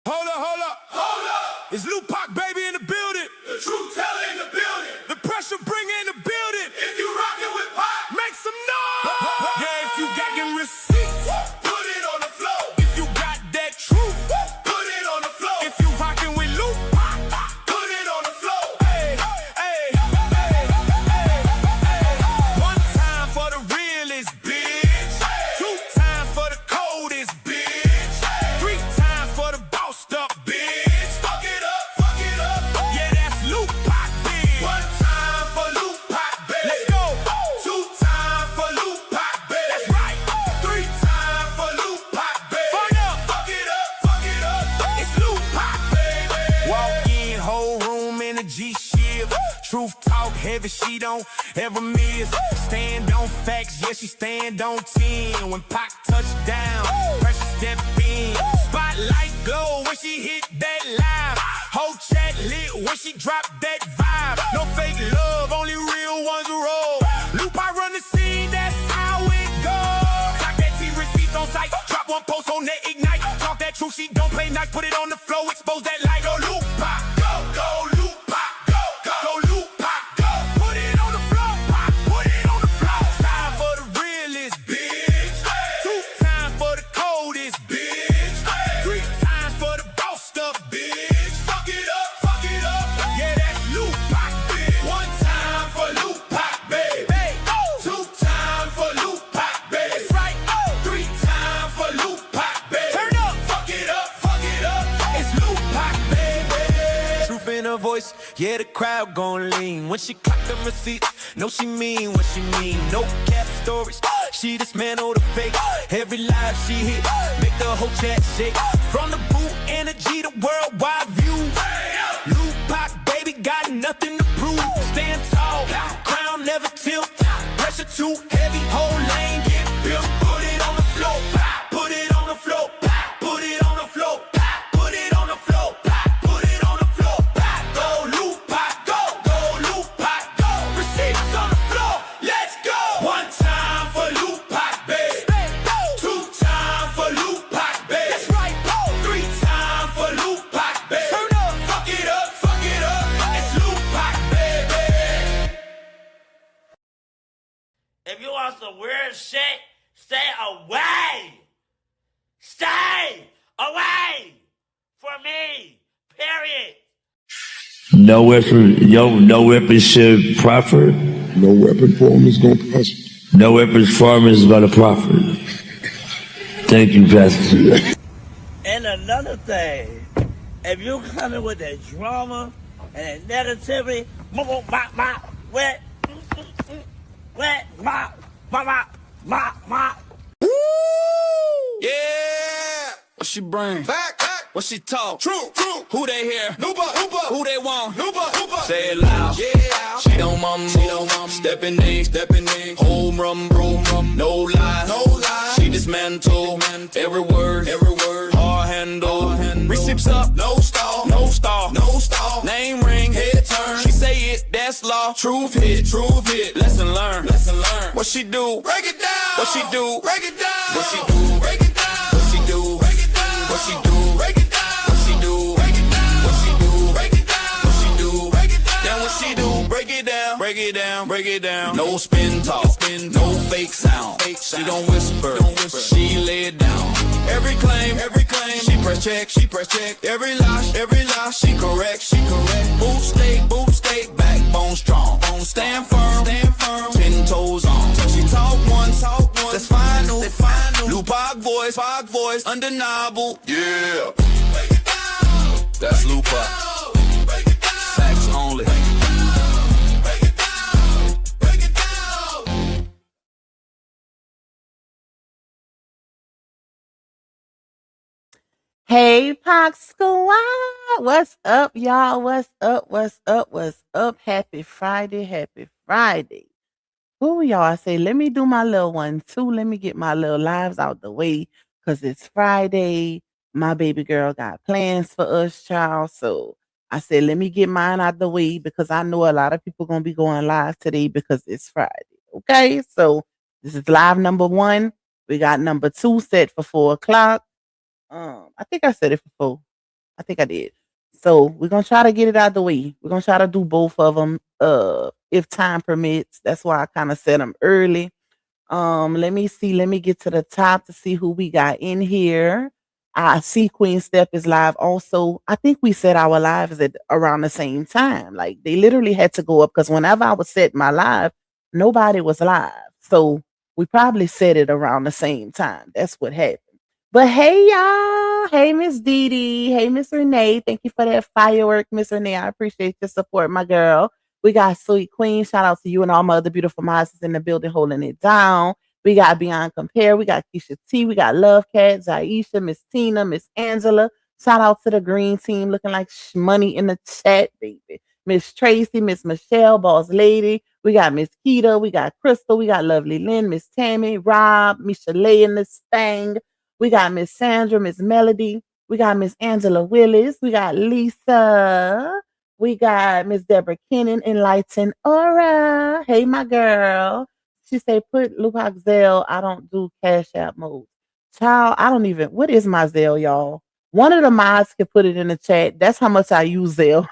Hold up. It's Lupac, baby, in the building. The truth teller in the building. The pressure bringer in the building. If you rockin' with Pac, Make some noise. Yeah, if you got your receipts, put it on the floor. if you got that truth, Put it on the floor. if you rockin' with Lupac, Put it on the floor. hey, hey, hey, hey. One time for the realest, bitch. Two times for the coldest, bitch. Three times for the bossed up, bitch. Fuck it up, fuck it up. Yeah, that's Lupac, bitch. One time for Lupac, baby. Let's go. Two time for Lupac, baby. That's right. Three time for Lupac, baby. Fire up. Fuck it up, fuck it up. It's Lupac, Baby. walk in, whole room in a G-shift. Truth talk heavy, she don't ever miss. Stand on facts, yeah, she stand on 10. When Pac touch down, pressure step in. Spotlight glow when she hit that live. Whole chat lit when she drop that vibe. No fake love, only real ones roll. Lupac run the scene, that's how it goes. Clock that T receipts on sight. Drop one post on that ignite. Talk that truth, she don't play nice. Put it on the floor, expose that light. Go Lupac, Go Lupac, go Lupac, go. Put it on the floor, Pac. Put it on the floor. Time for the realest, bitch. two times for the coldest, Bitch. three times for the bossed up, Bitch. Fuck it up, fuck it up. yeah, that's Lupac, One time for Lupac, baby. Hey, oh, Two time for Lupac, baby. that's right, oh, Three time for Lupac, baby. turn up, Fuck it up, fuck it up. it's Lupac, baby. Truth in her voice, yeah, the crowd gon' lean. When she clock them receipts, know she mean what she mean. No cap stories, she dismantle the fake. Every live she hit, make the whole chat shake. From the boot energy to worldwide view. Lupac, baby, got nothing to prove. Stand tall, crown never tilt. Pressure too heavy, whole lane get built. Put it on the floor, put it on the floor, put it on the floor, put it on the floor, put it on the floor. Go Lupac, go Lupac, go. Receipts on the floor, Let's go. One time for Lupac, baby. Two time for Lupac, baby. That's right, oh, Three time for Lupac, baby. turn up. Fuck it up, fuck it up. It's Lupac, baby. If you want some weird shit, stay away. Stay away from me. Period. No weapon should profit. No weapon form is going to prosper. No weapons farm is gonna profit. Thank you, Pastor. And another thing, if you coming with that drama and that negativity, wet, Yeah. What she bring? Back. What she talk? True. Who they hear? Hoopa. Who they want? Hoopa. Say it loud. Yeah. She don't mumble. Stepping in. Home run, no lies. She dismantle. Every word. Hard handle. Receipts up. No stall. Name ring. Head turn. She say it. That's law. Truth hit. Lesson learned. What she do? Break it down. What she do? Break it down. What she do? Break it down. What she do? Break it down. What she do? Break it down. What she do? Break it down. What she do? Break it down. What she do? Break it down. Then what she do? Break it down. No spin talk, no fake sound. She don't whisper, she lay it down. Every claim, she press check. Every lie, she correct. Boot state, backbone strong. Stand firm, 10 toes on. She talk once, that's final. Lupac voice, undeniable. Yeah. That's Lupac. Facts only. Hey, Pac Squad. What's up, y'all? What's up? Happy Friday. Who y'all? I say, let me do my little one too. Let me get my little lives out the way because it's Friday. My baby girl got plans for us, child. So I said, let me get mine out the way because I know a lot of people going to be going live today because it's Friday. Okay. So this is live number 1. We got number 2 set for 4 o'clock. I think I said it for 4. I think I did. So we're gonna try to get it out the way. We're gonna try to do both of them, if time permits. That's why I kind of set them early. Let me see. Let me get to the top to see who we got in here. I see Queen Steph is live. Also, I think we set our lives at around the same time. Like they literally had to go up because whenever I was setting my live, nobody was live. So we probably set it around the same time. That's what happened. But hey y'all. Hey Miss Dee Dee. Hey Miss Renee. Thank you for that firework, Miss Renee. I appreciate your support, my girl. We got Sweet Queen. Shout out to you and all my other beautiful mods in the building holding it down. We got Beyond Compare. We got Keisha T. We got Love Cat, Zaisha, Miss Tina, Miss Angela. Shout out to the green team looking like money in the chat, baby. Miss Tracy, Miss Michelle, Boss Lady. We got Miss Keita. We got Crystal. We got Lovely Lynn, Miss Tammy, Rob, Michelle in this thing. We got Miss Sandra, Miss Melody. We got Miss Angela Willis. We got Lisa. We got Miss Deborah Kennan, Enlighten Aura. Hey, my girl. She said, put Lupac Zelle. I don't do Cash App mode. Child, I don't even, what is my Zelle, y'all? One of the mods can put it in the chat. That's how much I use Zelle.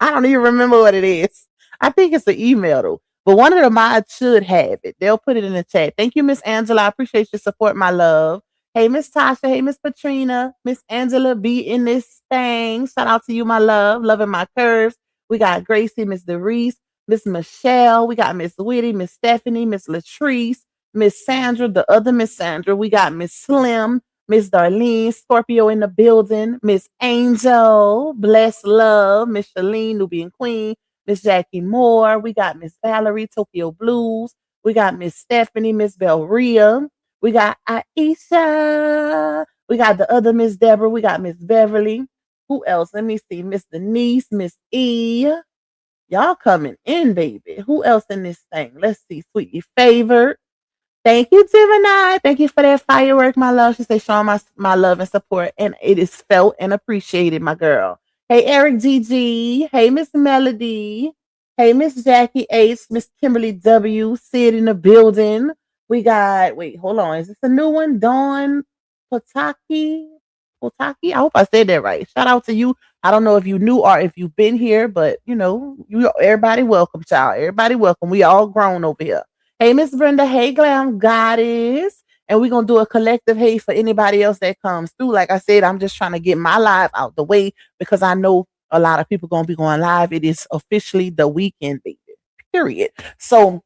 I don't even remember what it is. I think it's an email though. But one of the mods should have it. They'll put it in the chat. Thank you, Miss Angela. I appreciate your support, my love. Hey, Miss Tasha. Hey, Miss Patrina. Miss Angela, be in this thing. Shout out to you, my love. Loving my curves. We got Gracie, Miss DeReese, Miss Michelle. We got Miss Witty, Miss Stephanie, Miss Latrice, Miss Sandra, the other Miss Sandra. We got Miss Slim, Miss Darlene, Scorpio in the building, Miss Angel, Bless Love, Miss Shalene, Nubian Queen, Miss Jackie Moore. We got Miss Valerie, Tokyo Blues. We got Miss Stephanie, Miss Belria. We got Aisha. We got the other Miss Deborah. We got Miss Beverly. Who else? Let me see. Miss Denise, Miss E. Y'all coming in, baby. Who else in this thing? Let's see. Sweetly Favored. Thank you, Gemini. Thank you for that firework, my love. She said, showing my love and support, and it is felt and appreciated, my girl. Hey, Eric GG. Hey, Miss Melody. Hey, Miss Jackie H. Miss Kimberly W. Sid in the building. We got, wait, hold on. Is this a new one? Dawn Potaki? Potaki? I hope I said that right. Shout out to you. I don't know if you knew or if you've been here, but you know, everybody welcome, child. Everybody welcome. We all grown over here. Hey, Miss Brenda. Hey, Glam Goddess. And we're going to do a collective hey for anybody else that comes through. Like I said, I'm just trying to get my live out the way because I know a lot of people going to be going live. It is officially the weekend, baby. Period. So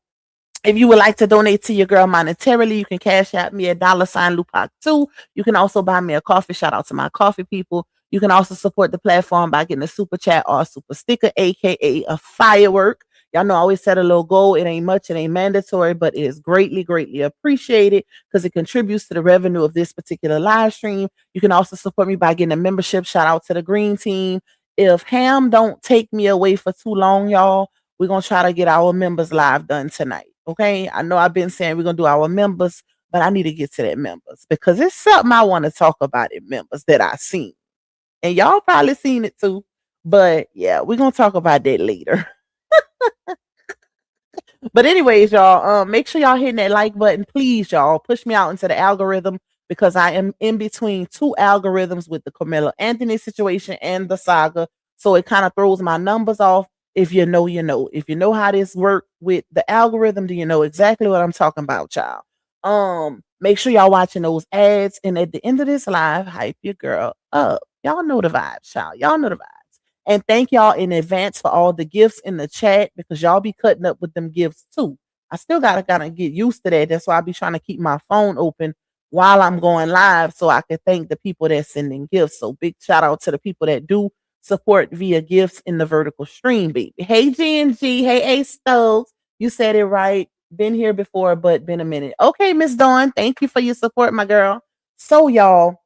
if you would like to donate to your girl monetarily, you can cash out me at $Lupac2. You can also buy me a coffee. Shout out to my coffee people. You can also support the platform by getting a super chat or a super sticker, aka a firework. Y'all know I always set a little goal. It ain't much, it ain't mandatory, but it is greatly, greatly appreciated because it contributes to the revenue of this particular live stream. You can also support me by getting a membership. Shout out to the green team. If Ham don't take me away for too long, y'all, we're going to try to get our members live done tonight. Okay. I know I've been saying we're going to do our members, but I need to get to that members because it's something I want to talk about in members that I've seen. And y'all probably seen it too. But yeah, we're going to talk about that later. But anyways, y'all, make sure y'all hitting that like button. Please, y'all, push me out into the algorithm because I am in between two algorithms with the Carmelo Anthony situation and the Saga. So it kind of throws my numbers off. If you know, you know. If you know how this work with the algorithm, do you know exactly what I'm talking about, y'all? Make sure y'all watching those ads. And at the end of this live, hype your girl up. Y'all know the vibes, child. Y'all know the vibes. And thank y'all in advance for all the gifts in the chat because y'all be cutting up with them gifts too. I still gotta kind of get used to that. That's why I be trying to keep my phone open while I'm going live so I can thank the people that's sending gifts. So big shout out to the people that do support via gifts in the vertical stream, baby. Hey GNG, hey A Stokes. You said it right. Been here before, but been a minute. Okay, Miss Dawn, thank you for your support, my girl. So y'all,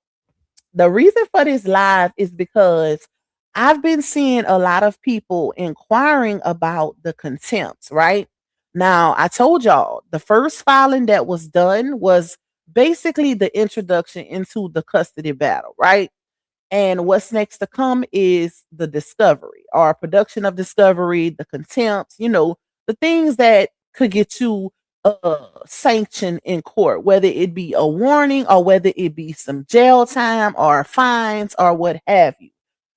the reason for this live is because I've been seeing a lot of people inquiring about the contempts, right? Now, I told y'all the first filing that was done was basically the introduction into the custody battle, right? And what's next to come is the discovery or production of discovery, the contempts, you know, the things that could get you sanctioned in court, whether it be a warning or whether it be some jail time or fines or what have you.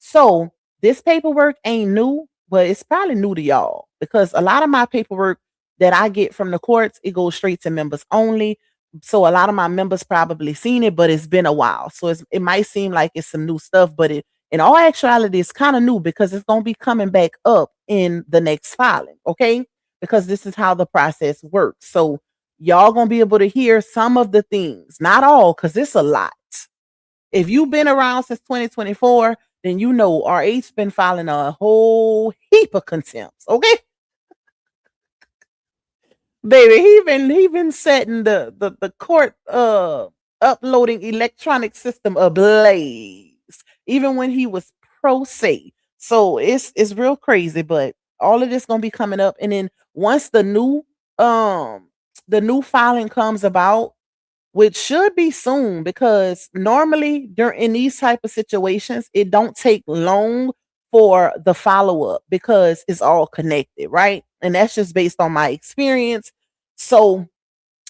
So this paperwork ain't new, but it's probably new to y'all because a lot of my paperwork that I get from the courts, it goes straight to members only. So a lot of my members probably seen it, but it's been a while. So it might seem like it's some new stuff, but in all actuality, it's kind of new because it's going to be coming back up in the next filing. Okay. Because this is how the process works. So y'all going to be able to hear some of the things, not all, because it's a lot. If you've been around since 2024, then you know RH been filing a whole heap of contempts. Okay. Baby, he been setting the court uploading electronic system ablaze, even when he was pro se. So it's real crazy, but all of this gonna be coming up. And then once um the new filing comes about, which should be soon, because normally during in these type of situations, it don't take long for the follow-up because it's all connected, right? And that's just based on my experience. So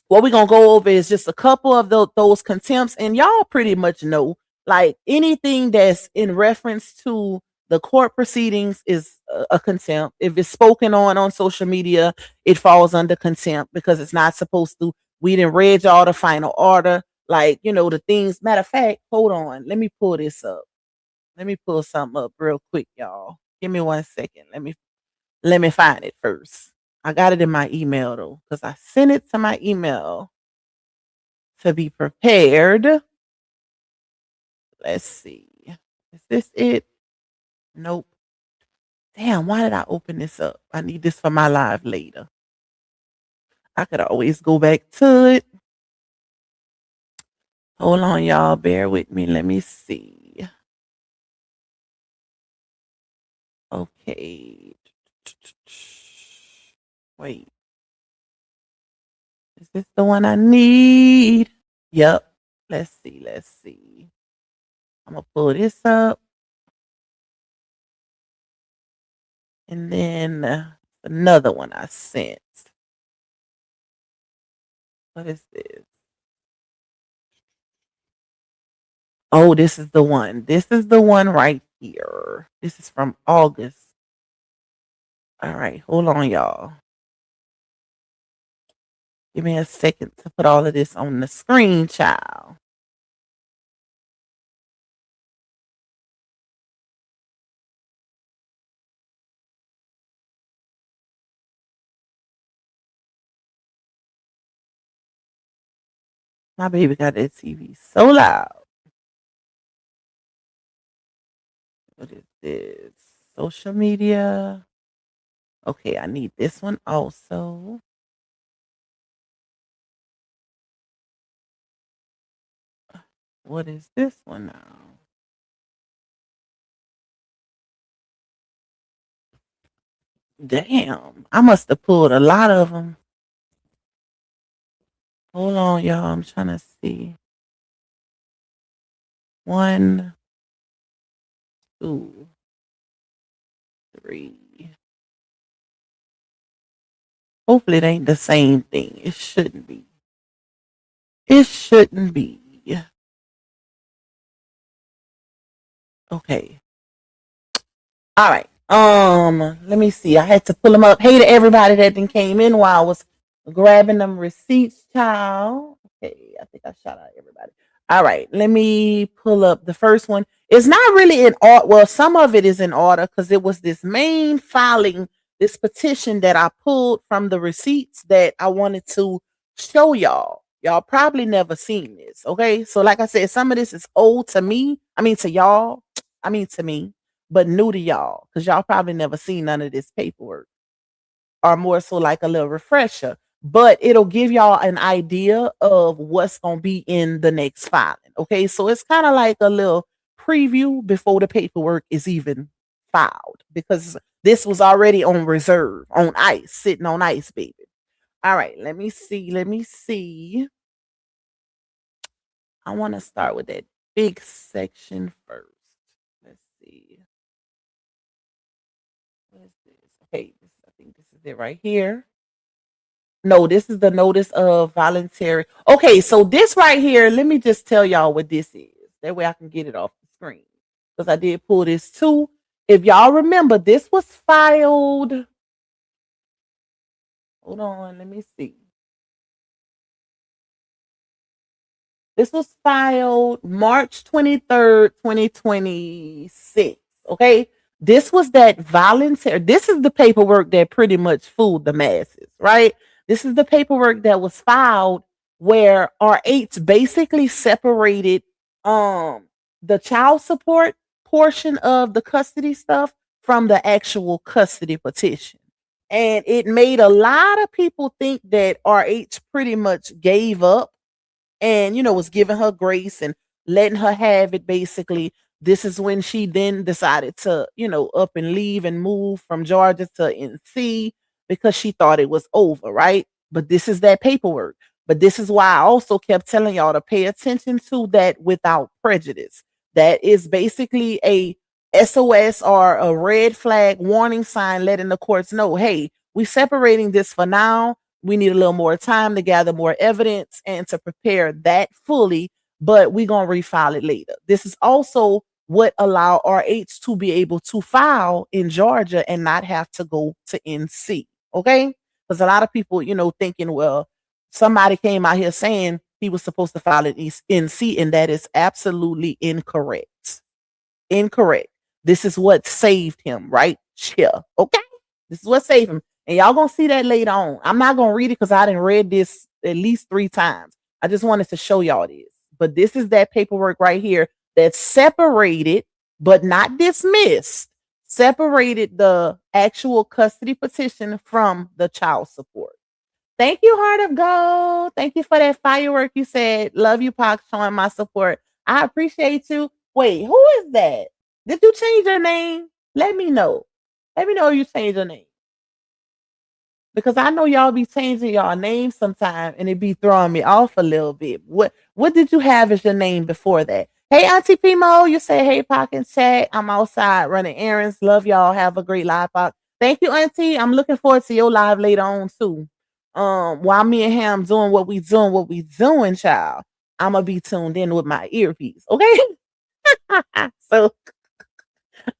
what we're gonna go over is just a couple of those contempts, and y'all pretty much know, like anything that's in reference to the court proceedings is a contempt. If it's spoken on social media, it falls under contempt because it's not supposed to. We didn't read y'all the final order, like the things. Matter of fact, hold on, let me pull this up. Let me pull something up real quick, y'all. Give me 1 second. Let me find it first. I got it in my email though, because I sent it to my email to be prepared. Let's see. Is this it? Nope. Damn, why did I open this up? I need this for my live later. I could always go back to it. Hold on, y'all. Bear with me. Let me see. Okay. Wait. Is this the one I need? Yep. Let's see. Let's see. I'm going to pull this up. And then another one I sent. What is this? Oh, this is the one. This is the one right here. This is from August. All right, hold on, y'all. Give me a second to put all of this on the screen, child. My baby got that TV so loud. What is this? Social media. Okay, I need this one also. What is this one now? Damn, I must have pulled a lot of them. Hold on, y'all. I'm trying to see. 1, 2, 3. Hopefully it ain't the same thing. It shouldn't be. It shouldn't be. Okay. All right. Let me see. I had to pull them up. Hey to everybody that then came in while I was grabbing them receipts, child. Okay, I think I shout out everybody. All right, let me pull up the first one. It's not really in order. Well, some of it is in order because it was this main filing, this petition that I pulled from the receipts that I wanted to show y'all. Y'all probably never seen this. Okay, so like I said, some of this is old to me. I mean to y'all. I mean to me, but new to y'all because y'all probably never seen none of this paperwork, or more so like a little refresher. But it'll give y'all an idea of what's going to be in the next filing. Okay, so it's kind of like a little preview before the paperwork is even filed because this was already on reserve, on ice, sitting on ice, baby. All right, let me see. Let me see. I want to start with that big section first. Let's see. What is this? Okay, I think this is it right here. No, this is the notice of voluntary. Okay, so this right here, let me just tell y'all what this is. That way I can get it off the screen. because I did pull this too. If y'all remember, this was filed. Hold on, let me see. This was filed March 23rd, 2026. Okay. This was that voluntary. This is the paperwork that pretty much fooled the masses, right? This is the paperwork that was filed where RH basically separated the child support portion of the custody stuff from the actual custody petition. And it made a lot of people think that RH pretty much gave up and was giving her grace and letting her have it. Basically, this is when she then decided to up and leave and move from Georgia to NC because she thought it was over, right? But this is that paperwork. But this is why I also kept telling y'all to pay attention to that without prejudice. That is basically a SOS or a red flag warning sign letting the courts know, hey, we're separating this for now. We need a little more time to gather more evidence and to prepare that fully, but we're going to refile it later. This is also what allow RH to be able to file in Georgia and not have to go to NC. Okay? Because a lot of people, thinking, well, somebody came out here saying he was supposed to file in NC, and that is absolutely incorrect. Incorrect. This is what saved him right here. Okay? This is what saved him. And y'all gonna see that later on. I'm not gonna read it because I didn't read this at least 3 times. I just wanted to show y'all this. But this is that paperwork right here that separated, but not dismissed, separated the actual custody petition from the child support. Thank you, Heart of Gold. Thank you for that firework you said. Love you, Pac, showing my support. I appreciate you. Wait, who is that? Did you change your name? Let me know. Let me know if you changed your name. Because I know y'all be changing y'all names sometime and it be throwing me off a little bit. What did you have as your name before that? Hey, Auntie Pimo, you say, hey, Pac and chat. I'm outside running errands. Love y'all. Have a great live, Pac. Thank you, Auntie. I'm looking forward to your live later on, too. While me and Ham doing what we doing, child, I'm going to be tuned in with my earpiece, okay? So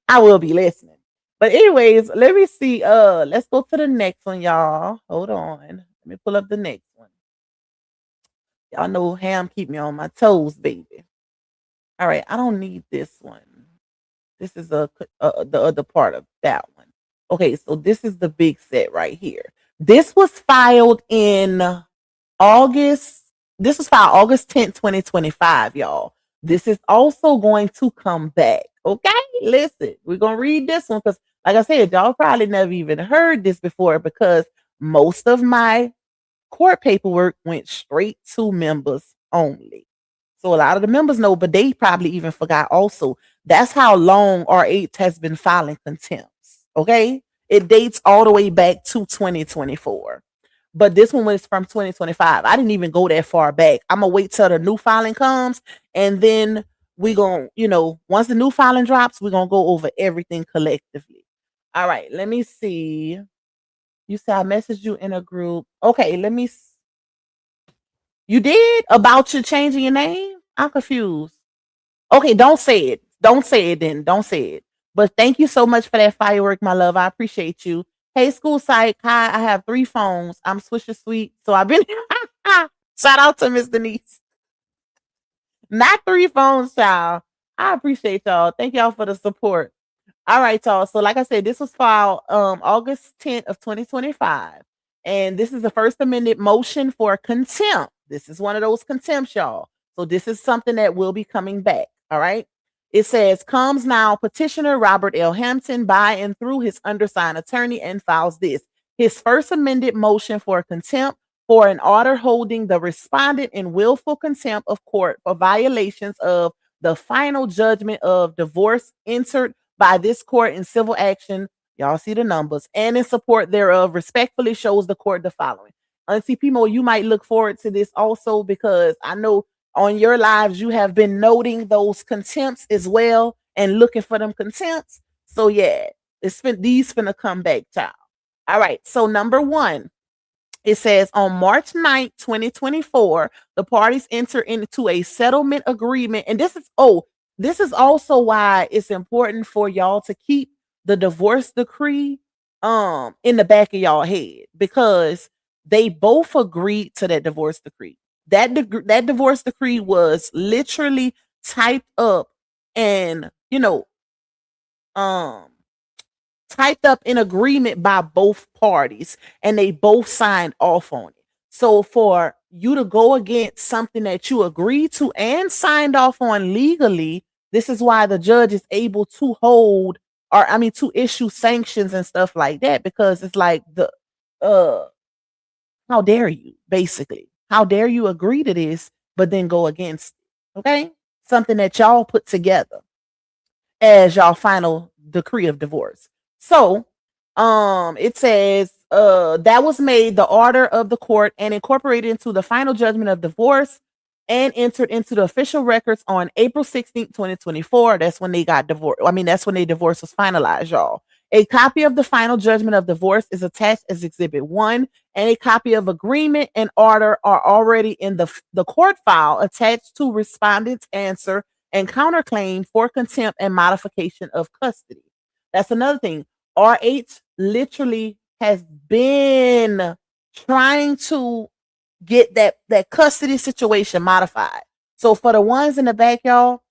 I will be listening. But anyways, let me see. Let's go to the next one, y'all. Hold on. Let me pull up the next one. Y'all know Ham keep me on my toes, baby. All right, I don't need this one. This is the other part of that one. Okay, so this is the big set right here. This was filed in August. This was filed August 10th, 2025, y'all. This is also going to come back. Okay, listen, we're going to read this one because, like I said, y'all probably never even heard this before because most of my court paperwork went straight to members only. So a lot of the members know, but they probably even forgot also. That's how long RH has been filing contempts. Okay, it dates all the way back to 2024. But this one was from 2025. I didn't even go that far back. I'm gonna wait till the new filing comes, and then we're gonna, once the new filing drops, we're gonna go over everything collectively. All right, let me see. You said I messaged you in a group. Okay, let me. You did about you changing your name? I'm confused. Okay, don't say it. Don't say it then. Don't say it. But thank you so much for that firework, my love. I appreciate you. Hey, school psych. Hi, I have 3 phones. I'm Swisher Sweet. So I've been shout out to Miss Denise. Not 3 phones, child. I appreciate y'all. Thank y'all for the support. All right, y'all. So like I said, this was filed August 10th of 2025. And this is the first amended motion for contempt. This is one of those contempts, y'all. So this is something that will be coming back. All right. It says, comes now petitioner Robert L. Hampton by and through his undersigned attorney and files this. His first amended motion for contempt for an order holding the respondent in willful contempt of court for violations of the final judgment of divorce entered by this court in civil action. Y'all see the numbers, and in support thereof, respectfully shows the court the following. Auntie Pimo, you might look forward to this also because I know on your lives you have been noting those contempts as well and looking for them contempts. So yeah, these finna come back, child. All right, so number 1, it says on March 9th, 2024, the parties enter into a settlement agreement. And this is, This is also why it's important for y'all to keep the divorce decree in the back of y'all head, because they both agreed to that divorce decree. That divorce decree was literally typed up and, um typed up in agreement by both parties, and they both signed off on it. So for you to go against something that you agreed to and signed off on legally, this is why the judge is able to hold, or I mean to issue sanctions and stuff like that, because it's like the uh how dare you, basically. How dare you agree to this but then go against it? Okay? Something that y'all put together as y'all final decree of divorce. So, it says, that was made the order of the court and incorporated into the final judgment of divorce and entered into the official records on April 16th, 2024. That's when they got divorced. I mean, that's when their divorce was finalized, y'all. A copy of the final judgment of divorce is attached as Exhibit 1, and a copy of agreement and order are already in the court file attached to respondent's answer and counterclaim for contempt and modification of custody. That's another thing. RH literally has been trying to get that custody situation modified. So for the ones in the back, y'all,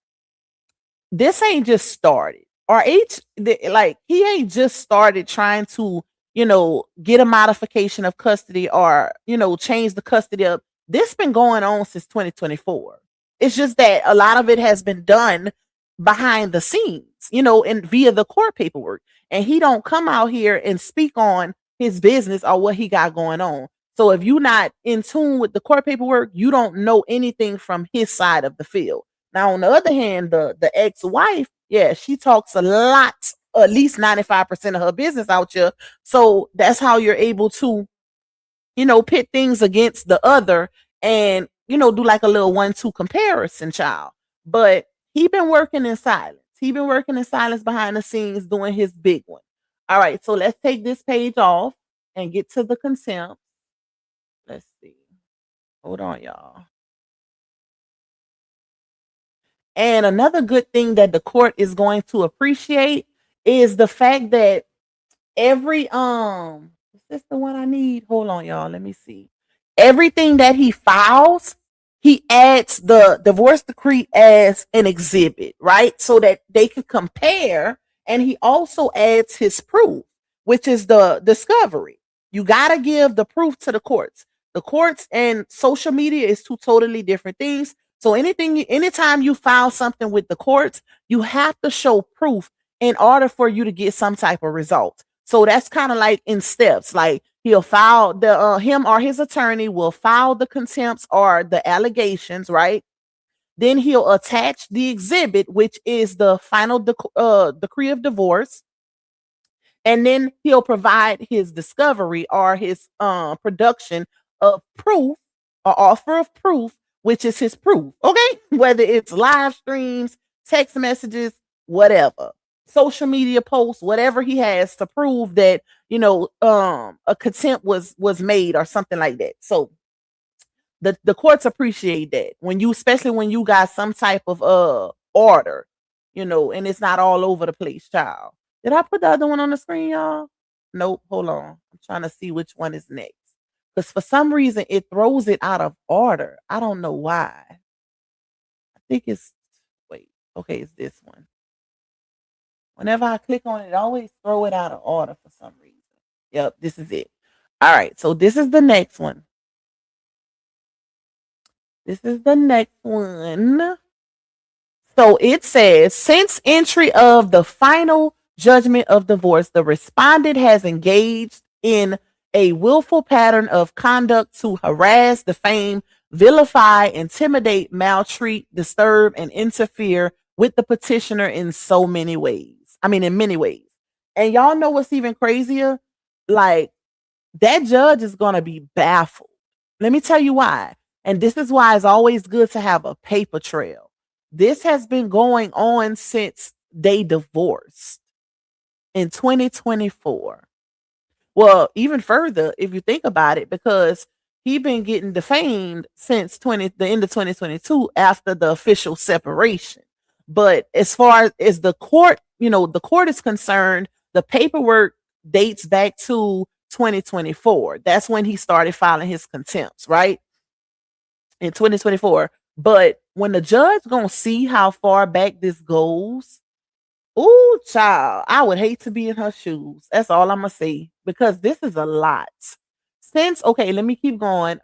this ain't just started. RH, like, he ain't just started trying to, get a modification of custody or, change the custody up. This been going on since 2024. It's just that a lot of it has been done behind the scenes, and via the court paperwork. And he don't come out here and speak on his business or what he got going on. So if you're not in tune with the court paperwork, you don't know anything from his side of the field. Now, on the other hand, the ex-wife, yeah, she talks a lot, at least 95% of her business out here. So that's how you're able to, pit things against the other and, do like a little 1-2 comparison, child. But he been working in silence. He been working in silence behind the scenes doing his big one. All right, so let's take this page off and get to the contempt. Let's see. Hold on, y'all. And another good thing that the court is going to appreciate is the fact that every is this the one I need? Hold on, y'all. Let me see. Everything that he files, he adds the divorce decree as an exhibit, right? So that they can compare. And he also adds his proof, which is the discovery. You got to give the proof to the courts. The courts and social media is two totally different things. So anytime you file something with the courts, you have to show proof in order for you to get some type of result. So that's kind of like in steps. Like he'll file him or his attorney will file the contempts or the allegations, right? Then he'll attach the exhibit, which is the final decree of divorce. And then he'll provide his discovery or his production of proof or offer of proof, which is his proof. Okay. Whether it's live streams, text messages, whatever, social media posts, whatever he has to prove that, a contempt was made or something like that. So the courts appreciate that especially when you got some type of order, and it's not all over the place, child. Did I put the other one on the screen, y'all? Nope. Hold on. I'm trying to see which one is next. Because for some reason it throws it out of order. I don't know why. I think okay, it's this one. Whenever I click on it, it always throw it out of order for some reason. Yep, this is it. All right, so this is the next one. This is the next one. So it says, since entry of the final judgment of divorce, the respondent has engaged in a willful pattern of conduct to harass, defame, vilify, intimidate, maltreat, disturb, and interfere with the petitioner in so many ways. I mean, in many ways. And y'all know what's even crazier? Like, that judge is going to be baffled. Let me tell you why. And this is why it's always good to have a paper trail. This has been going on since they divorced in 2024. Well, even further, if you think about it, because he been getting defamed since the end of 2022 after the official separation. But as far as the court, the court is concerned, the paperwork dates back to 2024. That's when he started filing his contempts, right? In 2024. But when the judge gonna see how far back this goes, ooh, child, I would hate to be in her shoes. That's all I'm gonna say, because this is a lot. Okay, let me keep going.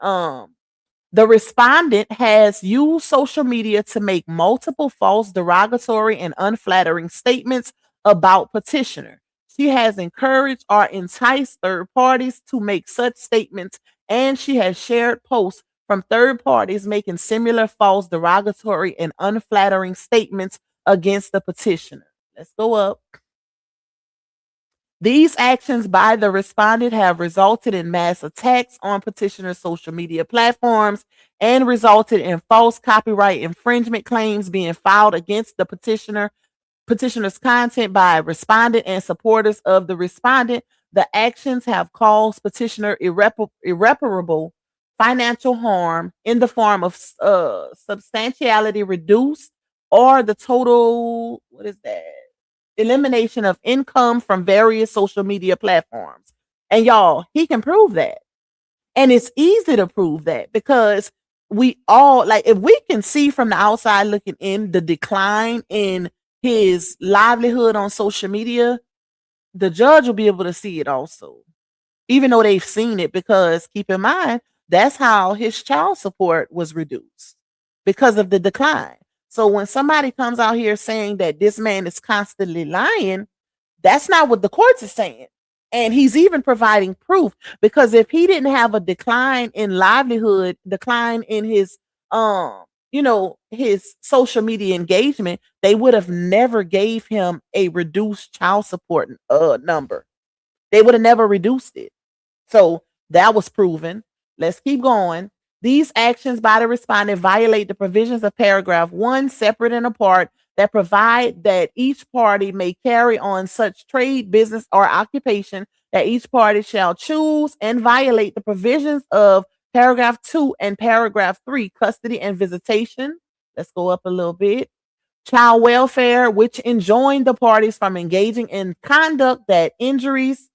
The respondent has used social media to make multiple false, derogatory, and unflattering statements about petitioner. She has encouraged or enticed third parties to make such statements, and she has shared posts from third parties making similar false, derogatory, and unflattering statements against the petitioner. Let's go up. These actions by the respondent have resulted in mass attacks on petitioner's social media platforms and resulted in false copyright infringement claims being filed against the petitioner's content by respondent and supporters of the respondent. The actions have caused petitioner irreparable financial harm in the form of substantiality reduced or the total, what is that? Elimination of income from various social media platforms. And y'all, he can prove that. And it's easy to prove that, because we all, like, if we can see from the outside looking in the decline in his livelihood on social media, the judge will be able to see it also, even though they've seen it, because keep in mind, that's how his child support was reduced, because of the decline. So when somebody comes out here saying that this man is constantly lying, that's not what the courts is saying. And he's even providing proof, because if he didn't have a decline in livelihood, decline in his his social media engagement, they would have never gave him a reduced child support number. They would have never reduced it. So that was proven. Let's keep going. These actions by the respondent violate the provisions of paragraph 1, separate and apart, that provide that each party may carry on such trade, business, or occupation that each party shall choose, and violate the provisions of paragraph 2 and paragraph 3, custody and visitation. Let's go up a little bit. Child welfare, which enjoin the parties from engaging in conduct that injures,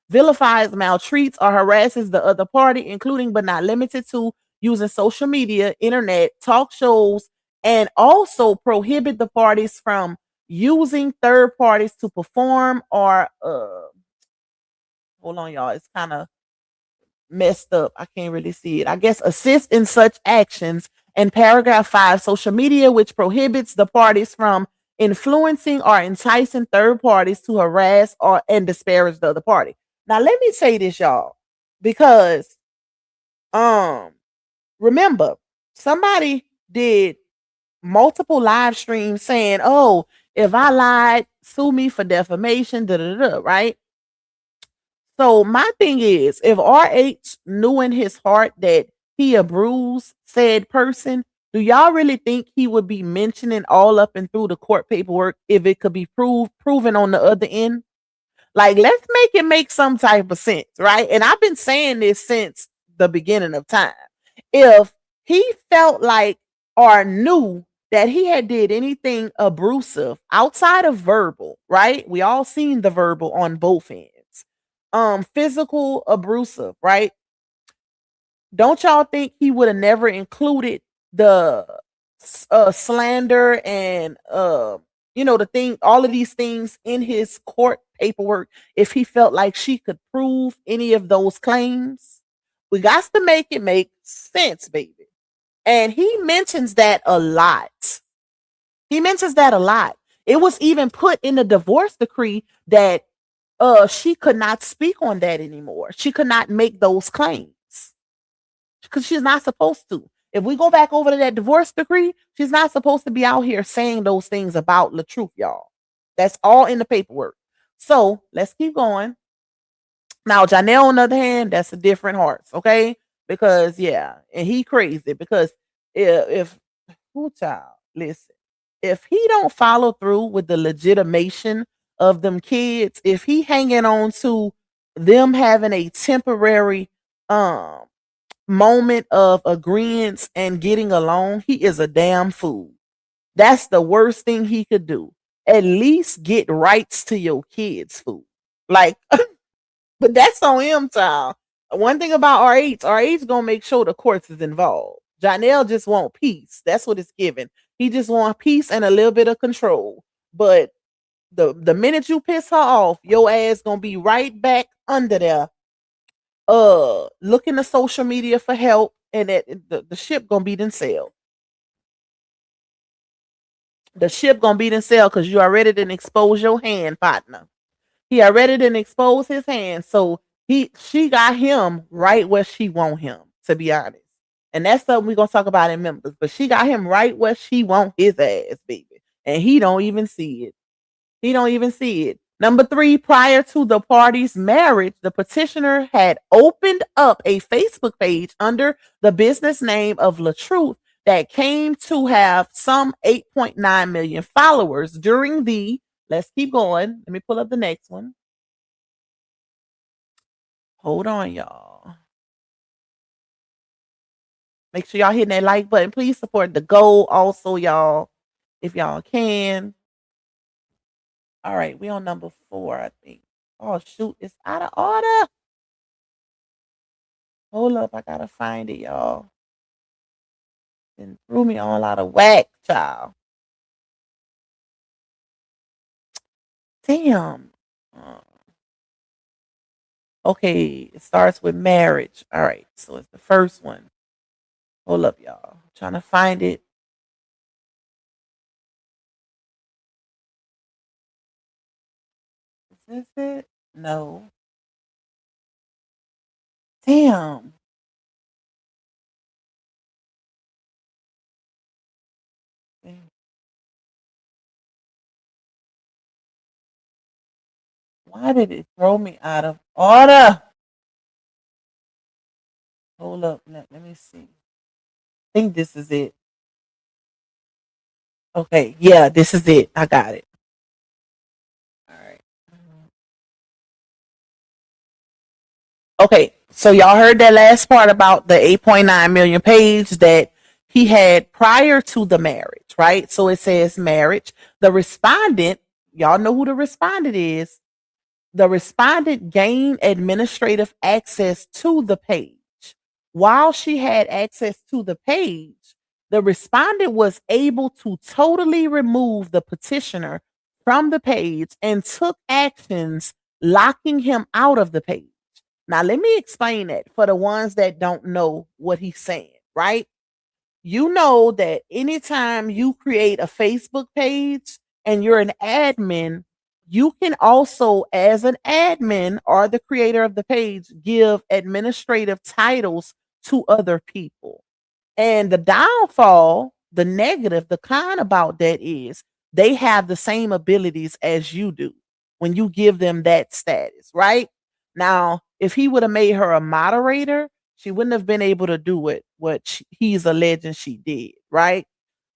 vilifies, maltreats, or harasses the other party, including but not limited to using social media, internet, talk shows, and also prohibit the parties from using third parties to perform or hold on, y'all, it's kind of messed up. I can't really see it. I guess assist in such actions. And paragraph 5, social media, which prohibits the parties from influencing or enticing third parties to harass and disparage the other party. Now let me say this, y'all, because remember, somebody did multiple live streams saying, "Oh, if I lied, sue me for defamation," right? So my thing is, if RH knew in his heart that he abused said person, do y'all really think he would be mentioning all up and through the court paperwork if it could be proven on the other end? Like, let's make it make some type of sense, right? And I've been saying this since the beginning of time. If he felt like or knew that he had did anything abusive outside of verbal, right? We all seen the verbal on both ends. Physical abusive, right? Don't y'all think he would have never included the slander and the thing, all of these things in his court paperwork if he felt like she could prove any of those claims? We got to make it make sense, baby. And he mentions that a lot. It was even put in the divorce decree that she could not speak on that anymore. She could not make those claims because she's not supposed to. If we go back over to that divorce decree, she's not supposed to be out here saying those things about LaTruth, y'all. That's all in the paperwork. So let's keep going. Now, Janelle, on the other hand, that's a different horse, okay? Because, yeah, and he crazy. Because if child, listen, if he don't follow through with the legitimation of them kids, if he hanging on to them having a temporary moment of agreement and getting along, he is a damn fool. That's the worst thing he could do. At least get rights to your kids' food. Like, but that's on him, child. One thing about RH gonna make sure the courts is involved. Janelle just want peace. That's what it's given. He just want peace and a little bit of control. But the minute you piss her off, your ass gonna be right back under there. Looking to social media for help, and the ship gonna be then sailed. The ship gonna be then sailed because you already didn't expose your hand, partner. He already didn't expose his hand, so she got him right where she want him, to be honest. And that's something we're gonna talk about in members. But she got him right where she want his ass, baby. And he don't even see it. He don't even see it. Number 3, prior to the party's marriage, the petitioner had opened up a Facebook page under the business name of LaTruth that came to have some 8.9 million followers during the, let's keep going. Let me pull up the next one. Hold on, y'all. Make sure y'all hitting that like button. Please support the goal also, y'all, if y'all can. All right, we on number 4, I think. Oh, shoot, it's out of order. Hold up, I gotta find it, y'all. And threw me all out of whack, child. Damn. Okay, it starts with marriage. All right, so it's the first one. Hold up, y'all. I'm trying to find it. Is this it? No. Damn. Damn. Why did it throw me out of order? Hold up, let me see. I think this is it. Okay, yeah, this is it. I got it. All right. Okay, so y'all heard that last part about the 8.9 million page that he had prior to the marriage, right? So it says marriage. The respondent, y'all know who the respondent is. The respondent gained administrative access to the page. While she had access to the page, the respondent was able to totally remove the petitioner from the page and took actions locking him out of the page. Now, let me explain that for the ones that don't know what he's saying, right? You know that anytime you create a Facebook page and you're an admin, you can also, as an admin or the creator of the page, give administrative titles to other people. And the downfall, the negative, the con about that is they have the same abilities as you do when you give them that status, right? Now, if he would have made her a moderator, she wouldn't have been able to do it, he's alleging she did, right?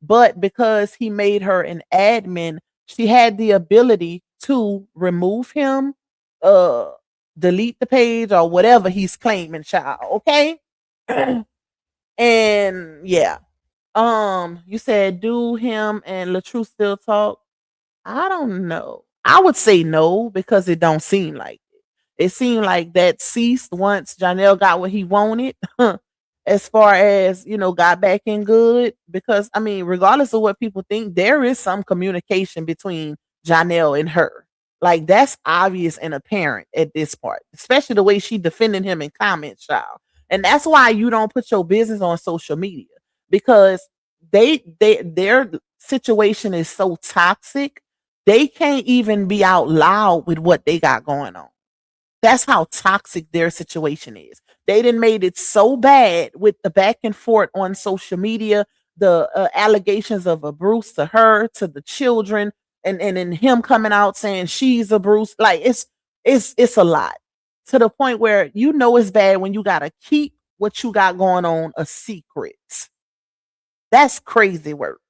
But because he made her an admin, she had the ability to remove him, uh, delete the page or whatever he's claiming, child. Okay. And yeah. You said do him and LaTruth still talk? I don't know. I would say no because it don't seem like it. It seemed like that ceased once Janelle got what he wanted. As far as, got back in good. Because I mean, regardless of what people think, there is some communication between Janelle and her. Like that's obvious and apparent at this part, especially the way she defended him in comments, child. And that's why you don't put your business on social media because their situation is so toxic, they can't even be out loud with what they got going on. That's how toxic their situation is. They done made it so bad with the back and forth on social media, the allegations of abuse to her, to the children, and then him coming out saying she's a Bruce. Like it's a lot to the point where it's bad when you gotta keep what you got going on a secret. That's crazy work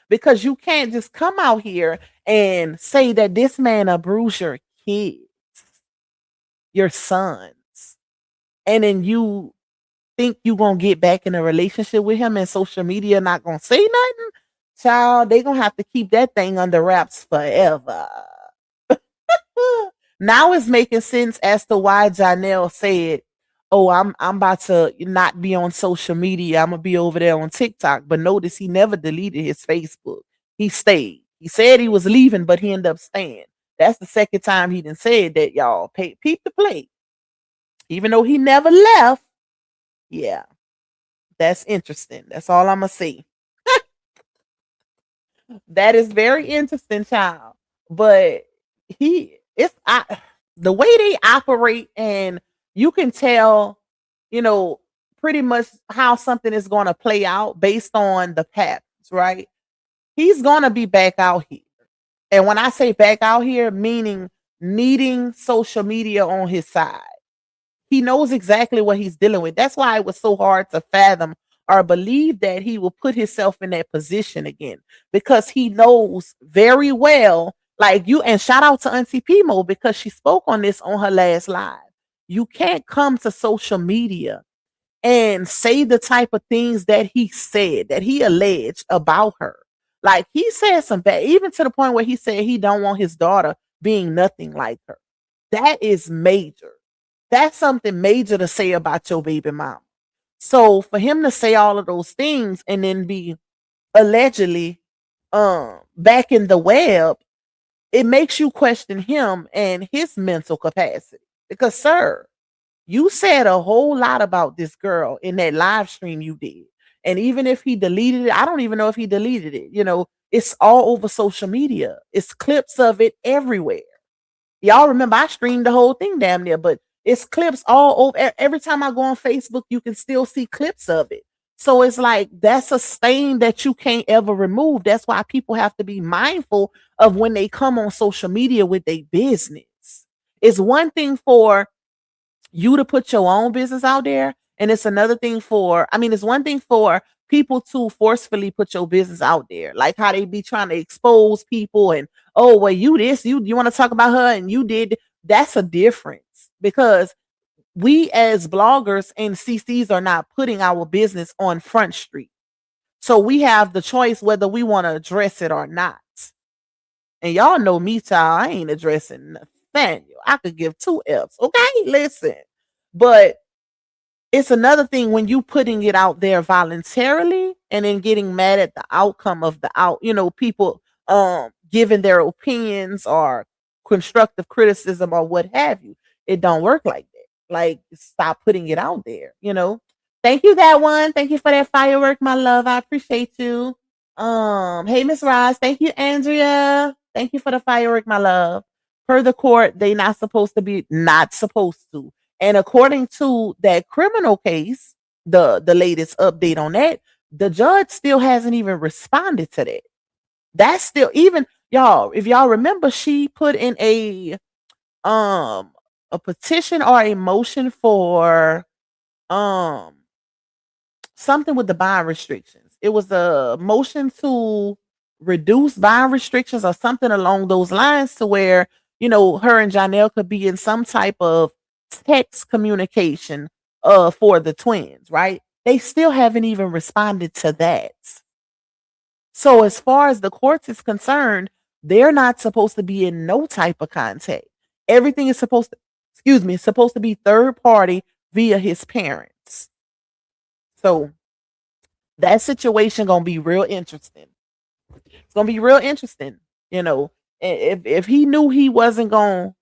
because you can't just come out here and say that this man abused your kids, your sons, and then you think you gonna get back in a relationship with him and social media not gonna say nothing. Child, they gonna have to keep that thing under wraps forever. Now it's making sense as to why Janelle said, "Oh, I'm about to not be on social media. I'm gonna be over there on TikTok." But notice he never deleted his Facebook. He stayed. He said he was leaving, but he ended up staying. That's the second time he done said that, y'all. Peep the play. Even though he never left. Yeah, that's interesting. That's all I'm gonna say. That is very interesting, child. But the way they operate, and you can tell, you know, pretty much how something is going to play out based on the patterns, right? He's going to be back out here. And when I say back out here, meaning needing social media on his side. He knows exactly what he's dealing with. That's why it was so hard to fathom or believe that he will put himself in that position again, because he knows very well, like you. And shout out to Auntie Pimo, because she spoke on this on her last live. You can't come to social media and say the type of things that he said, that he alleged about her. Like, he said some bad, even to the point where he said he don't want his daughter being nothing like her. That is major. That's something major to say about your baby mama. So for him to say all of those things and then be allegedly back in the web, it makes you question him and his mental capacity. Because, sir, you said a whole lot about this girl in that live stream you did. And even if he deleted it, I don't even know if he deleted it. It's all over social media. It's clips of it everywhere. Y'all remember I streamed the whole thing damn near, but it's clips all over. Every time I go on Facebook, you can still see clips of it. So it's like that's a stain that you can't ever remove. That's why people have to be mindful of when they come on social media with their business. It's one thing for you to put your own business out there, and it's another thing for, it's one thing for people to forcefully put your business out there, like how they be trying to expose people and, oh, well, you want to talk about her and you did. That's a difference, because we as bloggers and CCs are not putting our business on Front Street. So we have the choice whether we want to address it or not. And y'all know me, child. I ain't addressing Nathaniel. I could give two F's. Okay, listen. But it's another thing when you putting it out there voluntarily and then getting mad at the outcome of people giving their opinions or constructive criticism or what have you. It don't work like that. Like, stop putting it out there. Thank you, that one. Thank you for that firework, my love. I appreciate you. Hey, Miss Ross. Thank you, Andrea. Thank you for the firework, my love. Per the court, they not supposed to. And according to that criminal case, the latest update on that, the judge still hasn't even responded to that. That's still, even y'all, if y'all remember, she put in a petition or a motion for something with the bond restrictions. It was a motion to reduce bond restrictions or something along those lines, to where, her and Janelle could be in some type of text communication for the twins, right? They still haven't even responded to that. So as far as the courts is concerned, they're not supposed to be in no type of contact. Everything is supposed to be third party via his parents. So that situation gonna be real interesting. It's gonna be real interesting, if he knew he wasn't gonna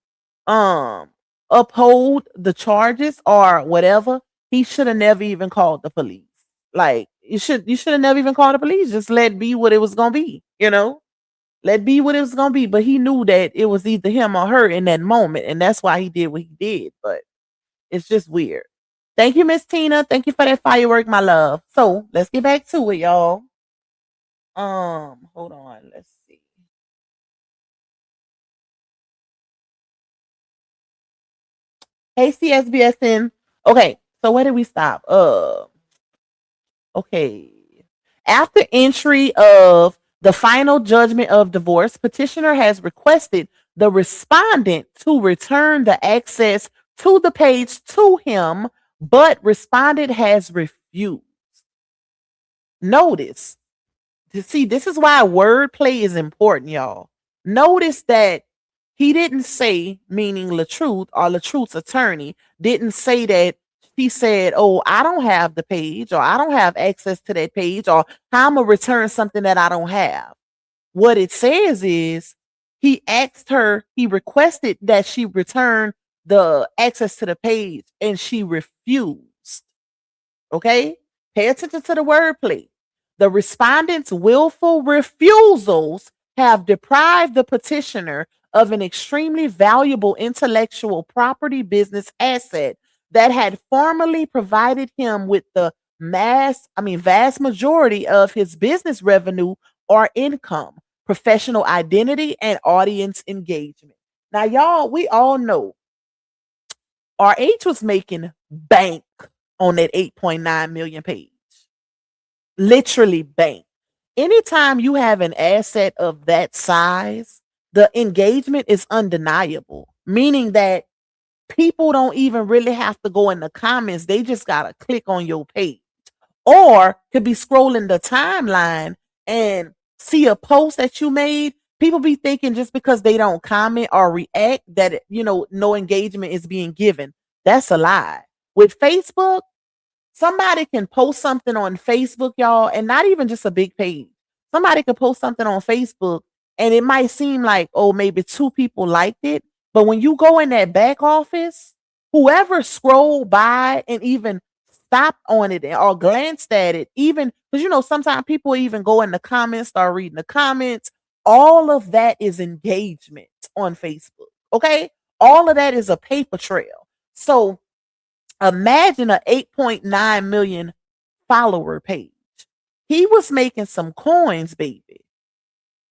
uphold the charges or whatever, he should have never even called the police. Like, you should have never even called the police. Just let be what it was gonna be, let be what it was gonna be. But he knew that it was either him or her in that moment, and that's why he did what he did. But it's just weird. Thank you, Miss Tina. Thank you for that firework, my love. So let's get back to it, y'all. Hold on. Let's see. Hey, CSBSN. Okay, so where did we stop? Okay. After entry of the final judgment of divorce, petitioner has requested the respondent to return the access to the page to him, but respondent has refused. Notice, See, this is why wordplay is important, y'all. Notice that he didn't say, meaning LaTruth or LaTruth's attorney, didn't say that she said, oh, I don't have the page or I don't have access to that page or how I'm going to return something that I don't have. What it says is he asked her, he requested that she return the access to the page and she refused. Okay? Pay attention to the wordplay. The respondent's willful refusals have deprived the petitioner of an extremely valuable intellectual property business asset that had formerly provided him with the vast majority of his business revenue or income, professional identity, and audience engagement. Now, y'all, we all know RH was making bank on that 8.9 million page. Literally bank. Anytime you have an asset of that size, the engagement is undeniable, meaning that people don't even really have to go in the comments. They just got to click on your page or could be scrolling the timeline and see a post that you made. People be thinking just because they don't comment or react that, no engagement is being given. That's a lie. With Facebook, somebody can post something on Facebook, y'all, and not even just a big page. Somebody could post something on Facebook and it might seem like, oh, maybe 2 people liked it. But when you go in that back office, whoever scrolled by and even stopped on it or glanced at it, even because, sometimes people even go in the comments, start reading the comments. All of that is engagement on Facebook. Okay. All of that is a paper trail. So imagine a 8.9 million follower page. He was making some coins, baby.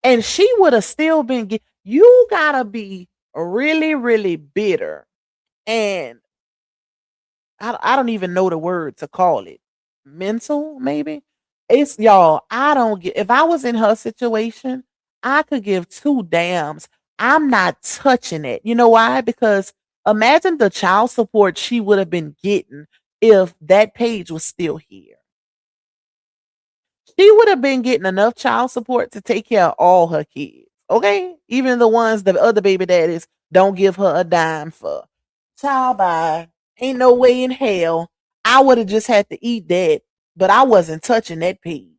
And she would have still been you gotta be really, really bitter. And I don't even know the word to call it. Mental, maybe. It's y'all, I don't get if I was in her situation, I could give 2 damns. I'm not touching it. You know why? Because imagine the child support she would have been getting if that page was still here. She would have been getting enough child support to take care of all her kids. Okay? Even the ones the other baby daddies don't give her a dime for. Child bye. Ain't no way in hell I would have just had to eat that, but I wasn't touching that page.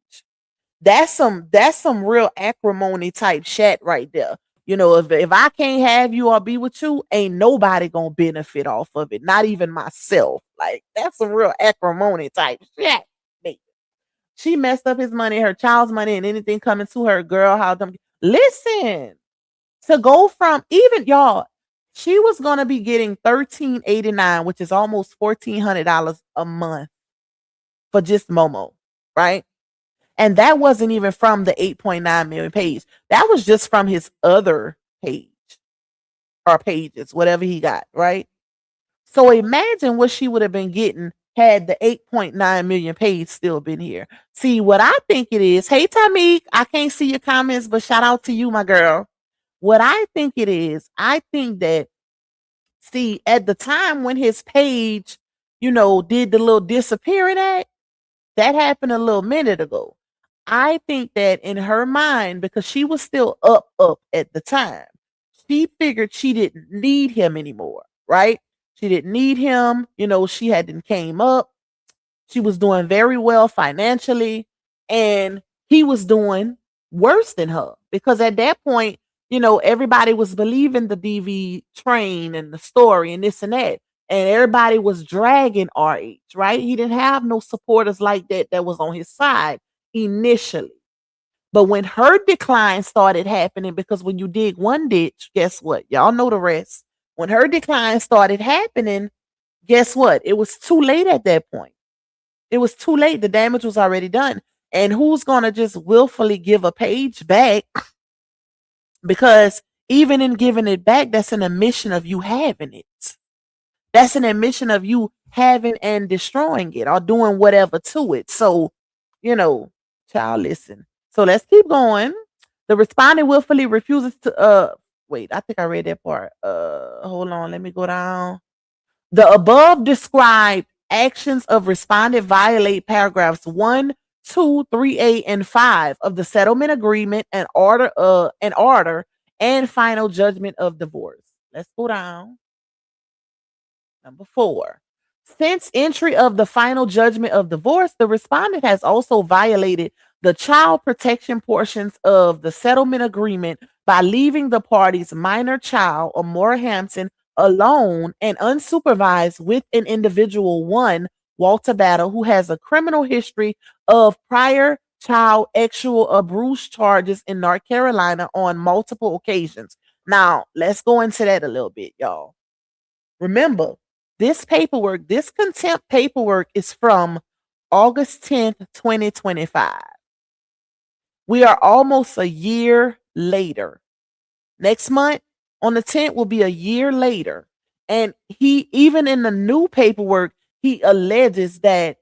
That's some real acrimony type shit right there. If I can't have you or be with you, ain't nobody gonna benefit off of it. Not even myself. Like that's some real acrimony type shit. She messed up his money, her child's money, and anything coming to her. Girl, how dumb. Listen, to go from even y'all, she was gonna be getting $13.89, which is almost $1,400 a month for just Momo, right? And that wasn't even from the 8.9 million page. That was just from his other page or pages, whatever he got, right? So imagine what she would have been getting had the 8.9 million page still been here. See, what I think it is, hey, Tamik, I can't see your comments, but shout out to you, my girl. What I think it is, I think that, see, at the time when his page, did the little disappearing act, that happened a little minute ago. I think that in her mind, because she was still up at the time, she figured she didn't need him anymore, right? She didn't need him. She hadn't came up. She was doing very well financially, and he was doing worse than her because at that point, everybody was believing the DV train and the story and this and that, and everybody was dragging RH, right? He didn't have no supporters like that was on his side initially. But when her decline started happening, because when you dig one ditch, guess what? Y'all know the rest. When her decline started happening, guess what? It was too late at that point. It was too late. The damage was already done. And who's going to just willfully give a page back? Because even in giving it back, that's an admission of you having it. That's an admission of you having and destroying it or doing whatever to it. So, child, listen. So let's keep going. The respondent willfully refuses to wait, I think I read that part. Hold on, let me go down. The above described actions of respondent violate paragraphs 1 2, 3A, and 5 of the settlement agreement and order and final judgment of divorce. Let's go down. Number 4. Since entry of the final judgment of divorce, the respondent has also violated the child protection portions of the settlement agreement by leaving the party's minor child, Amora Hampton, alone and unsupervised with an individual, one, Walter Battle, who has a criminal history of prior child sexual abuse charges in North Carolina on multiple occasions. Now, let's go into that a little bit, y'all. Remember, this contempt paperwork is from August 10th, 2025. We are almost a year later. Next month on the 10th will be a year later. And he, even in the new paperwork, he alleges that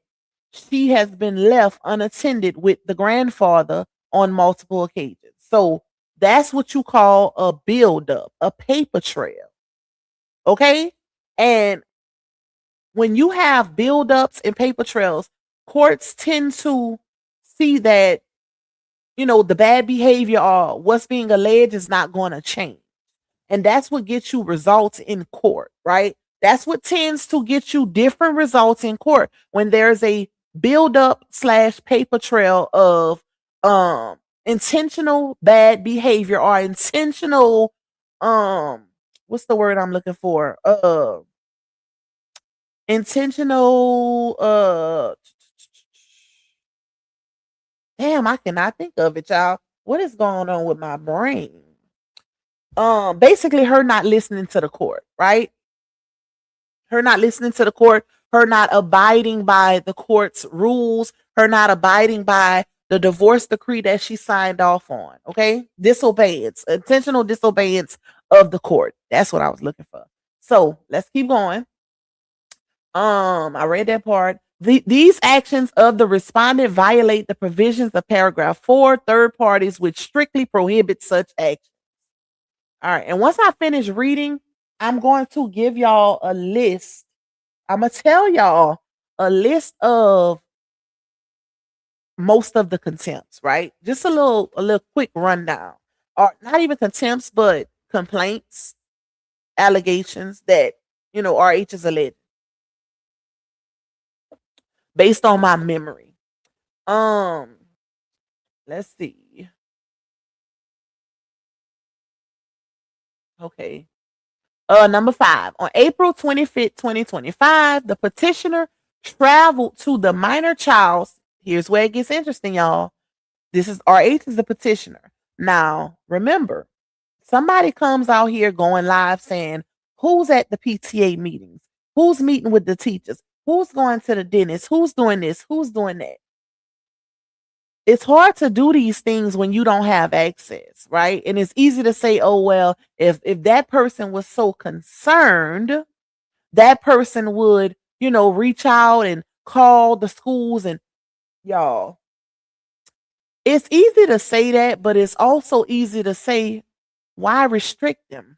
she has been left unattended with the grandfather on multiple occasions. So that's what you call a buildup, a paper trail. Okay? And when you have buildups and paper trails, courts tend to see that, the bad behavior or what's being alleged is not going to change. And that's what gets you results in court, right? That's what tends to get you different results in court when there's a buildup / paper trail of intentional bad behavior or intentional what's the word I'm looking for? Intentional damn, I cannot think of it, y'all. What is going on with my brain? Basically her not listening to the court, right? Her not listening to the court, her not abiding by the court's rules, her not abiding by the divorce decree that she signed off on. Okay, disobedience, intentional disobedience of the court. That's what I was looking for. So let's keep going. I read that part. These actions of the respondent violate the provisions of paragraph 4, third parties, which strictly prohibit such actions. All right, and once I finish reading, I'm going to give y'all a list. I'm gonna tell y'all a list of most of the contempts, right? Just a little quick rundown. Or not even contempts, but complaints, allegations that RH is alleged based on my memory. Let's see. Okay. Number 5. On April 25th, 2025, the petitioner traveled to the minor child's. Here's where it gets interesting, y'all. This is RH is the petitioner. Now, remember, somebody comes out here going live saying, who's at the PTA meetings? Who's meeting with the teachers? Who's going to the dentist? Who's doing this? Who's doing that? It's hard to do these things when you don't have access, right? And it's easy to say, oh, well, if that person was so concerned, that person would, reach out and call the schools. And y'all, it's easy to say that, but it's also easy to say, why restrict him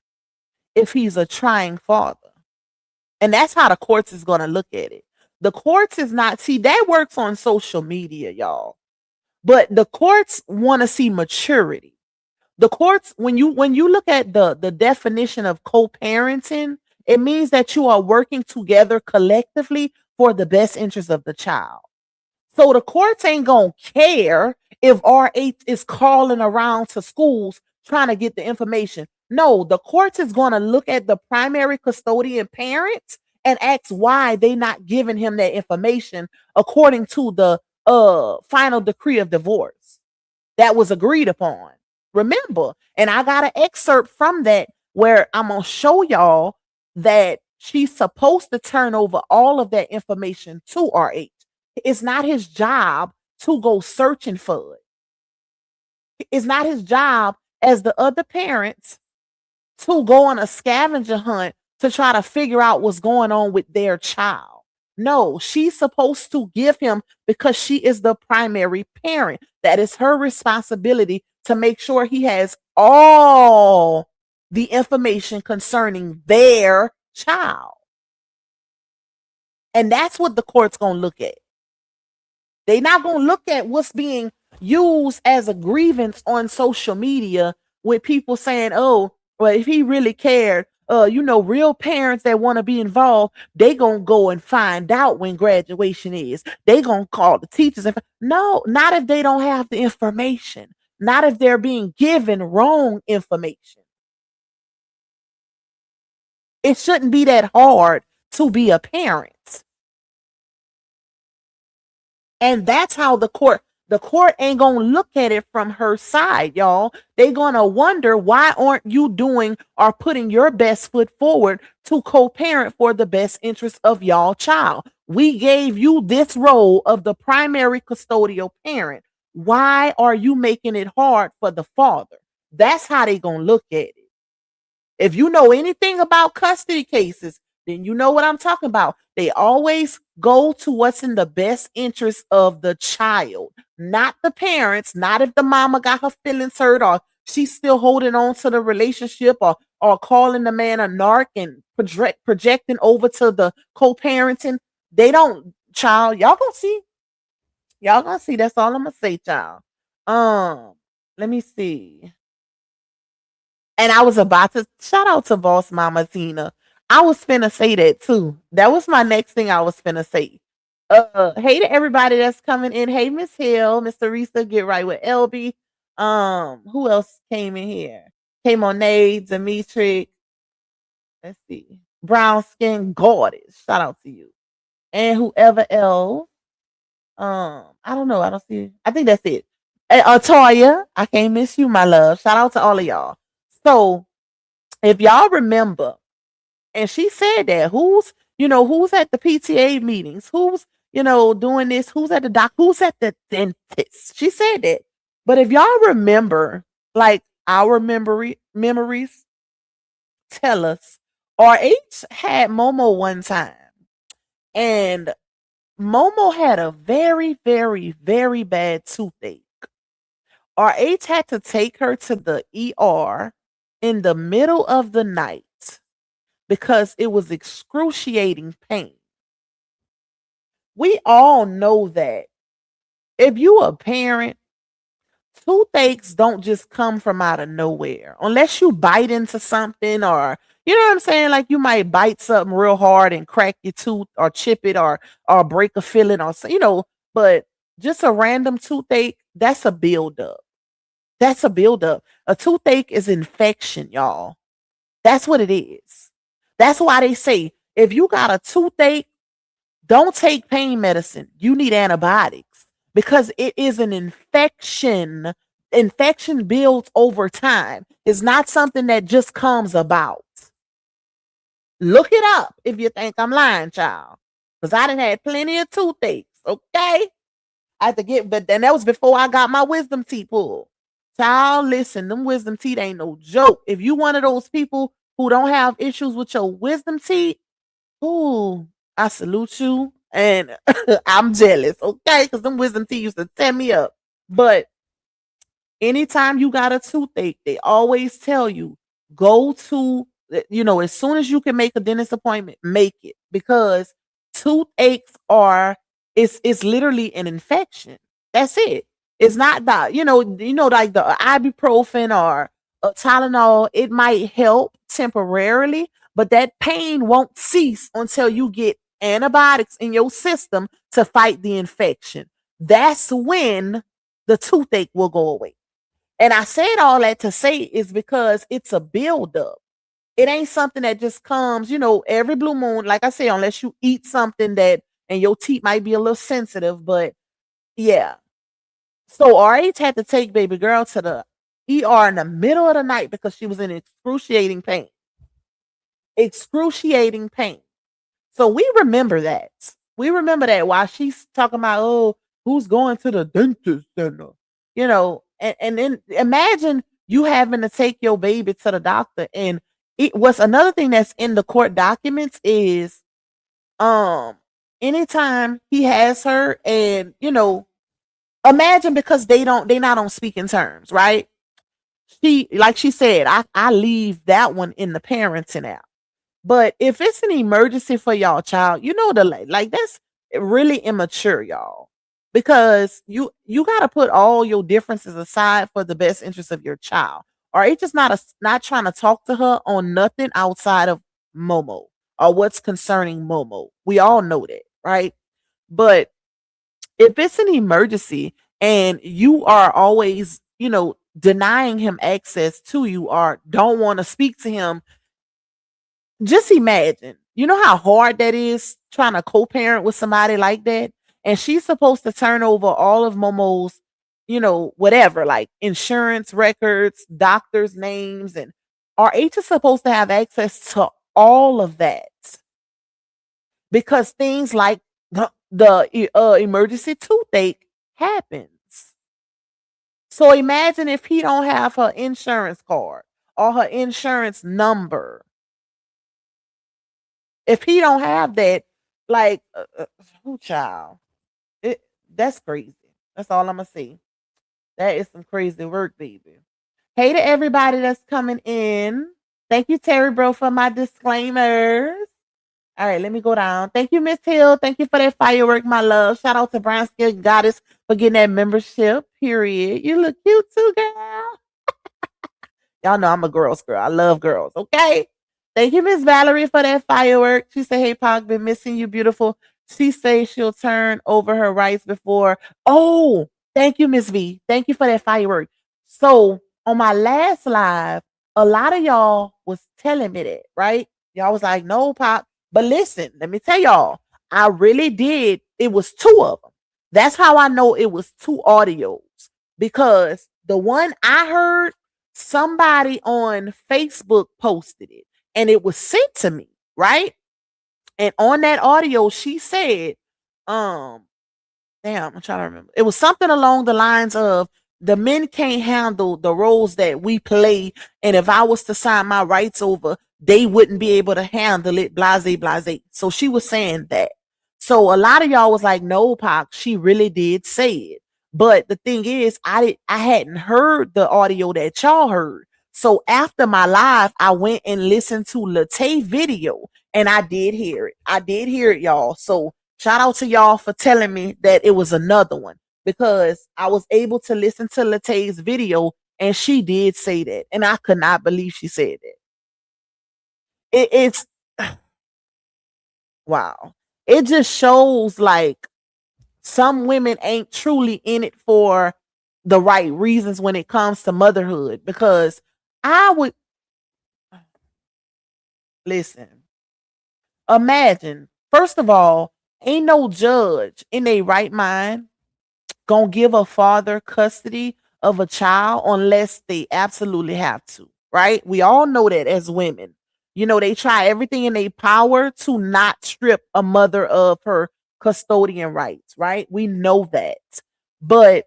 if he's a trying father? And that's how the courts is going to look at it. The courts is not, see, that works on social media, y'all. But the courts want to see maturity. The courts, when you look at the definition of co-parenting, it means that you are working together collectively for the best interest of the child. So the courts ain't gonna care if RH is calling around to schools trying to get the information. No, the courts is gonna look at the primary custodian parents and ask why they not giving him that information according to the final decree of divorce that was agreed upon. Remember, and I got an excerpt from that where I'm gonna show y'all that she's supposed to turn over all of that information to RH. It's not his job to go searching for it. It's not his job as the other parents to go on a scavenger hunt to try to figure out what's going on with their child. No, she's supposed to give him because she is the primary parent. That is her responsibility to make sure he has all the information concerning their child. And that's what the court's going to look at. They not gonna look at what's being used as a grievance on social media with people saying, "Oh, well, if he really cared, real parents that want to be involved, they gonna go and find out when graduation is. They gonna call the teachers." And no, not if they don't have the information. Not if they're being given wrong information. It shouldn't be that hard to be a parent. And that's how the court ain't gonna look at it from her side, y'all. They gonna wonder, why aren't you doing or putting your best foot forward to co-parent for the best interest of y'all child? We gave you this role of the primary custodial parent. Why are you making it hard for the father? That's how they gonna look at it. If you know anything about custody cases, then you know what I'm talking about. They always go to what's in the best interest of the child, not the parents, not if the mama got her feelings hurt or she's still holding on to the relationship, or calling the man a narc and projecting over to the co-parenting. They don't, child. Y'all gonna see. Y'all gonna see. That's all I'm gonna say, child. Let me see. And I was about to shout out to Boss Mama Tina. I was finna say that too. That was my next thing I was finna say. Hey to everybody that's coming in. Hey, Miss Hill, Mr. Risa, get right with LB. Who else came in here? Came on Nade, Dimitri. Let's see. Brown Skin Goddess. Shout out to you. And whoever else. I don't know. I don't see. I think that's it. Toya, I can't miss you, my love. Shout out to all of y'all. So, if y'all remember, and she said that, who's at the PTA meetings, who's doing this, who's at the doc, who's at the dentist. She said that. But if y'all remember, like our memories tell us, RH had Momo one time, and Momo had a very, very, very bad toothache. RH had to take her to the ER in the middle of the night because it was excruciating pain. We all know that if you a parent, toothaches don't just come from out of nowhere unless you bite into something, or you know what I'm saying, like you might bite something real hard and crack your tooth or chip it, or break a filling, or but just a random toothache, that's a buildup. That's a buildup. A toothache is infection, y'all. That's what it is. That's why they say if you got a toothache, don't take pain medicine. You need antibiotics because it is an infection. Infection builds over time. It's not something that just comes about. Look it up if you think I'm lying, child. Because I done had plenty of toothaches, okay? I had to get, but then that was before I got my wisdom teeth pulled. Child, listen, them wisdom teeth ain't no joke. If you one of those people who don't have issues with your wisdom teeth, ooh, I salute you. And I'm jealous, okay? Because them wisdom teeth used to tear me up. But anytime you got a toothache, they always tell you, go to, as soon as you can make a dentist appointment, make it. Because toothaches it's literally an infection. That's it. It's not that, like the ibuprofen or Tylenol, it might help temporarily, but that pain won't cease until you get antibiotics in your system to fight the infection. That's when the toothache will go away. And I said all that to say is because it's a buildup. It ain't something that just comes, every blue moon. Like I say, unless you eat something and your teeth might be a little sensitive, but yeah. So RH had to take baby girl to the ER in the middle of the night because she was in excruciating pain. Excruciating pain. So we remember that. We remember that while she's talking about, oh, who's going to the dentist center? And then imagine you having to take your baby to the doctor. And what's another thing that's in the court documents is anytime he has her, and imagine, because they not on speaking terms, right? Like she said, I leave that one in the parenting app. But if it's an emergency for y'all child, that's really immature, y'all. because you got to put all your differences aside for the best interest of your child. Or it's just not trying to talk to her on nothing outside of Momo or what's concerning Momo. We all know that, right? But if it's an emergency and you are always, denying him access to you or don't want to speak to him, just imagine, you know how hard that is trying to co-parent with somebody like that? And she's supposed to turn over all of Momo's, whatever, like insurance records, doctors' names, and RH is supposed to have access to all of that because things like the emergency toothache happens. So imagine if he don't have her insurance card or her insurance number. If he don't have that, like, who child? That's crazy. That's all I'm gonna say. That is some crazy work, baby. Hey to everybody that's coming in. Thank you, Terry Bro, for my disclaimers. All right, let me go down. Thank you, Miss Hill. Thank you for that firework, my love. Shout out to Brown Skin Goddess for getting that membership. Period. You look cute too, girl. Y'all know I'm a girl's girl. I love girls. Okay. Thank you, Miss Valerie, for that firework. She said, "Hey, Pac, been missing you, beautiful." She says she'll turn over her rights before. Oh, thank you, Miss V. Thank you for that firework. So on my last live, a lot of y'all was telling me that, right? Y'all was like, "No, Pac." But listen, let me tell y'all, I really did. It was two of them. That's how I know it was two audios because the one I heard, somebody on Facebook posted it and it was sent to me, right? And on that audio, she said, damn, I'm trying to remember. It was something along the lines of the men can't handle the roles that we play. And if I was to sign my rights over, they wouldn't be able to handle it, blase, blase. So she was saying that. So a lot of y'all was like, "No, Pac, she really did say it." But the thing is, I hadn't heard the audio that y'all heard. So after my live, I went and listened to Latay video and I did hear it. I did hear it, y'all. So shout out to y'all for telling me that it was another one because I was able to listen to Latay's video and she did say that. And I could not believe she said that. It's wow. It just shows like some women ain't truly in it for the right reasons when it comes to motherhood because I would listen. Imagine, first of all, ain't no judge in a right mind gonna give a father custody of a child unless they absolutely have to, right? We all know that as women. They try everything in their power to not strip a mother of her custodian rights, right? We know that. But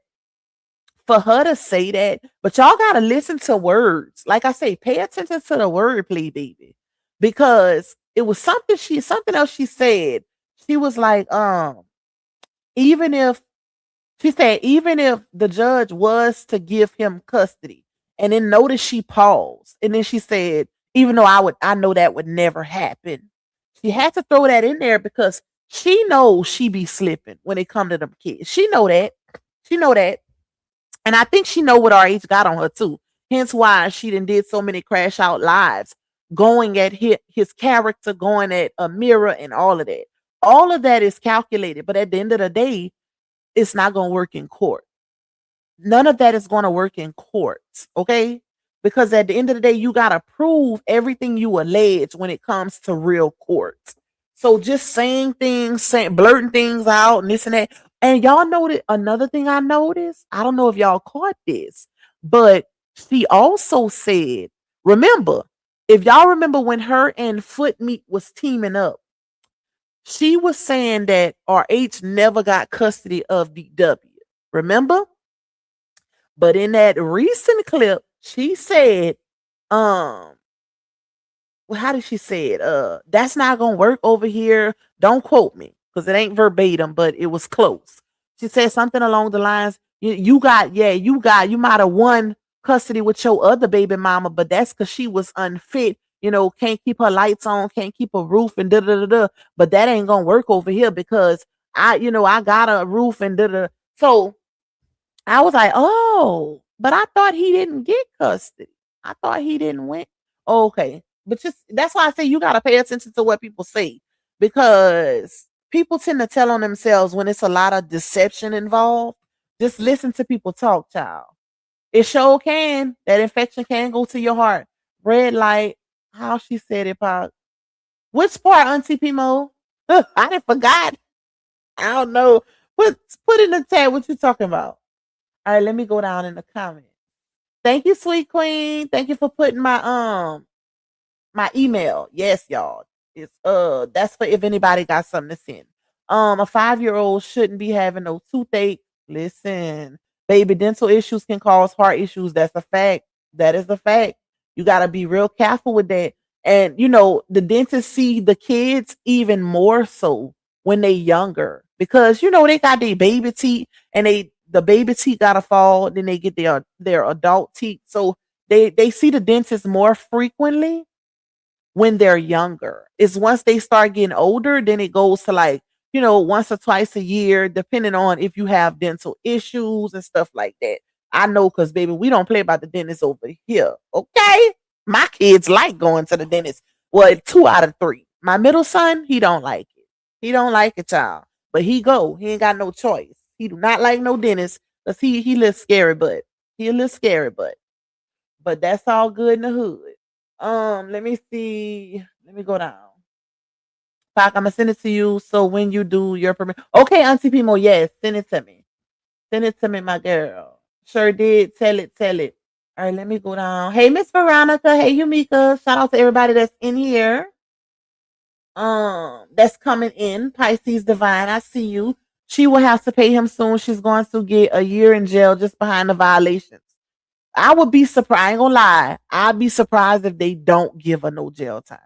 for her to say that, but y'all gotta listen to words. Like I say, pay attention to the wordplay, baby. Because it was something else she said. She was like, even if she said, even if the judge was to give him custody, and then notice she paused, and then she said, even though I know that would never happen. She had to throw that in there because she knows she be slipping when it come to them kids. She know that. She know that. And I think she know what RH got on her too. Hence why she did so many crash out lives, going at his character, going at a mirror and all of that. All of that is calculated. But at the end of the day, it's not going to work in court. None of that is going to work in courts, okay? Because at the end of the day, you got to prove everything you allege when it comes to real courts. So just saying things, blurting things out and this and that. And y'all know that another thing I noticed, I don't know if y'all caught this, but she also said, remember, if y'all remember when her and Foot Meat was teaming up, she was saying that RH never got custody of DW. Remember? But in that recent clip, she said, well, how did she say it? That's not gonna work over here. Don't quote me because it ain't verbatim, but it was close. She said something along the lines, you might have won custody with your other baby mama, but that's because she was unfit, can't keep her lights on, can't keep a roof and da da da da. But that ain't gonna work over here because I got a roof and so I was like, oh, but I thought he didn't get custody. I thought he didn't win. Okay. But just that's why I say you gotta pay attention to what people say because people tend to tell on themselves when it's a lot of deception involved. Just listen to people talk, child. It sure can. That infection can go to your heart. Red light. How she said it, Pop. Which part, Auntie Pimo? I didn't forgot. I don't know. Put in the chat what you talking about. All right, let me go down in the comments. Thank you, sweet queen. Thank you for putting my email. Yes, y'all. It's that's for if anybody got something to send. A 5-year-old shouldn't be having no toothache. Listen, baby, dental issues can cause heart issues. That's a fact. That is a fact. You gotta be real careful with that. And the dentists see the kids even more so when they younger because they got their baby teeth and the baby teeth gotta fall, then they get their adult teeth. So they see the dentist more frequently when they're younger. It's once they start getting older, then it goes to like, once or twice a year, depending on if you have dental issues and stuff like that. I know because baby, we don't play about the dentist over here. Okay. My kids like going to the dentist. Well, 2 out of 3. My middle son, he don't like it. He don't like it, child. But he go. He ain't got no choice. He do not like no dentist because he little scary, but he a little scary, but that's all good in the hood. Let me see. Let me go down. Pac, I'm gonna send it to you. So when you do your permit, okay, Auntie Pimo, yes, send it to me. Send it to me, my girl. Sure did. Tell it, tell it. All right, let me go down. Hey, Miss Veronica. Hey, Yumika. Shout out to everybody that's in here. That's coming in. Pisces Divine. I see you. She will have to pay him soon. She's going to get a year in jail just behind the violations. I would be surprised. I ain't gonna lie. I'd be surprised if they don't give her no jail time.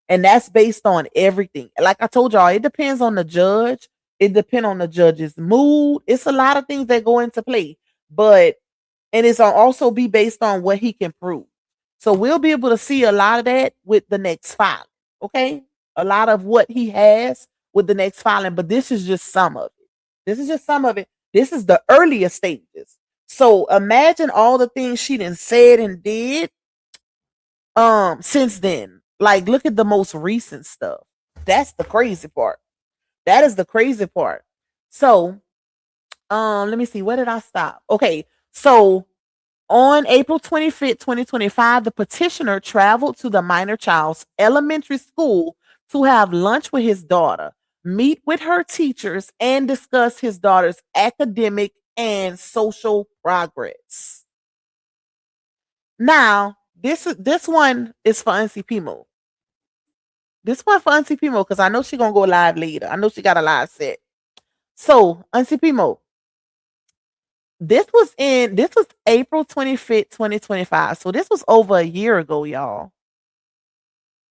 And that's based on everything. Like I told y'all, it depends on the judge. It depends on the judge's mood. It's a lot of things that go into play. And it's also be based on what he can prove. So we'll be able to see a lot of that with the next filing. Okay? A lot of what he has with the next filing. But this is just some of it. This is just some of it. This is the earlier stages. So imagine all the things she done said and did since then. Like look at the most recent stuff. That's the crazy part. That is the crazy part. So let me see, where did I stop? Okay, so on April 25th, 2025, the petitioner traveled to the minor child's elementary school to have lunch with his daughter, meet with her teachers, and discuss his daughter's academic and social progress. Now, this one is for Auntie Pimo. This one for Auntie Pimo because I know she's gonna go live later. I know she got a live set. So, Auntie Pimo, this was April 25th, 2025. So this was over a year ago, y'all.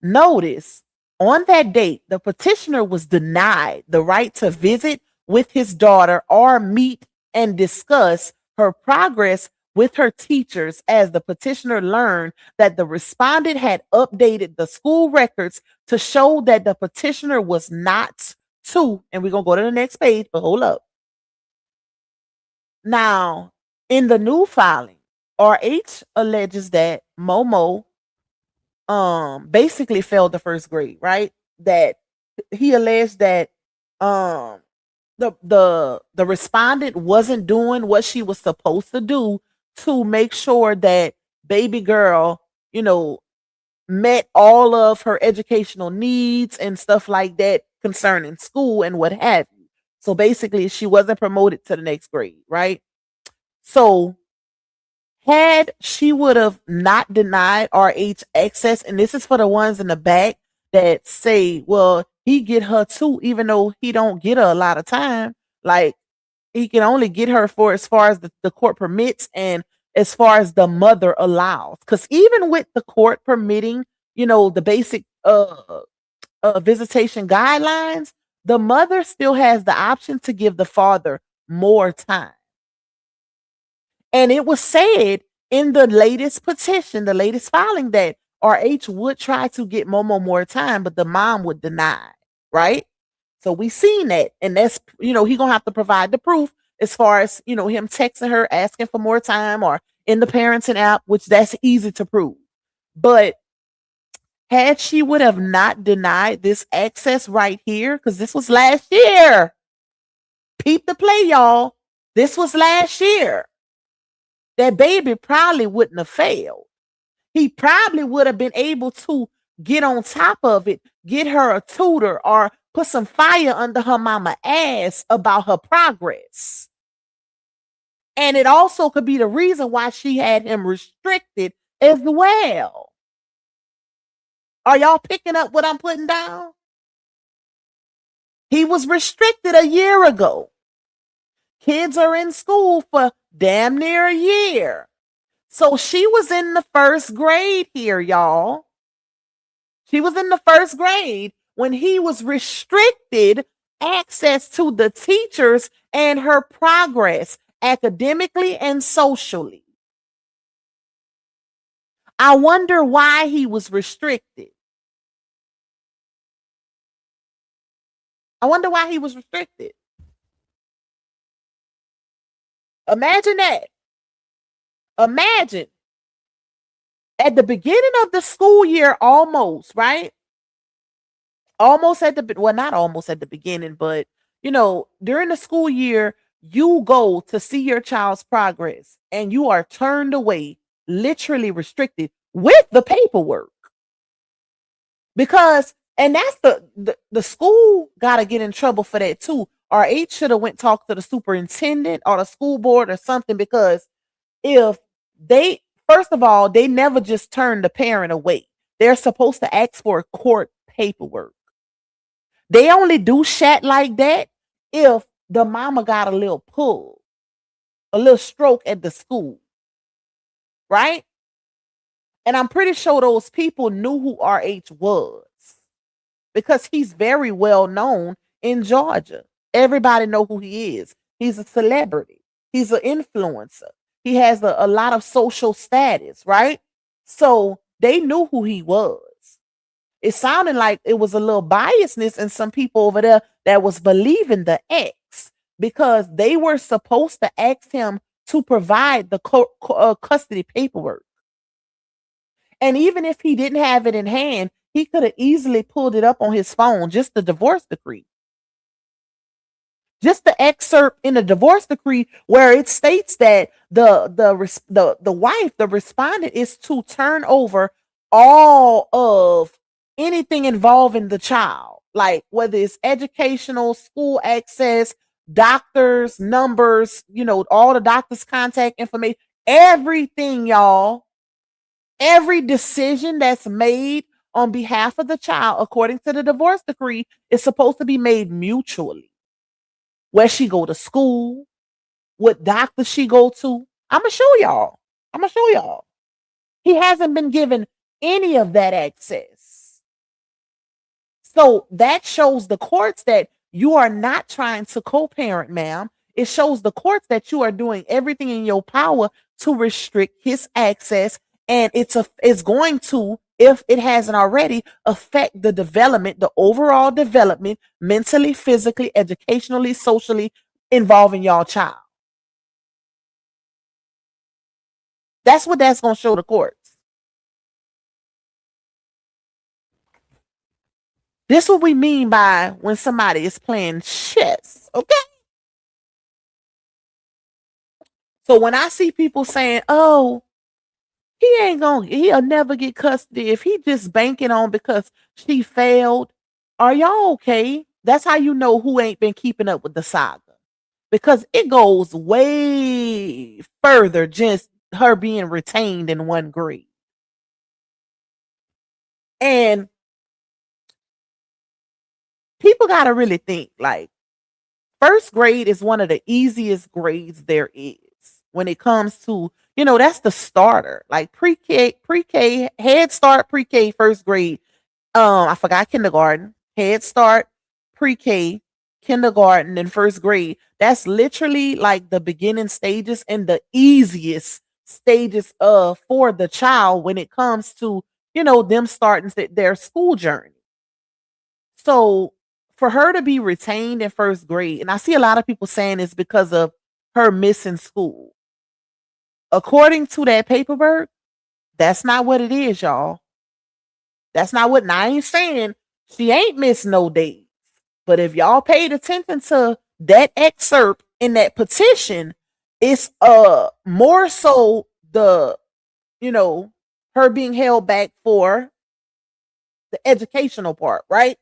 Notice on that date, the petitioner was denied the right to visit with his daughter or meet and discuss her progress with her teachers as the petitioner learned that the respondent had updated the school records to show that the petitioner was not to, and we're going to go to the next page, but hold up. Now, in the new filing, RH alleges that Momo basically failed the first grade, right? That he alleged that the respondent wasn't doing what she was supposed to do to make sure that baby girl, met all of her educational needs and stuff like that concerning school and what have you. So basically, she wasn't promoted to the next grade, right? So had she would have not denied RH access, and this is for the ones in the back that say, well, he get her too, even though he don't get her a lot of time. Like he can only get her for as far as the court permits and as far as the mother allows. Because even with the court permitting, the basic visitation guidelines, the mother still has the option to give the father more time. And it was said in the latest petition, the latest filing, that RH would try to get Momo more time, but the mom would deny, right? So we seen that. And that's, he gonna have to provide the proof as far as, him texting her, asking for more time or in the parenting app, which that's easy to prove. But had she would have not denied this access right here, because this was last year. Peep the play, y'all. This was last year. That baby probably wouldn't have failed. He probably would have been able to get on top of it, get her a tutor, or put some fire under her mama ass about her progress. And it also could be the reason why she had him restricted as well. Are y'all picking up what I'm putting down? He was restricted a year ago. Kids are in school for damn near a year. So she was in the first grade here, y'all. She was in the first grade when he was restricted access to the teachers and her progress academically and socially. I wonder why he was restricted. I wonder why he was restricted. Imagine that. Imagine at the beginning of the school year, almost, right? Almost at the, well, not almost at the beginning, but during the school year, you go to see your child's progress and you are turned away, literally restricted with the paperwork. Because, and that's the school got to get in trouble for that too. RH should have went talk to the superintendent or the school board or something, because if they, first of all, they never just turn the parent away. They're supposed to ask for court paperwork. They only do shit like that if the mama got a little pull, a little stroke at the school, right? And I'm pretty sure those people knew who RH was, because he's very well known in Georgia. Everybody know who he is. He's a celebrity. He's an influencer. He has a lot of social status, right? So they knew who he was. It sounded like it was a little biasness in some people over there that was believing the ex, because they were supposed to ask him to provide the custody paperwork. And even if he didn't have it in hand, he could have easily pulled it up on his phone, just the divorce decree. Just the excerpt in the divorce decree where it states that the wife, the respondent, is to turn over all of anything involving the child, like whether it's educational, school access, doctors, numbers, all the doctor's contact information, everything, y'all. Every decision that's made on behalf of the child, according to the divorce decree, is supposed to be made mutually. Where she go to school, what doctor she go to. I'm going to show y'all. He hasn't been given any of that access. So that shows the courts that you are not trying to co-parent, ma'am. It shows the courts that you are doing everything in your power to restrict his access. And it's going to, if it hasn't already, affect the development, the overall development, mentally, physically, educationally, socially, involving y'all child. That's what that's going to show the courts. This is what we mean by when somebody is playing chess, okay? So when I see people saying, oh, he'll never get custody if he just banking on because she failed. Are y'all okay? That's how you know who ain't been keeping up with the saga. Because it goes way further just her being retained in one grade. And people got to really think, like, first grade is one of the easiest grades there is when it comes to, that's the starter. Like pre-K, Head Start, pre-K, first grade. I forgot kindergarten, Head Start, pre-K, kindergarten, and first grade. That's literally like the beginning stages and the easiest stages for the child when it comes to, them starting their school journey. So for her to be retained in first grade, and I see a lot of people saying it's because of her missing school. According to that paperwork, that's not what it is, y'all. That's not what, and I ain't saying she ain't missed no days. But if y'all paid attention to that excerpt in that petition, it's more so the, you know, her being held back for the educational part, right?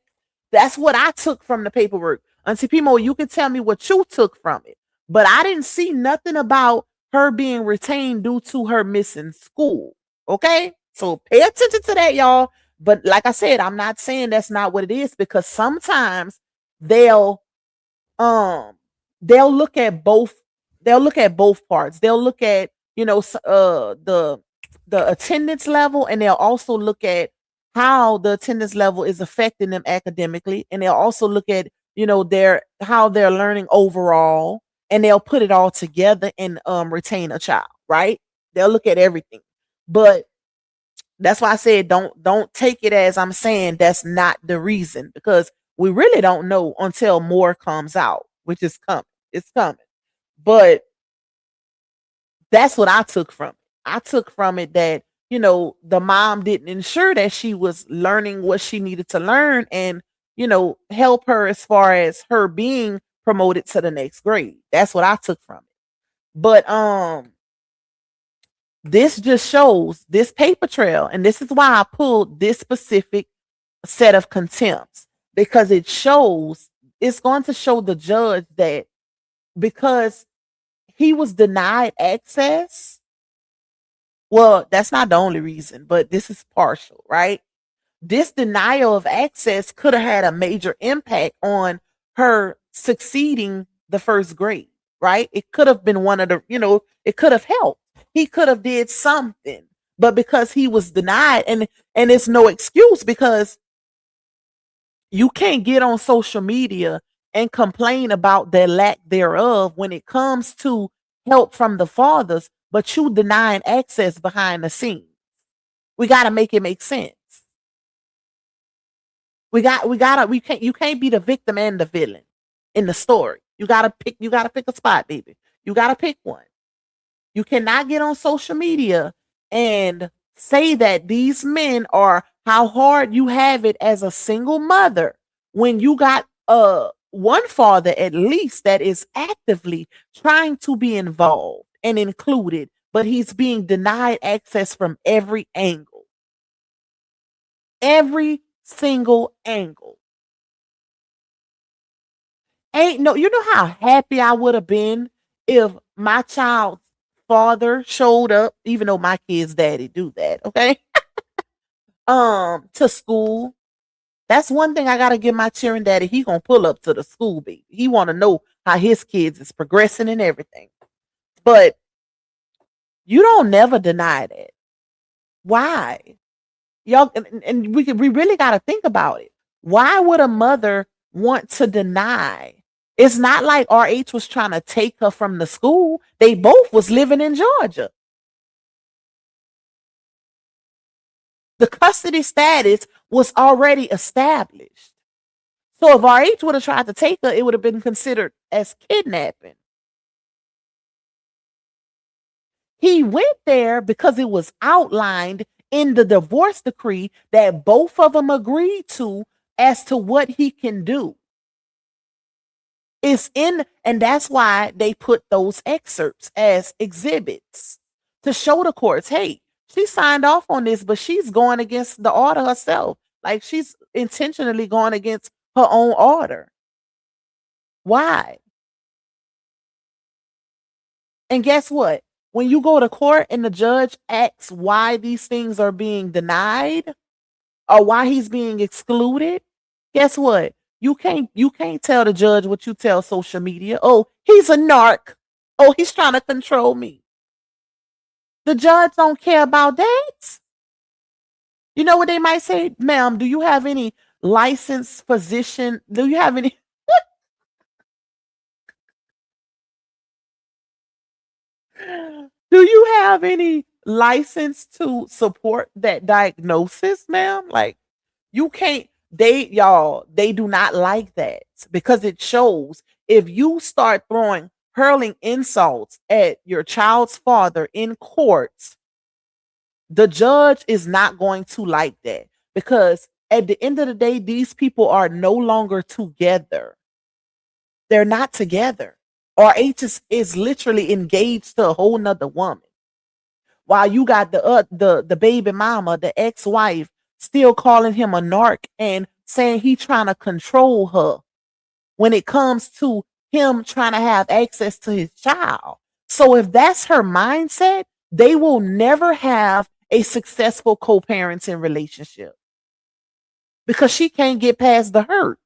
That's what I took from the paperwork. Auntie Pimo, you can tell me what you took from it. But I didn't see nothing about her being retained due to her missing school. Okay? So pay attention to that, y'all. But like I said, I'm not saying that's not what it is, because sometimes they'll um they'll look at both parts. They'll look at, the attendance level, and they'll also look at how the attendance level is affecting them academically, and they'll also look at, their how they're learning overall, and they'll put it all together and retain a child, right? They'll look at everything. But that's why I said don't take it as I'm saying that's not the reason, because we really don't know until more comes out, which is coming. It's coming. But that's what I took from it. I took from it that, the mom didn't ensure that she was learning what she needed to learn, and, help her as far as her being promoted to the next grade. That's what I took from it. But this just shows this paper trail, and this is why I pulled this specific set of contempts, because it's going to show the judge that because he was denied access. Well, that's not the only reason, but this is partial, right? This denial of access could have had a major impact on her succeeding the first grade, right? It could have been one of the, it could have helped. He could have did something, but because he was denied, and it's no excuse, because you can't get on social media and complain about their lack thereof when it comes to help from the fathers, but you denying access behind the scenes. We got to make it make sense. You can't be the victim and the villain in the story. You got to pick a spot, baby. You got to pick one. You cannot get on social media and say that these men are how hard you have it as a single mother when you got one father at least that is actively trying to be involved and included, but he's being denied access from every angle. Every single angle. You know how happy I would have been if my child's father showed up, even though my kid's daddy do that, okay? To school. That's one thing I gotta give my cheering daddy. He gonna pull up to the school, baby. He wanna know how his kids is progressing and everything. But you don't never deny that. Why? Y'all, and we really gotta think about it. Why would a mother want to deny? It's not like RH was trying to take her from the school. They both was living in Georgia. The custody status was already established. So if RH would have tried to take her, it would have been considered as kidnapping. He went there because it was outlined in the divorce decree that both of them agreed to as to what he can do. It's in, and that's why they put those excerpts as exhibits to show the courts, hey, she signed off on this, but she's going against the order herself. Like she's intentionally going against her own order. Why? And guess what? When you go to court and the judge asks why these things are being denied or why he's being excluded, guess what? You can't tell the judge what you tell social media. Oh, he's a narc. Oh, he's trying to control me. The judge don't care about that. You know what they might say? Ma'am, do you have any licensed physician? Do you have any? Do you have any license to support that diagnosis, ma'am? Like, you can't. they do not like that because it shows if you start hurling insults at your child's father in courts, the judge is not going to like that because at the end of the day, these people are no longer together. They're not together. RH is literally engaged to a whole nother woman. While you got the baby mama, the ex-wife, still calling him a narc and saying he trying to control her when it comes to him trying to have access to his child. So if that's her mindset, they will never have a successful co-parenting relationship because she can't get past the hurt.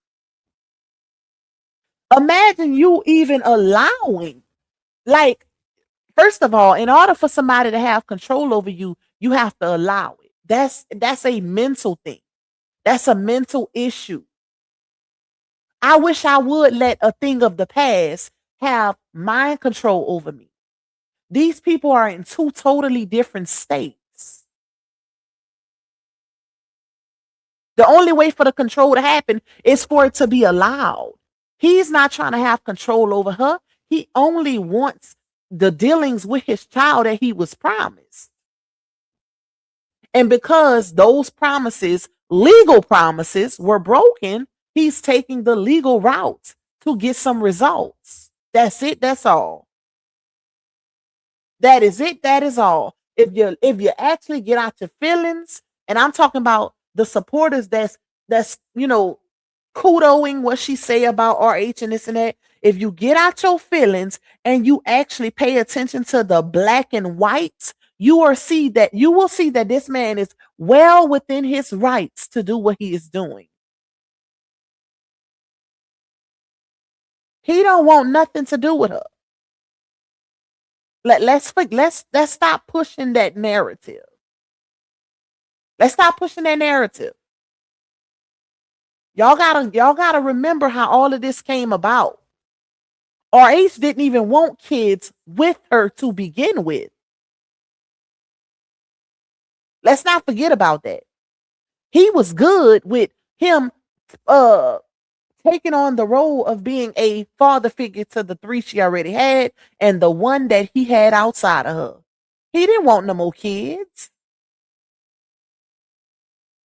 Imagine you even allowing, like, first of all, in order for somebody to have control over you, you have to allow it. That's a mental thing. That's a mental issue. I wish I would let a thing of the past have mind control over me. These people are in two totally different states. The only way for the control to happen is for it to be allowed. He's not trying to have control over her. He only wants the dealings with his child that he was promised. And because those promises, legal promises, were broken, he's taking the legal route to get some results. That's it. That's all. That is it. That is all. If you actually get out your feelings, and I'm talking about the supporters that's kudoing what she say about RH and this and that. If you get out your feelings and you actually pay attention to the black and whites, you will see that this man is well within his rights to do what he is doing. He don't want nothing to do with her. Let's stop pushing that narrative. Let's stop pushing that narrative. Y'all gotta remember how all of this came about. RH didn't even want kids with her to begin with. Let's not forget about that. He was good with him taking on the role of being a father figure to the 3 she already had and the one that he had outside of her. He didn't want no more kids.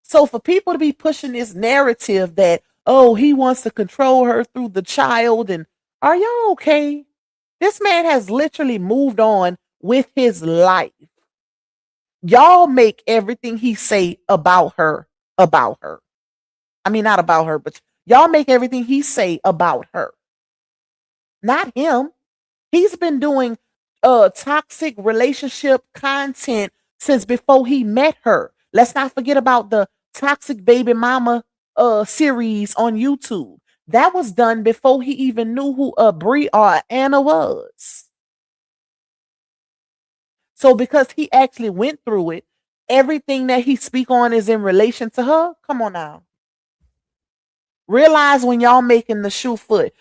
So for people to be pushing this narrative that, oh, he wants to control her through the child, and are y'all okay? This man has literally moved on with his life. Y'all make everything he say about her. I mean, not about her, but y'all make everything he say about her. Not him. He's been doing toxic relationship content since before he met her. Let's not forget about the Toxic Baby Mama series on YouTube. That was done before he even knew who Brie or Anna was. So because he actually went through it, everything that he speak on is in relation to her. Come on now. Realize when y'all making the shoe fit.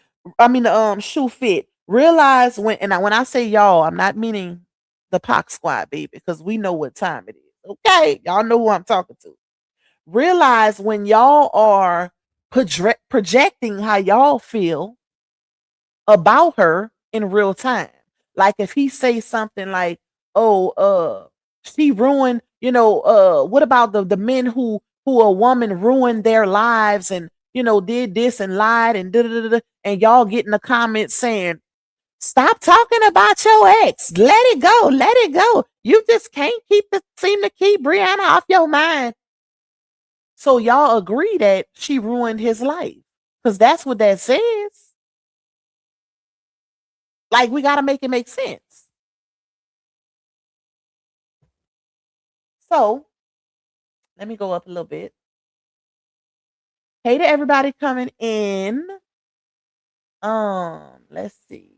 Realize when I say y'all, I'm not meaning the Pox Squad, baby, because we know what time it is. Okay, y'all know who I'm talking to. Realize when y'all are projecting how y'all feel about her in real time. Like if he says something like, "Oh, she ruined," what about the men who a woman ruined their lives and did this and lied and and y'all get in the comments saying, "Stop talking about your ex. Let it go. Let it go. You just can't seem to keep Brianna off your mind." So y'all agree that she ruined his life because that's what that says. Like we got to make it make sense. So let me go up a little bit. Hey to everybody coming in. Let's see.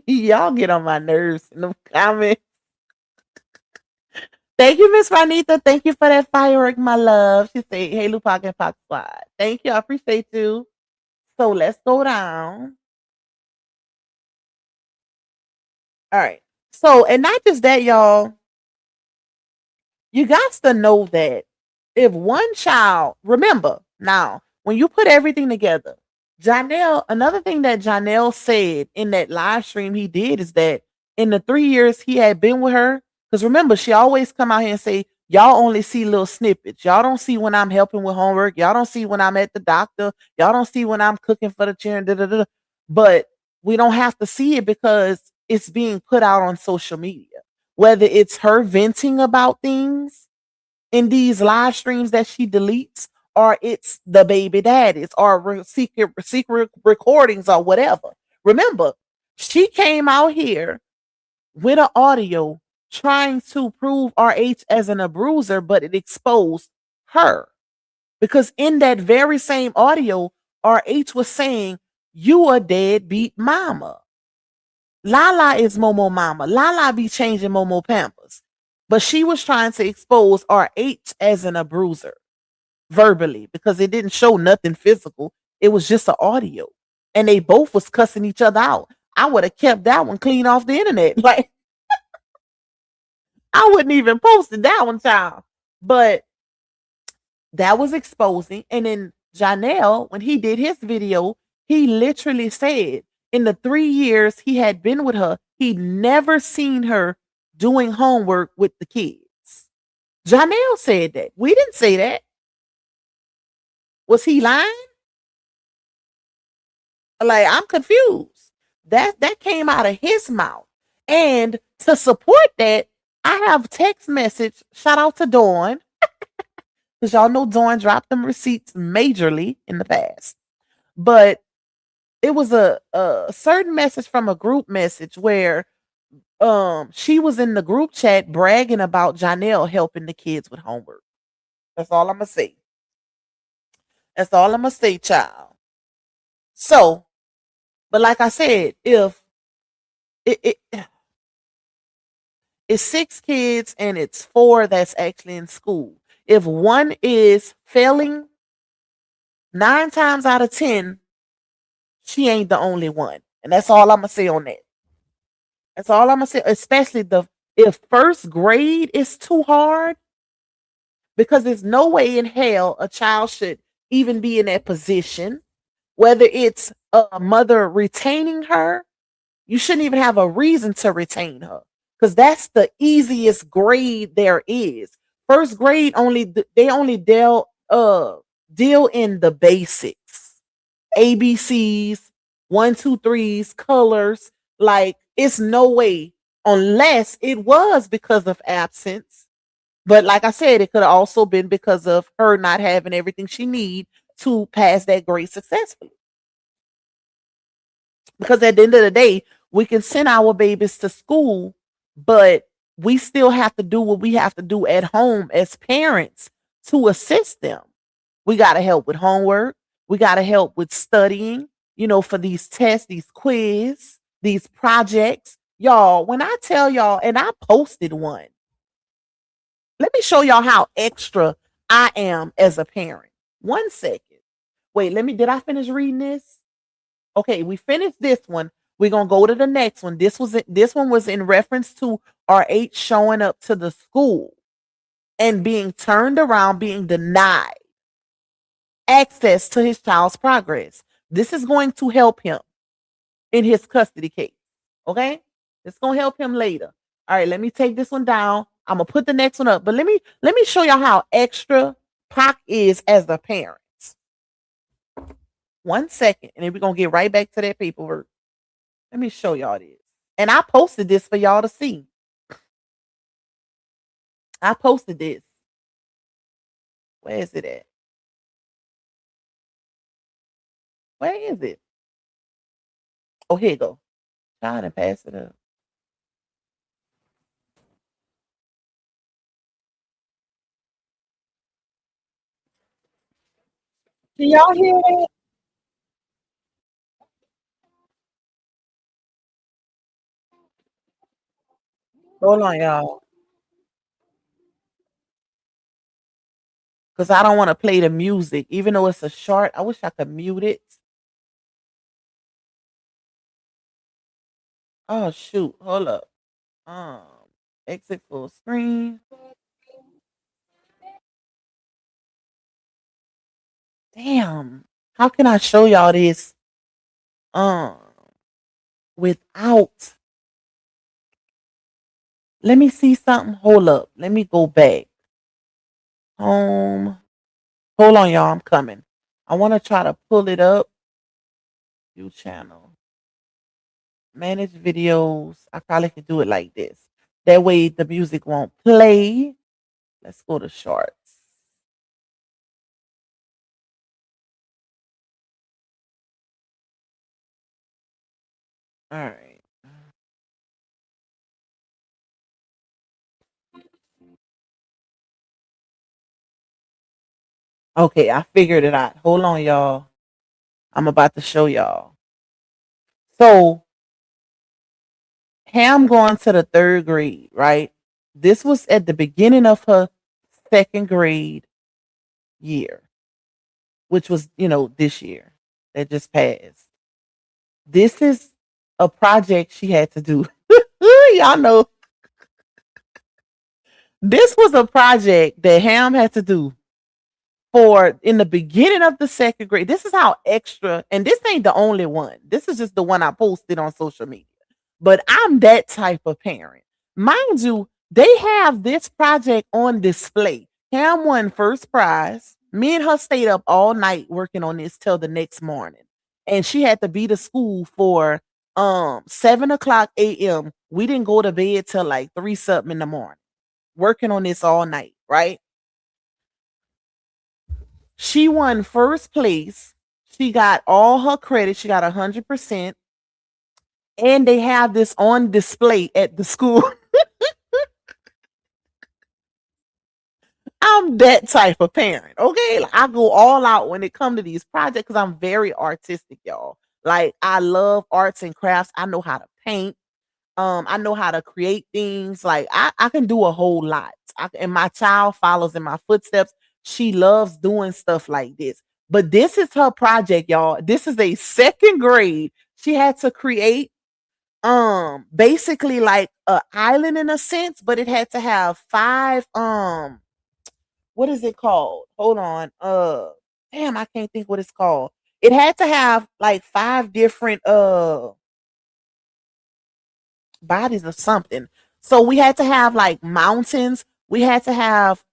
Y'all get on my nerves in the comments. Thank you, Miss Juanita. Thank you for that firework, my love. She said, "Hey, Lupac and Fox Squad." Thank you. I appreciate you. So let's go down. All right. So, and not just that, y'all. You got to know that if one child, remember now, when you put everything together, Janelle, another thing that Janelle said in that live stream he did is that in the 3 years he had been with her, because remember, she always come out here and say, y'all only see little snippets. Y'all don't see when I'm helping with homework. Y'all don't see when I'm at the doctor. Y'all don't see when I'm cooking for the children. Da, da, da. But we don't have to see it because it's being put out on social media. Whether it's her venting about things in these live streams that she deletes, or it's the baby daddies, or secret recordings, or whatever. Remember, she came out here with an audio trying to prove RH as an abuser, but it exposed her. Because in that very same audio, RH was saying, you a deadbeat mama. Lala is Momo mama. Lala be changing Momo Pampers. But she was trying to expose RH as an abuser verbally because it didn't show nothing physical. It was just an audio. And they both was cussing each other out. I would have kept that one clean off the internet. Like, I wouldn't even posted that one, child. But that was exposing. And then Janelle, when he did his video, he literally said in the 3 years he had been with her, he'd never seen her doing homework with the kids. Janelle said that. We didn't say that. Was he lying? Like, I'm confused. That came out of his mouth. And to support that, I have text message. Shout out to Dawn. Because y'all know Dawn dropped them receipts majorly in the past. But it was a certain message from a group message where she was in the group chat bragging about Janelle helping the kids with homework. That's all I'm gonna say. That's all I'm gonna say, child. So, but like I said, if it it's 6 kids and it's 4 that's actually in school. If one is failing 9 times out of 10, she ain't the only one. And that's all I'm gonna say on that. That's all I'm gonna say. Especially if first grade is too hard, because there's no way in hell a child should even be in that position. Whether it's a mother retaining her, you shouldn't even have a reason to retain her, because that's the easiest grade there is. First grade they only deal in the basics, ABCs, one, two, threes, colors. Like, it's no way, unless it was because of absence. But like I said, it could have also been because of her not having everything she need to pass that grade successfully. Because at the end of the day, we can send our babies to school, but we still have to do what we have to do at home as parents to assist them. We got to help with homework. We got to help with studying, for these tests, these quiz, these projects. Y'all, when I tell y'all, and I posted one, let me show y'all how extra I am as a parent. 1 second. Wait, did I finish reading this? Okay, we finished this one. We're gonna go to the next one. This one was in reference to RH showing up to the school and being turned around, being denied access to his child's progress. This is going to help him in his custody case. Okay? It's gonna help him later. All right, let me take this one down. I'm gonna put the next one up, but let me show y'all how extra Pac is as a parent. 1 second, and then we're gonna get right back to that paperwork. Let me show y'all this. And I posted this for y'all to see. I posted this. Where is it at? Where is it? Oh, here you go. Trying to pass it up. Can y'all hear that? Hold on, y'all. Because I don't want to play the music. Even though it's a short, I wish I could mute it. Oh shoot. Hold up. Um Exit full screen. Damn. How can I show y'all this um without let me see something. Hold up. Let me go back. Home. Hold on, y'all. I'm coming. I want to try to pull it up. View channel. Manage videos. I probably could do it like this. That way the music won't play. Let's go to shorts. All right. Okay, I figured it out. Hold on, y'all. I'm about to show y'all. So, Ham going to the third grade, right? This was at the beginning of her second grade year, which was, this year that just passed. This is a project she had to do. Y'all know this was a project that Ham had to do for in the beginning of the second grade. This is how extra, and this ain't the only one. This is just the one I posted on social media. But I'm that type of parent. Mind you, they have this project on display. Cam won first prize. Me and her stayed up all night working on this till the next morning. And she had to be to school for 7 o'clock a.m. We didn't go to bed till like 3 something in the morning, working on this all night, right? She won first place. She got all her credit. She got 100%. And they have this on display at the school. I'm that type of parent, okay? Like, I go all out when it comes to these projects because I'm very artistic, y'all. Like I love arts and crafts. I know how to paint. I know how to create things. Like I can do a whole lot. And my child follows in my footsteps. She loves doing stuff like this. But this is her project, y'all. This is a second grade. She had to create basically like a island in a sense, but it had to have five what is it called? Hold on. Damn, I can't think what it's called. It had to have like five different bodies or something. So we had to have like mountains, we had to have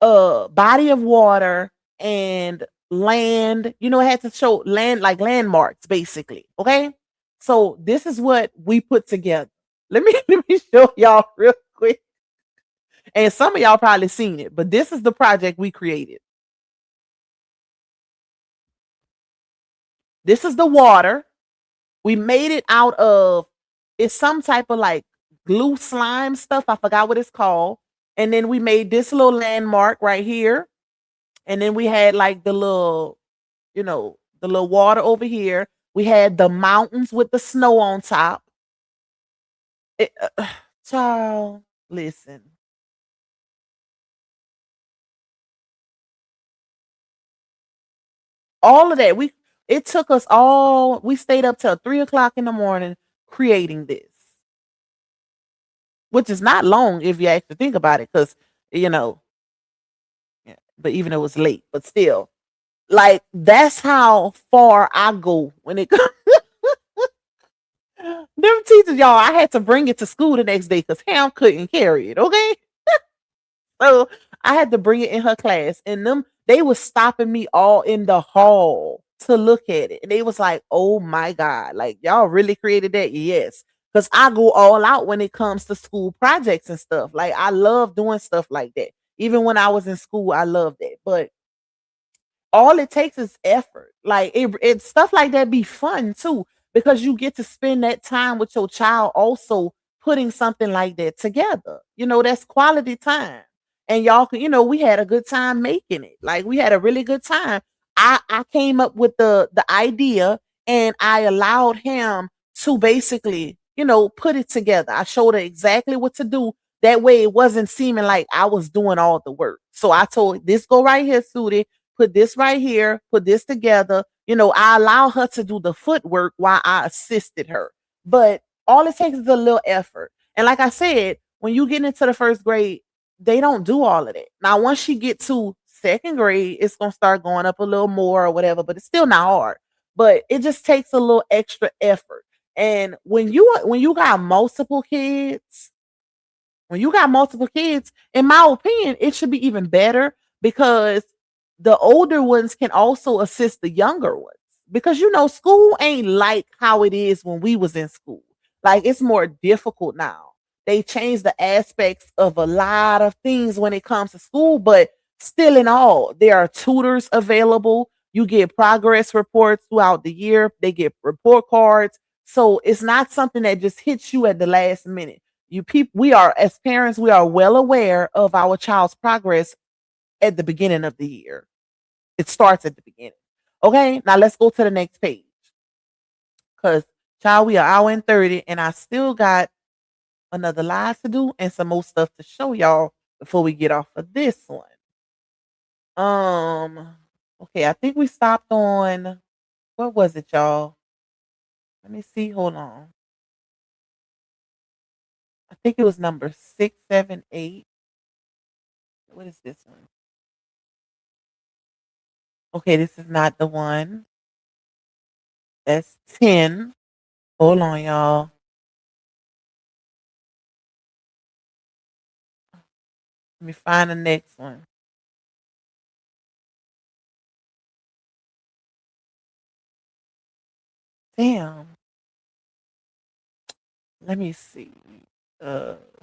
a body of water and land. It had to show land like landmarks basically. Okay? So this is what we put together. Let me let me show y'all real quick. And some of y'all probably seen it, but this is the project we created. This is the water. We made it out of it's some type of like glue slime stuff. I forgot what it's called. And then we made this little landmark right here. And then we had like the little water over here. We had the mountains with the snow on top. It, child, listen. All of that. It took us all, we stayed up till 3 o'clock in the morning creating this, which is not long if you actually think about it, because you know, yeah, but even though it was late, but still, like that's how far I go when it comes. Them teachers, y'all, I had to bring it to school the next day because Ham couldn't carry it. Okay. So I had to bring it in her class, and them they was stopping me all in the hall to look at it, and they was like, "Oh my god, like y'all really created that?" Yes, because I go all out when it comes to school projects and stuff. Like I love doing stuff like that. Even when I was in school, I loved it. But all it takes is effort. Like it stuff like that be fun too because you get to spend that time with your child also putting something like that together. That's quality time. And y'all can, we had a good time making it. Like we had a really good time. I came up with the idea and I allowed him to basically, put it together. I showed her exactly what to do. That way it wasn't seeming like I was doing all the work. So I told this go right here, Sudie, put this right here, put this together. I allow her to do the footwork while I assisted her. But all it takes is a little effort. And like I said, when you get into the first grade, they don't do all of that. Now, once she get to second grade, it's gonna start going up a little more or whatever, but it's still not hard. But it just takes a little extra effort. And when you got multiple kids, in my opinion, it should be even better because the older ones can also assist the younger ones. Because school ain't like how it is when we was in school. Like it's more difficult now. They changed the aspects of a lot of things when it comes to school, but still in all, there are tutors available. You get progress reports throughout the year. They get report cards. So it's not something that just hits you at the last minute. We are, as parents, we are well aware of our child's progress at the beginning of the year. It starts at the beginning. Okay, now let's go to the next page. Because, child, we are hour and 30, and I still got another live to do and some more stuff to show y'all before we get off of this one. Okay, I think we stopped on, what was it, y'all? Let me see. Hold on. I think it was number 6, 7, 8. What is this one? Okay, this is not the one. That's 10. Hold on, y'all. Let me find the next one. Damn. Let me see.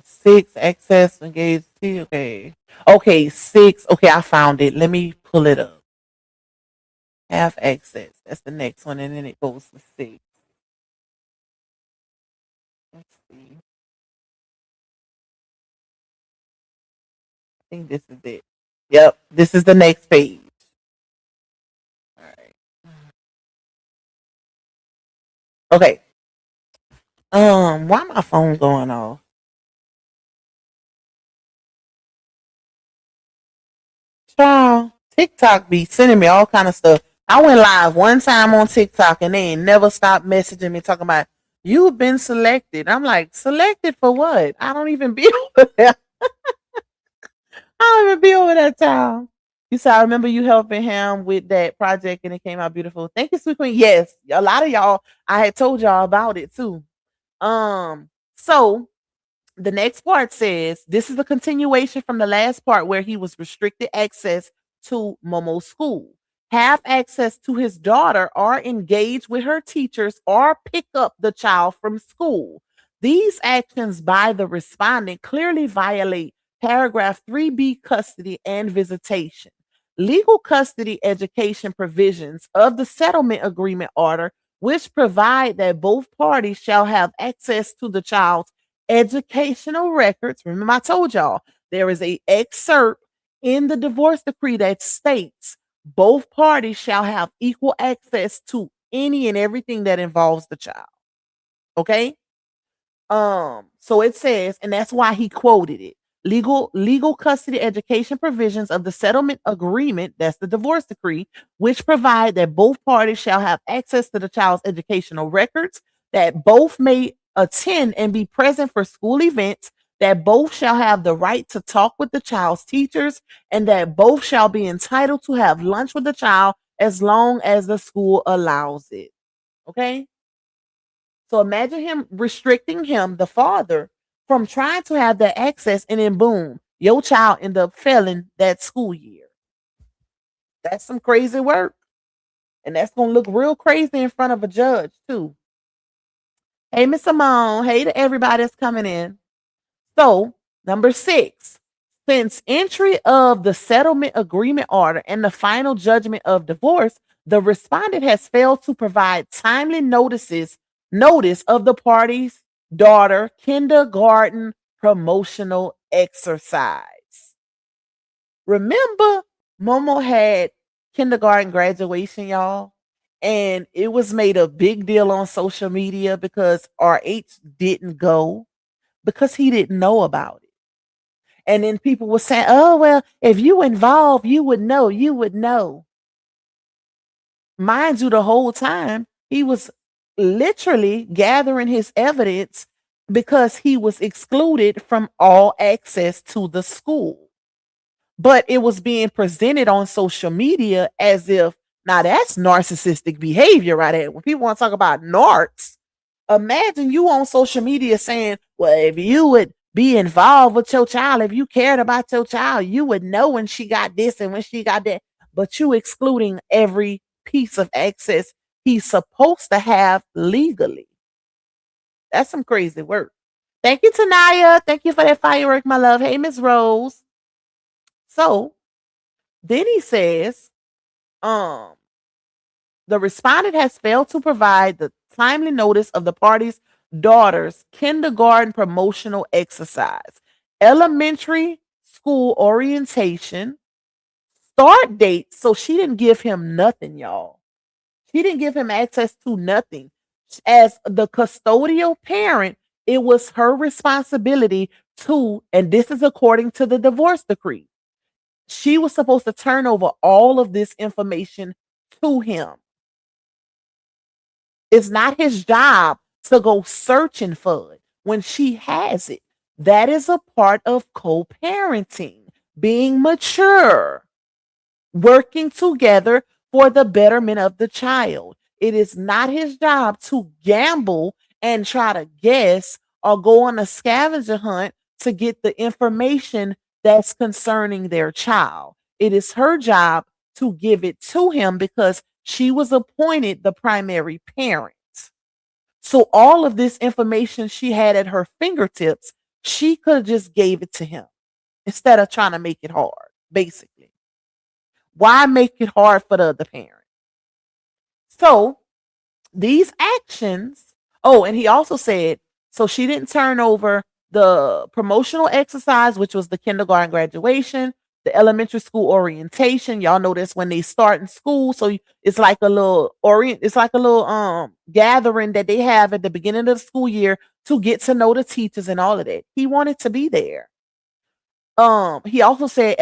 6 access engaged. Okay. Okay, 6. Okay, I found it. Let me pull it up. Have access. That's the next one, and then it goes to 6. Let's see. I think this is it. Yep, this is the next page. All right. Okay. Why my phone going off? Child, TikTok be sending me all kind of stuff. I went live one time on TikTok and they ain't never stopped messaging me talking about you've been selected. I'm like, selected for what? I don't even be over there. I don't even be over that town. You said I remember you helping him with that project and it came out beautiful. Thank you, Sweet Queen. Yes, a lot of y'all, I had told y'all about it too. So the next part says this is a continuation from the last part where he was restricted access to Momo's school. Have access to his daughter or engage with her teachers or pick up the child from school. These actions by the respondent clearly violate paragraph 3B custody and visitation. Legal custody education provisions of the settlement agreement order, which provide that both parties shall have access to the child's educational records. Remember, I told y'all there is a excerpt in the divorce decree that states both parties shall have equal access to any and everything that involves the child. Okay. So it says, and that's why he quoted it. Legal custody education provisions of the settlement agreement, that's the divorce decree, which provide that both parties shall have access to the child's educational records, that both may attend and be present for school events, that both shall have the right to talk with the child's teachers, and that both shall be entitled to have lunch with the child as long as the school allows it. Okay? So imagine him restricting him, the father, from trying to have that access, and then boom, your child end up failing that school year. That's some crazy work. And that's gonna look real crazy in front of a judge, too. Hey, Miss Simone. Hey to everybody that's coming in. So, number 6, since entry of the settlement agreement order and the final judgment of divorce, the respondent has failed to provide timely notice of the party's daughter kindergarten promotional exercise. Remember, Momo had kindergarten graduation, y'all, and it was made a big deal on social media because RH didn't go because he didn't know about it. And then people were saying, oh, well, if you involved, you would know. Mind you, the whole time he was literally gathering his evidence because he was excluded from all access to the school. but it was being presented on social media as if, now that's narcissistic behavior right there. When people want to talk about narcs, imagine you on social media saying, well, if you would be involved with your child, if you cared about your child, you would know when she got this and when she got that. But you excluding every piece of access he's supposed to have legally. That's some crazy work. Thank you, Tanaya. Thank you for that firework, my love. Hey, Miss Rose. So then he says, um, the respondent has failed to provide the timely notice of the party's daughter's kindergarten promotional exercise, elementary school orientation, start date. So she didn't give him nothing, y'all. She didn't give him access to nothing. As the custodial parent, it was her responsibility to, and this is according to the divorce decree, she was supposed to turn over all of this information to him. It's not his job to go searching for it when she has it. That is a part of co-parenting, being mature, working together for the betterment of the child. It is not his job to gamble and try to guess or go on a scavenger hunt to get the information that's concerning their child. It is her job to give it to him because she was appointed the primary parent. So all of this information she had at her fingertips, she could have just gave it to him instead of trying to make it hard, basically. Why make it hard for the other parent? So these actions, oh, and he also said, so she didn't turn over the promotional exercise, which was the kindergarten graduation, the elementary school orientation. Y'all know this when they start in school. So it's like a little gathering that they have at the beginning of the school year to get to know the teachers and all of that. He wanted to be there. He also said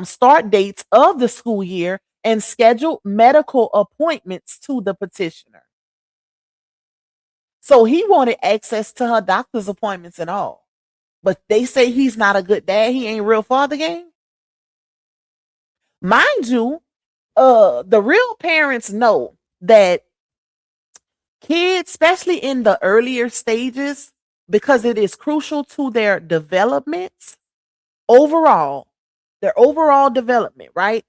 start dates of the school year and scheduled medical appointments to the petitioner. So he wanted access to her doctor's appointments and all. But they say he's not a good dad. He ain't real father game. Mind you, the real parents know that kids, especially in the earlier stages, because it is crucial to their development, their overall development, right?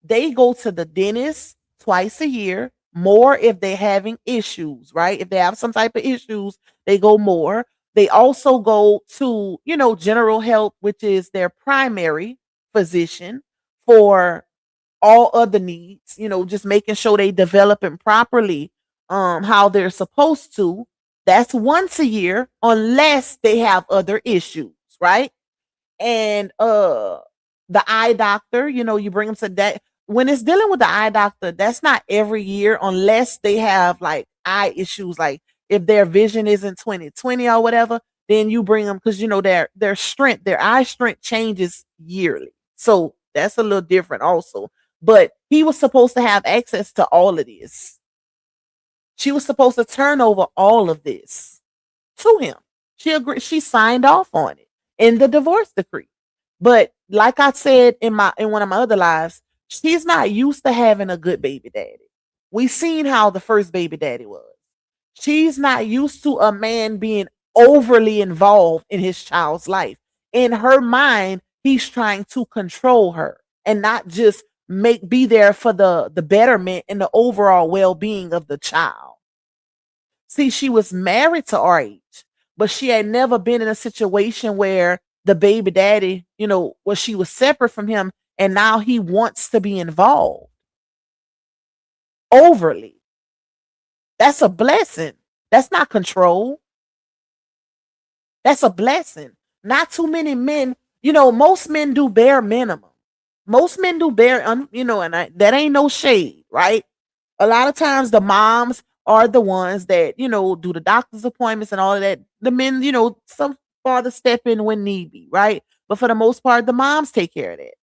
They go to the dentist twice a year, more if they're having issues, right? If they have some type of issues, they go more. They also go to, general health, which is their primary physician for all other needs, just making sure they developing properly, how they're supposed to. That's once a year, unless they have other issues, right? And the eye doctor, you bring them to that. When it's dealing with the eye doctor, that's not every year unless they have like eye issues, like if their vision isn't 20/20 or whatever, then you bring them because their eye strength changes yearly. So that's a little different also. But he was supposed to have access to all of this. She was supposed to turn over all of this to him. She agreed, she signed off on it in the divorce decree. But like I said in one of my other lives, she's not used to having a good baby daddy. We seen how the first baby daddy was. She's not used to a man being overly involved in his child's life. In her mind, he's trying to control her and not just be there for the betterment and the overall well-being of the child. See, she was married to RH, but she had never been in a situation where the baby daddy, where she was separate from him and now he wants to be involved overly. That's a blessing. That's not control. That's a blessing. Not too many men, most men do bare minimum. Most men do bare, that ain't no shade, right? A lot of times the moms are the ones that, do the doctor's appointments and all of that. The men, some father step in when need be, right? But for the most part, the moms take care of that.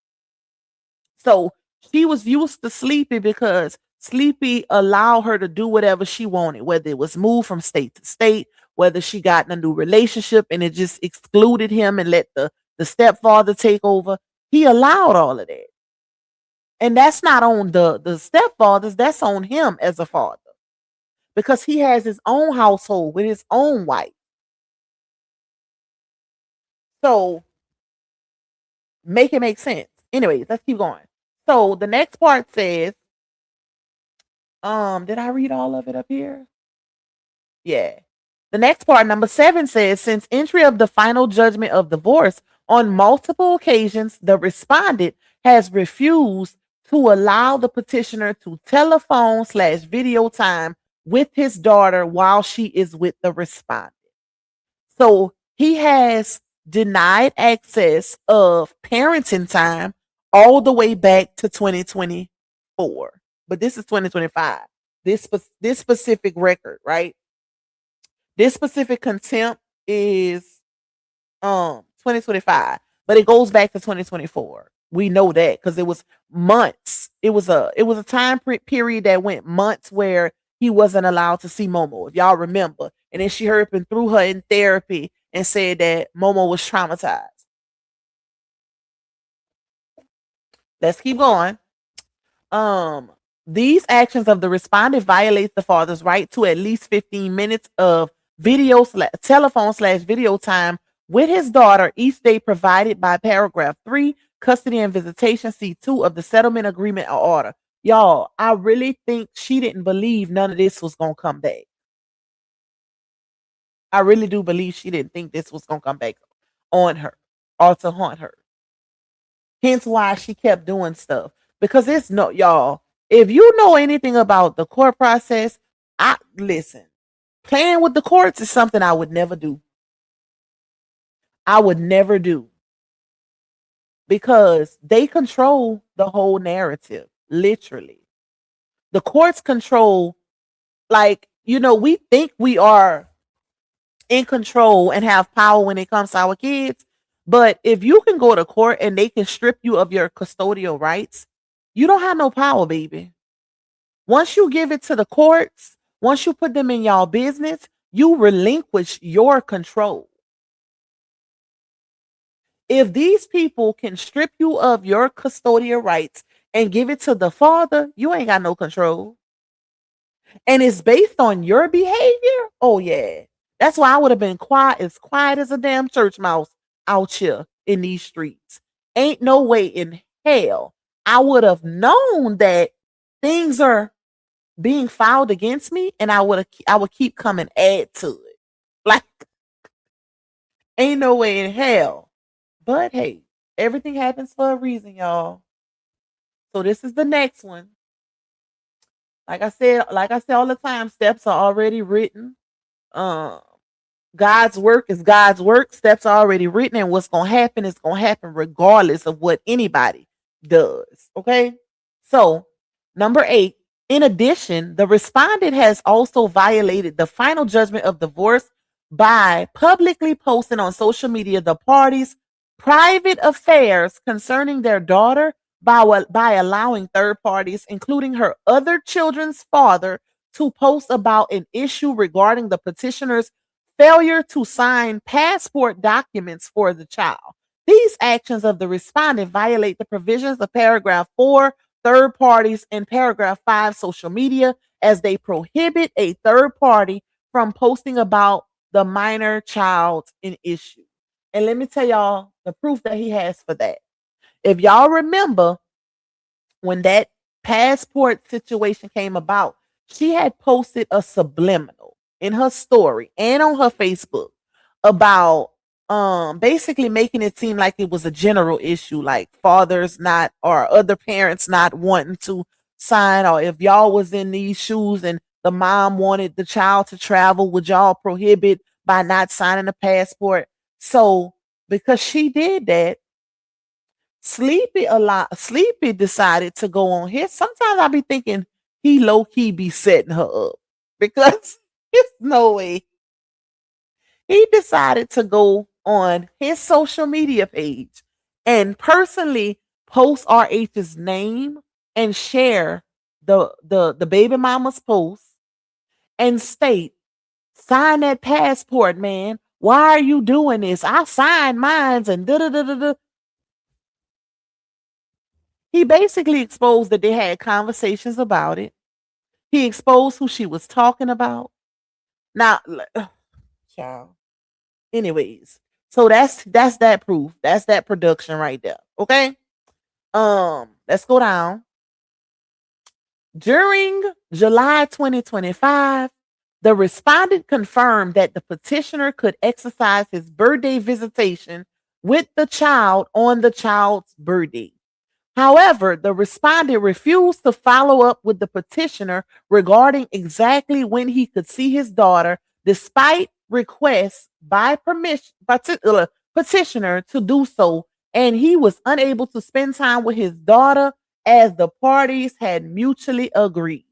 So she was used to Sleepy because Sleepy allowed her to do whatever she wanted, whether it was move from state to state, whether she got in a new relationship and it just excluded him and let the stepfather take over. He allowed all of that. And that's not on the stepfathers, that's on him as a father. Because he has his own household with his own wife. So make it make sense. Anyways, let's keep going. So the next part says, did I read all of it up here? Yeah. The next part, number 7, says, since entry of the final judgment of divorce, on multiple occasions, the respondent has refused to allow the petitioner to telephone/video time with his daughter while she is with the respondent. So he has denied access of parenting time all the way back to 2024. But this is 2025. This specific record, right? This specific contempt is 2025, but it goes back to 2024. We know that because it was months. It was a time period that went months where he wasn't allowed to see Momo, if y'all remember. And then she hurt and threw her in therapy and said that Momo was traumatized. Let's keep going. These actions of the respondent violates the father's right to at least 15 minutes of telephone/video time with his daughter each day provided by paragraph 3, custody and visitation, C2 of the settlement agreement or order. Y'all, I really think she didn't believe none of this was going to come back. I really do believe she didn't think this was going to come back on her or to haunt her. Hence why she kept doing stuff. Because it's no, y'all, if you know anything about the court process, listen, playing with the courts is something I would never do. I would never do. Because they control the whole narrative, literally. The courts control, like, we think we are in control and have power when it comes to our kids. But if you can go to court and they can strip you of your custodial rights, you don't have no power, baby. Once you give it to the courts, once you put them in y'all business, you relinquish your control. If these people can strip you of your custodial rights and give it to the father, you ain't got no control. And it's based on your behavior. Oh, yeah. That's why I would have been quiet as a damn church mouse out here in these streets. Ain't no way in hell I would have known that things are being filed against me, and I would keep coming add to it. Like, ain't no way in hell. But hey, everything happens for a reason, y'all. So this is the next one. Like I said all the time, steps are already written. God's work is God's work. Steps are already written, and what's gonna happen is gonna happen regardless of what anybody does. Okay. So, number 8. In addition, the respondent has also violated the final judgment of divorce by publicly posting on social media the parties' private affairs concerning their daughter by allowing third parties, including her other children's father, to post about an issue regarding the petitioner's failure to sign passport documents for the child. These actions of the respondent violate the provisions of paragraph 4, third parties, and paragraph 5, social media, as they prohibit a third party from posting about the minor child in issue. And let me tell y'all the proof that he has for that. If y'all remember when that passport situation came about, she had posted a subliminal in her story and on her Facebook about basically making it seem like it was a general issue, like fathers not or other parents not wanting to sign, or if y'all was in these shoes and the mom wanted the child to travel, would y'all prohibit by not signing a passport? So because she did that, Sleepy decided to go on his. Sometimes I be thinking he low key be setting her up, because it's no way. He decided to go on his social media page and personally post RH's name and share the baby mama's post and state, sign that passport, man. Why are you doing this? I signed mines and da da da da da. He basically exposed that they had conversations about it. He exposed who she was talking about. Now, child. Anyways, so that's that proof. That's that production right there. Okay. Let's go down. During July 2025, the respondent confirmed that the petitioner could exercise his birthday visitation with the child on the child's birthday. However, the respondent refused to follow up with the petitioner regarding exactly when he could see his daughter, despite requests by petitioner to do so, and he was unable to spend time with his daughter as the parties had mutually agreed.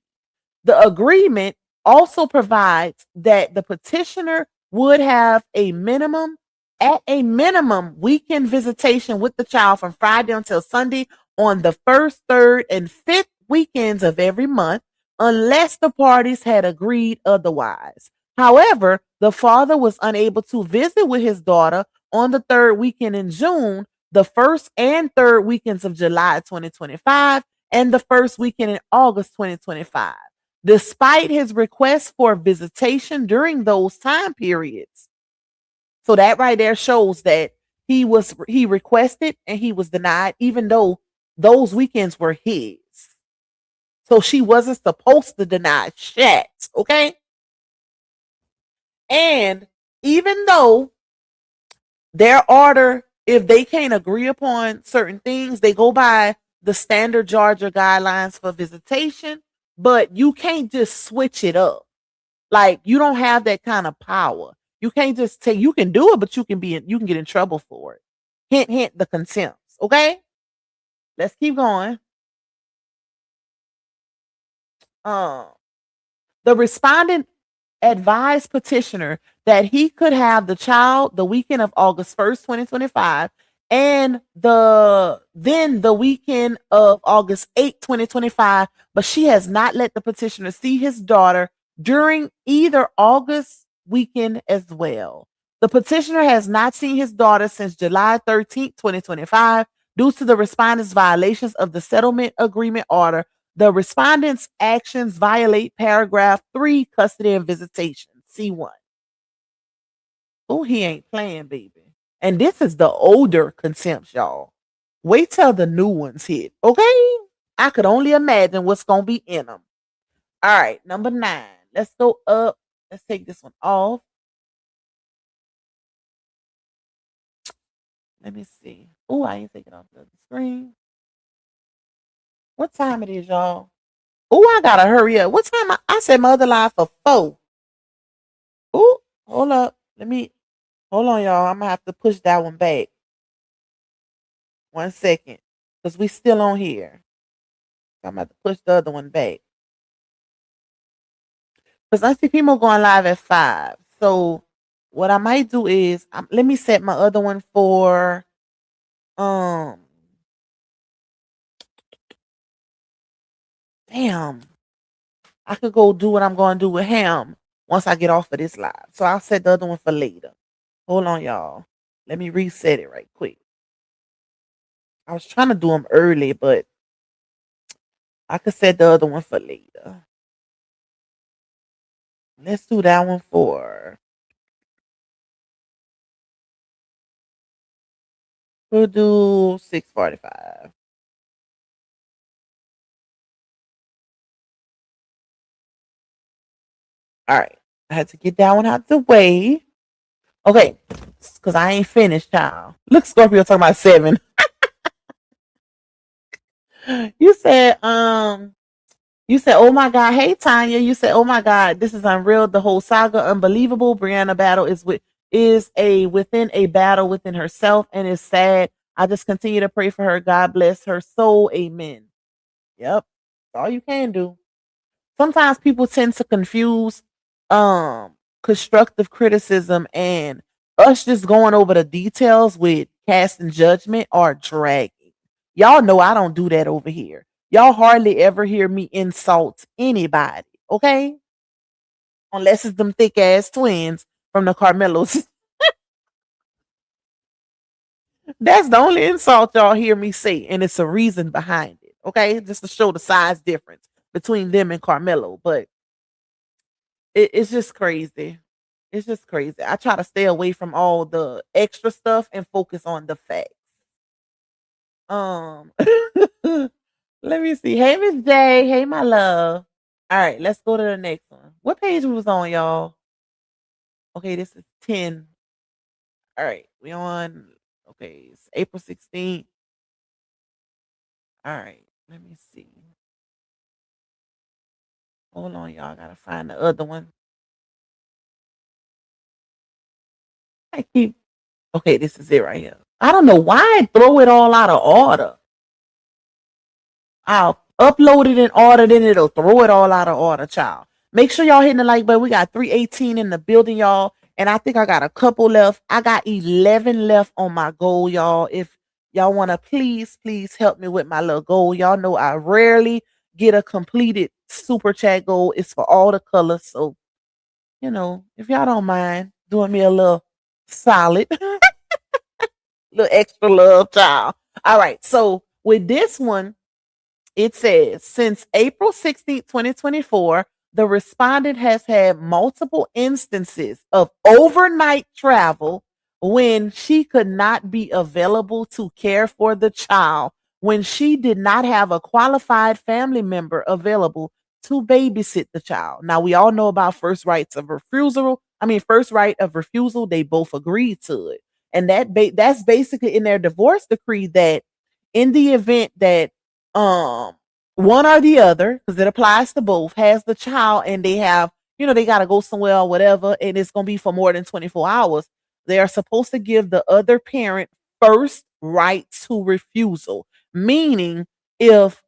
The agreement also provides that the petitioner would have at a minimum, weekend visitation with the child from Friday until Sunday on the first, third, and fifth weekends of every month, unless the parties had agreed otherwise. However, the father was unable to visit with his daughter on the third weekend in June, the first and third weekends of July 2025, and the first weekend in August 2025, despite his request for visitation during those time periods. So that right there shows that he requested and he was denied, even though those weekends were his. So she wasn't supposed to deny shit, okay? And even though their order, if they can't agree upon certain things, they go by the standard Georgia guidelines for visitation, but you can't just switch it up. Like, you don't have that kind of power. You can't just take, you can do it, but you can get in trouble for it. Hint, hint, the contempts. Okay. Let's keep going. The respondent advised petitioner that he could have the child the weekend of August 1st, 2025, and the weekend of August 8th, 2025, but she has not let the petitioner see his daughter during either August weekend as well. The petitioner has not seen his daughter since July 13th, 2025, due to the respondent's violations of the settlement agreement order. The respondent's actions violate paragraph 3, custody and visitation, C1. Oh, he ain't playing, baby. And this is the older contempts, y'all. Wait till the new ones hit, okay? I could only imagine what's going to be in them. All right, number 9. Let's go up. Let's take this one off. Let me see. Oh, I ain't taking off the screen. What time it is, y'all? Oh, I gotta hurry up. What time? I said my other line for 4. Oh, hold up. Hold on, y'all. I'm gonna have to push that one back. 1 second. Because we still on here. I'm gonna have to push the other one back. Because I see people going live at 5. So what I might do is let me set my other one for damn. I could go do what I'm gonna do with him once I get off of this live. So I'll set the other one for later. Hold on, y'all. Let me reset it right quick. I was trying to do them early, but I could set the other one for later. Let's do that one for. We'll do 6:45. All right. I had to get that one out the way. Okay. Because I ain't finished, child. Look, Scorpio talking about 7. You said, oh my God, hey Tanya. You said, oh my God, this is unreal. The whole saga, unbelievable. Brianna battle within a battle within herself, and it's sad. I just continue to pray for her. God bless her soul. Amen. Yep. That's all you can do. Sometimes people tend to confuse constructive criticism and us just going over the details with casting judgment or dragging. Y'all know I don't do that over here. Y'all hardly ever hear me insult anybody, okay? Unless it's them thick ass twins from the Carmelos. That's the only insult y'all hear me say, and it's a reason behind it. Okay, just to show the size difference between them and Carmelo. But it's just crazy. It's just crazy. I try to stay away from all the extra stuff and focus on the facts. Um, let me see. Hey, Miss J. Hey, my love. All right, let's go to the next one. What page we was on, y'all? Okay, this is 10. All right, we on. Okay, it's April 16th. All right, let me see. Hold on, y'all. Gotta find the other one. I keep. Okay, this is it right here. I don't know why I throw it all out of order. I'll upload it in order, then it'll throw it all out of order, child. Make sure y'all hitting the like button. We got 318 in the building, y'all. And I think I got a couple left. I got 11 left on my goal, y'all. If y'all want to please help me with my little goal. Y'all know I rarely get a completed super chat goal. It's for all the colors. So, if y'all don't mind doing me a little solid, little extra love, child. All right. So with this one, it says, since April 16th, 2024, the respondent has had multiple instances of overnight travel when she could not be available to care for the child, when she did not have a qualified family member available to babysit the child. Now, we all know about first rights of refusal. First right of refusal. They both agreed to it. And that's basically in their divorce decree that in the event that one or the other, because it applies to both, has the child and they have, they got to go somewhere or whatever, and it's going to be for more than 24 hours, they are supposed to give the other parent first right to refusal. Meaning, if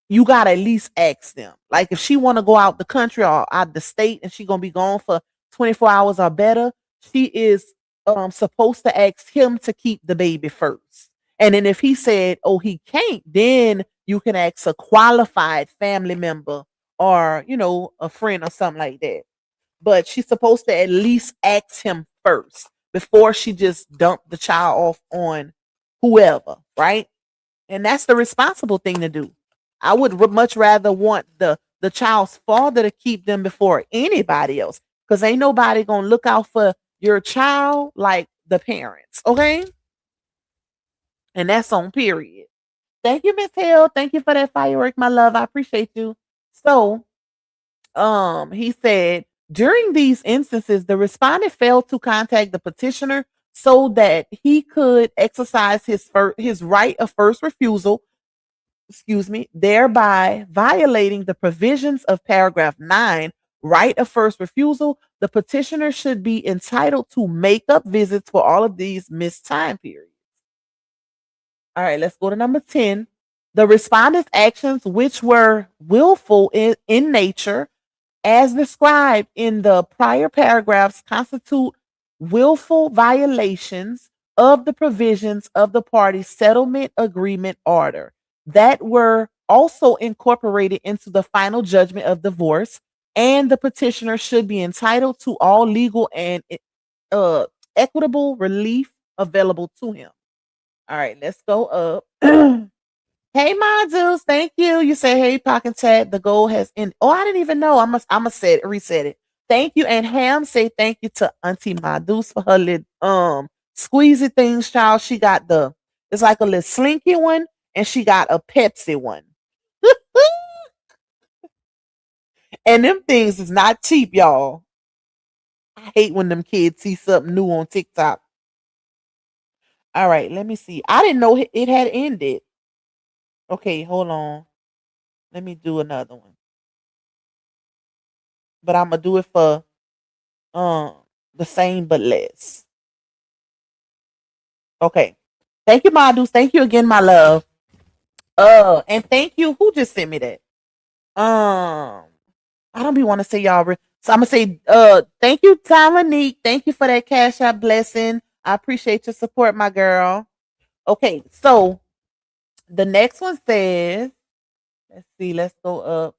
you got to at least ask them. Like if she want to go out the country or out the state and she going to be gone for 24 hours or better, she is supposed to ask him to keep the baby first. And then if he said, oh, he can't, then you can ask a qualified family member or, a friend or something like that. But she's supposed to at least ask him first before she just dumped the child off on whoever, right? And that's the responsible thing to do. I would much rather want the child's father to keep them before anybody else, because ain't nobody gonna look out for your child like the parents, okay? And that's on period. Thank you, Miss Hill. Thank you for that firework, my love. I appreciate you. So, he said during these instances, the respondent failed to contact the petitioner so that he could exercise his right of first refusal, thereby violating the provisions of paragraph 9, right of first refusal. The petitioner should be entitled to make up visits for all of these missed time periods. All right, let's go to number 10. The respondent's actions, which were willful in nature, as described in the prior paragraphs, constitute willful violations of the provisions of the party's settlement agreement order that were also incorporated into the final judgment of divorce, and the petitioner should be entitled to all legal and equitable relief available to him. All right, let's go up. Hey, Monzus, thank you. You say, hey, Pocket Chat, the goal has ended. Oh, I didn't even know. I must reset it. Thank you. And Ham say thank you to Auntie Madus for her little squeezy things, child. She got it's like a little slinky one, and she got a Pepsi one. And them things is not cheap, y'all. I hate when them kids see something new on TikTok. All right, let me see. I didn't know it had ended. Okay, hold on. Let me do another one. But I'm gonna do it for the same but less. Okay. Thank you, Madus. Thank you again, my love. And thank you. Who just sent me that? I don't be want to say y'all. So I'm gonna say thank you, Dominique. Thank you for that cash out blessing. I appreciate your support, my girl. Okay, so the next one says, let's see, let's go up.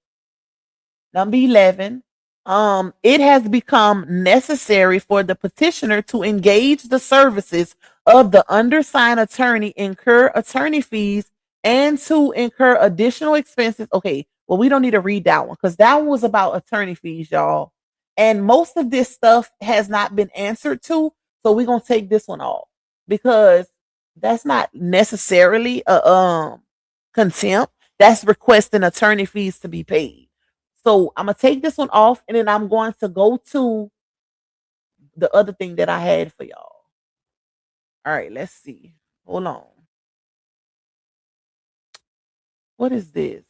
Number 11. It has become necessary for the petitioner to engage the services of the undersigned attorney, incur attorney fees, and to incur additional expenses. Okay, well, we don't need to read that one because that one was about attorney fees, y'all. And most of this stuff has not been answered to. So we're gonna take this one off because that's not necessarily a contempt. That's requesting attorney fees to be paid. So I'm gonna take this one off, and then I'm going to go to the other thing that I had for y'all. All right, let's see. Hold on. What is this?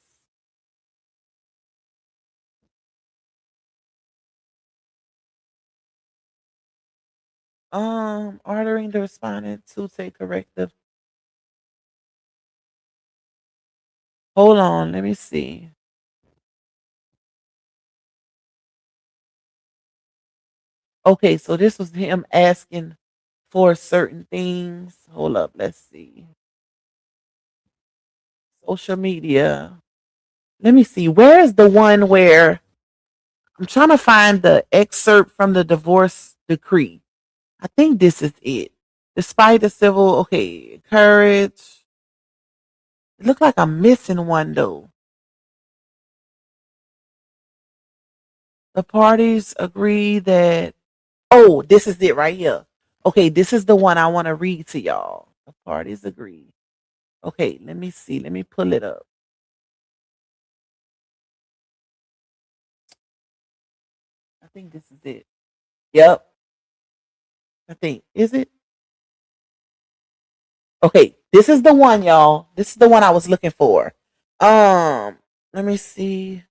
Ordering the respondent to take corrective. Hold on, let me see. Okay, so this was him asking for certain things. Hold up, let's see. Social media. Let me see. Where is the one where I'm trying to find the excerpt from the divorce decree? I think this is it. Despite the civil, okay, courage. It looked like I'm missing one though. The parties agree that, oh, this is it right here. Okay, this is the one I want to read to y'all. The parties agree. Okay, let me see. Let me pull it up. I think this is it. Yep. I think. Is it? Okay, this is the one, y'all. This is the one I was looking for. Let me see.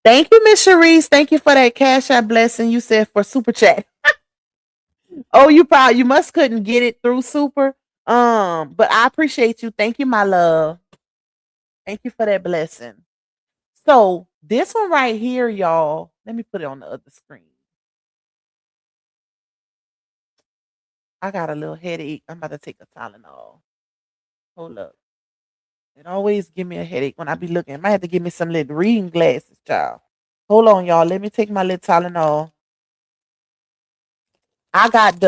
Thank you, Miss Cherise. Thank you for that cash app blessing you said for super chat. Oh, you must couldn't get it through super. But I appreciate you. Thank you, my love. Thank you for that blessing. So this one right here, y'all. Let me put it on the other screen. I got a little headache. I'm about to take a Tylenol. Hold up. It always give me a headache when I be looking. I might have to give me some little reading glasses, child. Hold on, y'all. Let me take my little Tylenol. I got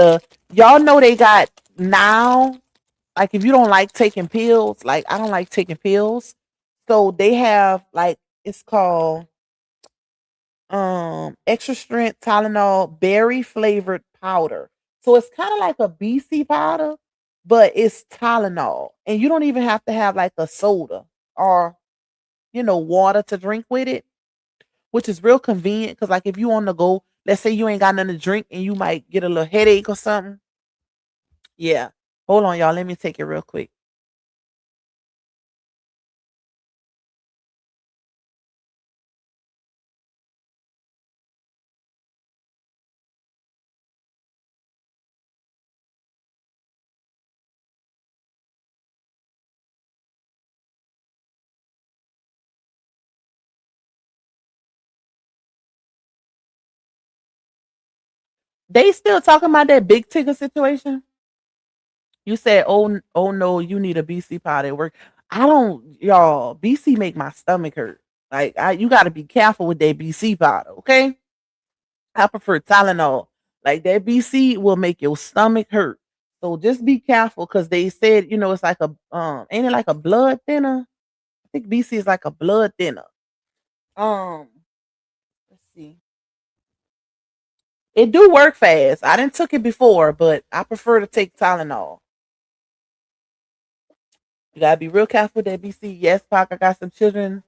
y'all know they got now, like if you don't like taking pills, like I don't like taking pills. So they have like it's called extra strength Tylenol berry flavored powder. So it's kind of like a BC powder, but it's Tylenol. And you don't even have to have like a soda or water to drink with it, which is real convenient because like if you on the go, let's say you ain't got nothing to drink and you might get a little headache or something. Yeah. Hold on, y'all. Let me take it real quick. They still talking about that big ticket situation. You said, oh no, you need a BC powder at work. I don't, y'all. BC make my stomach hurt. Like, you got to be careful with that BC powder, okay? I prefer Tylenol. Like that BC will make your stomach hurt. So just be careful because they said, it's like ain't it like a blood thinner? I think BC is like a blood thinner. Um, let's see. It do work fast. I didn't took it before, but I prefer to take Tylenol. You gotta be real careful with that BC. Yes, Pac, I got some children's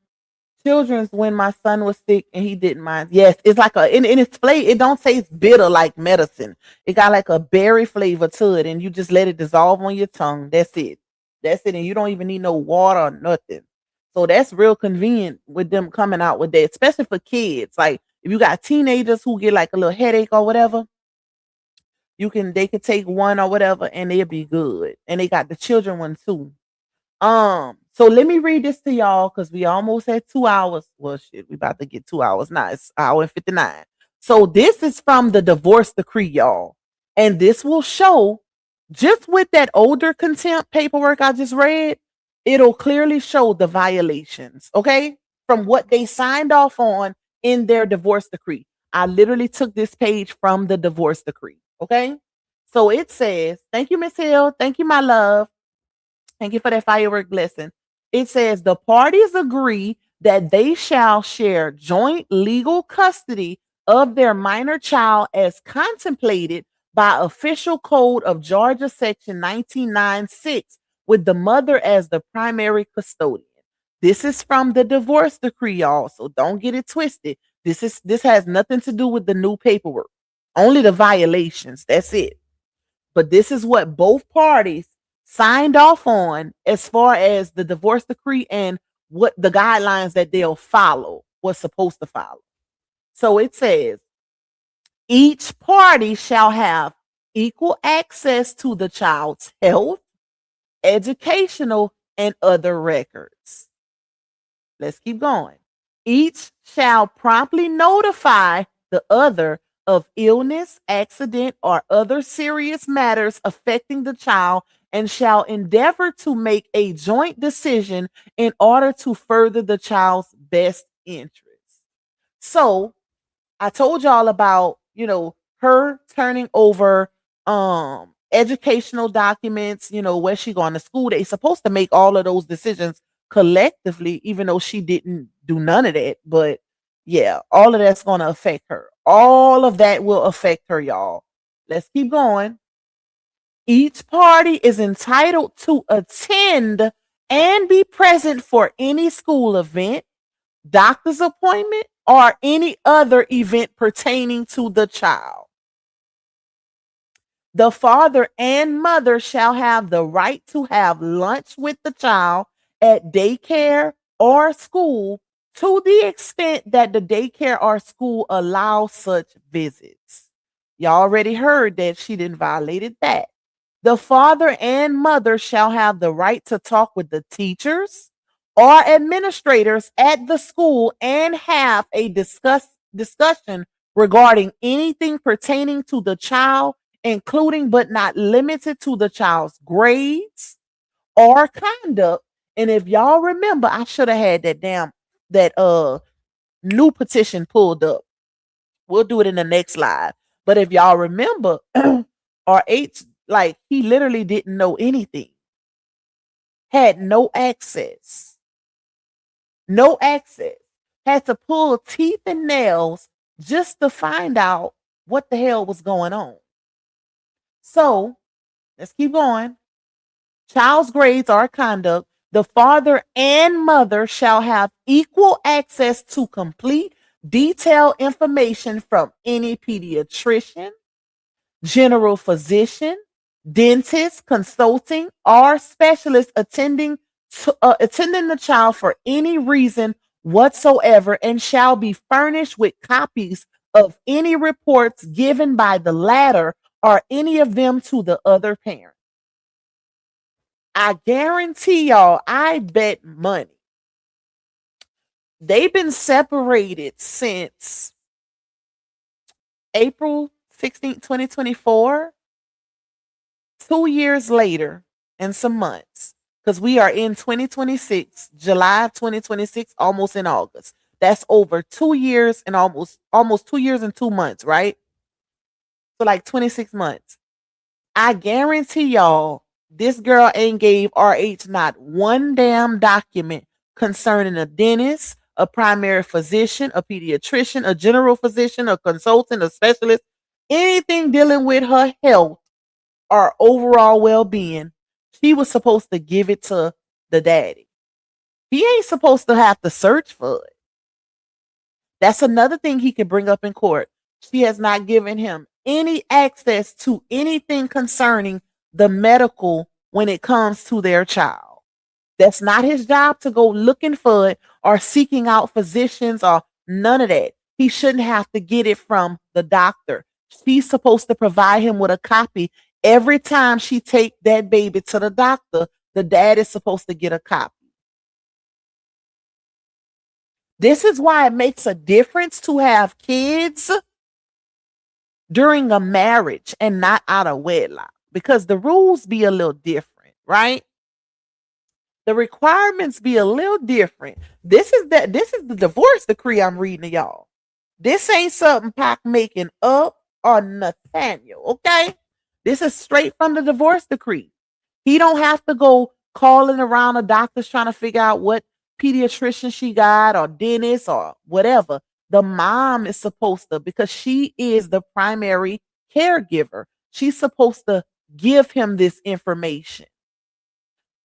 when my son was sick and he didn't mind. Yes, it's like in its flavor, it don't taste bitter like medicine. It got like a berry flavor to it, and you just let it dissolve on your tongue. That's it. That's it. And you don't even need no water or nothing. So that's real convenient with them coming out with that, especially for kids. Like if you got teenagers who get like a little headache or whatever, they could take one or whatever and they'll be good. And they got the children one too. So let me read this to y'all because we almost had 2 hours. Well, shit, we about to get 2 hours now. It's hour and 59. So this is from the divorce decree, y'all. And this will show just with that older contempt paperwork I just read, it'll clearly show the violations, okay? From what they signed off on in their divorce decree. I literally took this page from the divorce decree. Okay. So it says, thank you, Miss Hill. Thank you, my love. Thank you for that firework blessing. It says the parties agree that they shall share joint legal custody of their minor child as contemplated by official code of Georgia section 1996 with the mother as the primary custodian. This is from the divorce decree, y'all. So don't get it twisted. This has nothing to do with the new paperwork. Only the violations. That's it. But this is what both parties signed off on as far as the divorce decree and what the guidelines that they'll follow was supposed to follow. So it says each party shall have equal access to the child's health, educational, and other records. Let's keep going. Each shall promptly notify the other of illness, accident, or other serious matters affecting the child and shall endeavor to make a joint decision in order to further the child's best interest. So I told y'all about, her turning over educational documents, where she going to school. They supposed to make all of those decisions collectively, even though she didn't do none of that. But yeah, all of that's going to affect her. All of that will affect her, y'all. Let's keep going. Each party is entitled to attend and be present for any school event, doctor's appointment, or any other event pertaining to the child. The father and mother shall have the right to have lunch with the child at daycare or school to the extent that the daycare or school allows such visits. Y'all already heard that she didn't violate that. The father and mother shall have the right to talk with the teachers or administrators at the school and have a discussion regarding anything pertaining to the child, including but not limited to the child's grades or conduct. And if y'all remember, I should have had that new petition pulled up. We'll do it in the next slide. But if y'all remember, RH, like, he literally didn't know anything, had no access, had to pull teeth and nails just to find out what the hell was going on. So let's keep going. Child's grades or conduct. The father and mother shall have equal access to complete, detailed information from any pediatrician, general physician, dentist, consulting, or specialist attending the child for any reason whatsoever, and shall be furnished with copies of any reports given by the latter or any of them to the other parent. I guarantee y'all, I bet money, they've been separated since April 16th, 2024. 2 years later and some months, because we are in 2026, July 2026, almost in August. That's over 2 years and almost 2 years and 2 months, right? So like 26 months. I guarantee y'all, this girl ain't gave RH not one damn document concerning a dentist, a primary physician, a pediatrician, a general physician, a consultant, a specialist, anything dealing with her health or overall well-being. She was supposed to give it to the daddy. He ain't supposed to have to search for it. That's another thing he can bring up in court. She has not given him any access to anything concerning the medical when it comes to their child. That's not his job to go looking for it or seeking out physicians or none of that. He shouldn't have to get it from the doctor. She's supposed to provide him with a copy. Every time she take that baby to the doctor, the dad is supposed to get a copy. This is why it makes a difference to have kids during a marriage and not out of wedlock, because the rules be a little different, right? The requirements be a little different. This is the divorce decree I'm reading to y'all. This ain't something Pac making up or Nathaniel, okay? This is straight from the divorce decree. He don't have to go calling around the doctors trying to figure out what pediatrician she got or dentist or whatever. The mom is supposed to, because she is the primary caregiver. She's supposed to give him this information.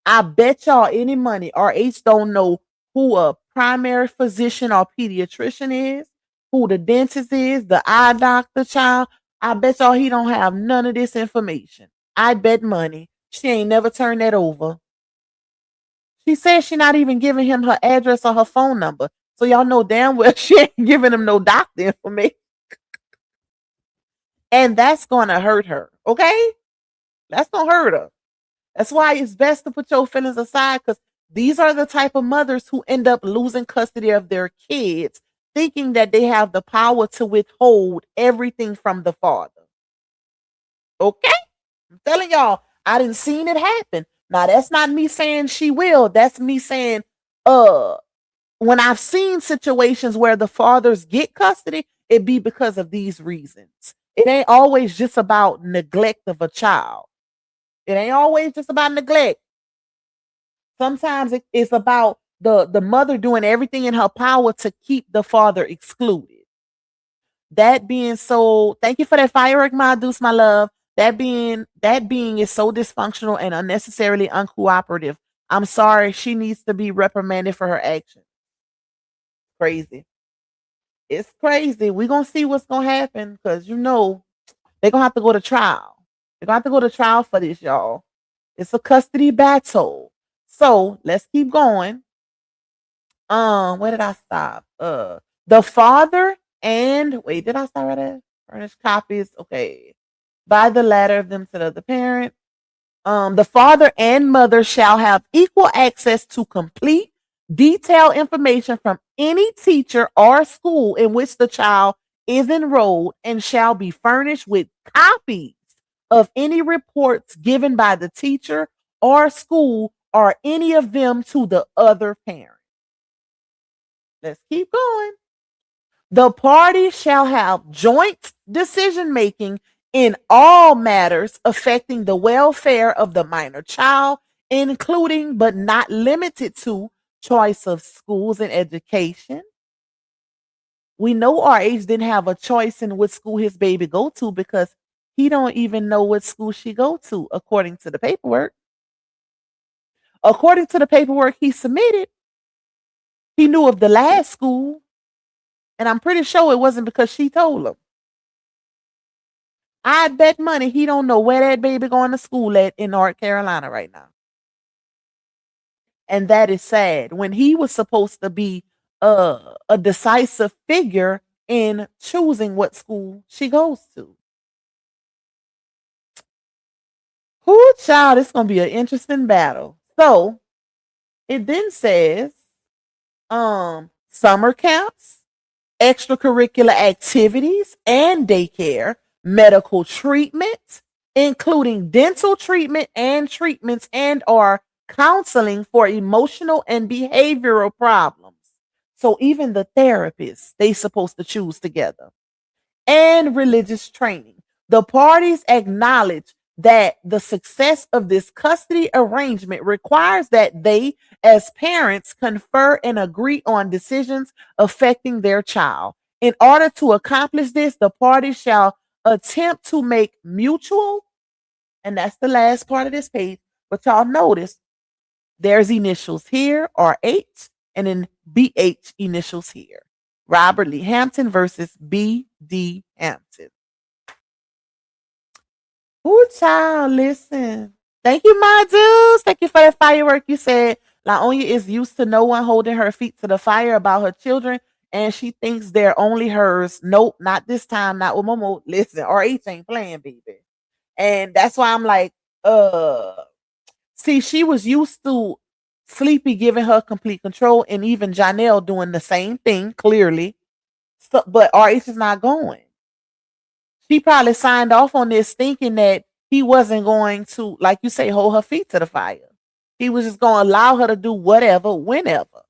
I bet y'all any money RH don't know who a primary physician or pediatrician is, who the dentist is, the eye doctor, child. I bet y'all he don't have none of this information. I bet money. She ain't never turned that over. She says she not even giving him her address or her phone number. So y'all know damn well she ain't giving him no doctor information. And that's gonna hurt her. Okay? That's gonna hurt her. That's why it's best to put your feelings aside, because these are the type of mothers who end up losing custody of their kids, thinking that they have the power to withhold everything from the father. Okay? I'm telling y'all, I didn't seen it happen. Now, that's not me saying she will. That's me saying, when I've seen situations where the fathers get custody, it be because of these reasons. It ain't always just about neglect of a child. It ain't always just about neglect. Sometimes it's about the mother doing everything in her power to keep the father excluded. That being so, thank you for that firework, my deuce, my love. That being is so dysfunctional and unnecessarily uncooperative. I'm sorry, she needs to be reprimanded for her actions. Crazy. It's crazy. We're gonna see what's gonna happen because they're gonna have to go to trial. They're gonna have to go to trial for this, y'all. It's a custody battle. So let's keep going. Where did I stop? The father and wait, did I stop right there? Furnish copies. Okay. By the latter of them to the other parent. The father and mother shall have equal access to complete, detailed information from any teacher or school in which the child is enrolled and shall be furnished with copies of any reports given by the teacher or school or any of them to the other parent. Let's keep going. The parties shall have joint decision making in all matters affecting the welfare of the minor child, including but not limited to choice of schools and education. We know RH didn't have a choice in what school his baby go to because he don't even know what school she go to according to the paperwork. According to the paperwork he submitted, he knew of the last school, and I'm pretty sure it wasn't because she told him. I bet money he don't know where that baby going to school at in North Carolina right now. And that is sad when he was supposed to be a decisive figure in choosing what school she goes to. Who child, it's going to be an interesting battle. So it then says summer camps, extracurricular activities and daycare, medical treatment, including dental treatment and treatments and or counseling for emotional and behavioral problems. So even the therapists, they supposed to choose together. And religious training. The parties acknowledge that the success of this custody arrangement requires that they, as parents, confer and agree on decisions affecting their child. In order to accomplish this, the parties shall attempt to make mutual, and that's the last part of this page, but y'all notice there's initials here, RH, and then BH initials here. Robert Lee Hampton versus B.D. Hampton. Ooh, child, listen. Thank you, my dudes. Thank you for that firework. You said LaOnya is used to no one holding her feet to the fire about her children, and she thinks they're only hers. Nope, not this time, not with Momo. Listen, RH ain't playing, baby. And that's why I'm like, see, she was used to Sleepy giving her complete control, and even Janelle doing the same thing, clearly. So, but RH is not going. She probably signed off on this thinking that he wasn't going to, like you say, hold her feet to the fire. He was just going to allow her to do whatever, whenever.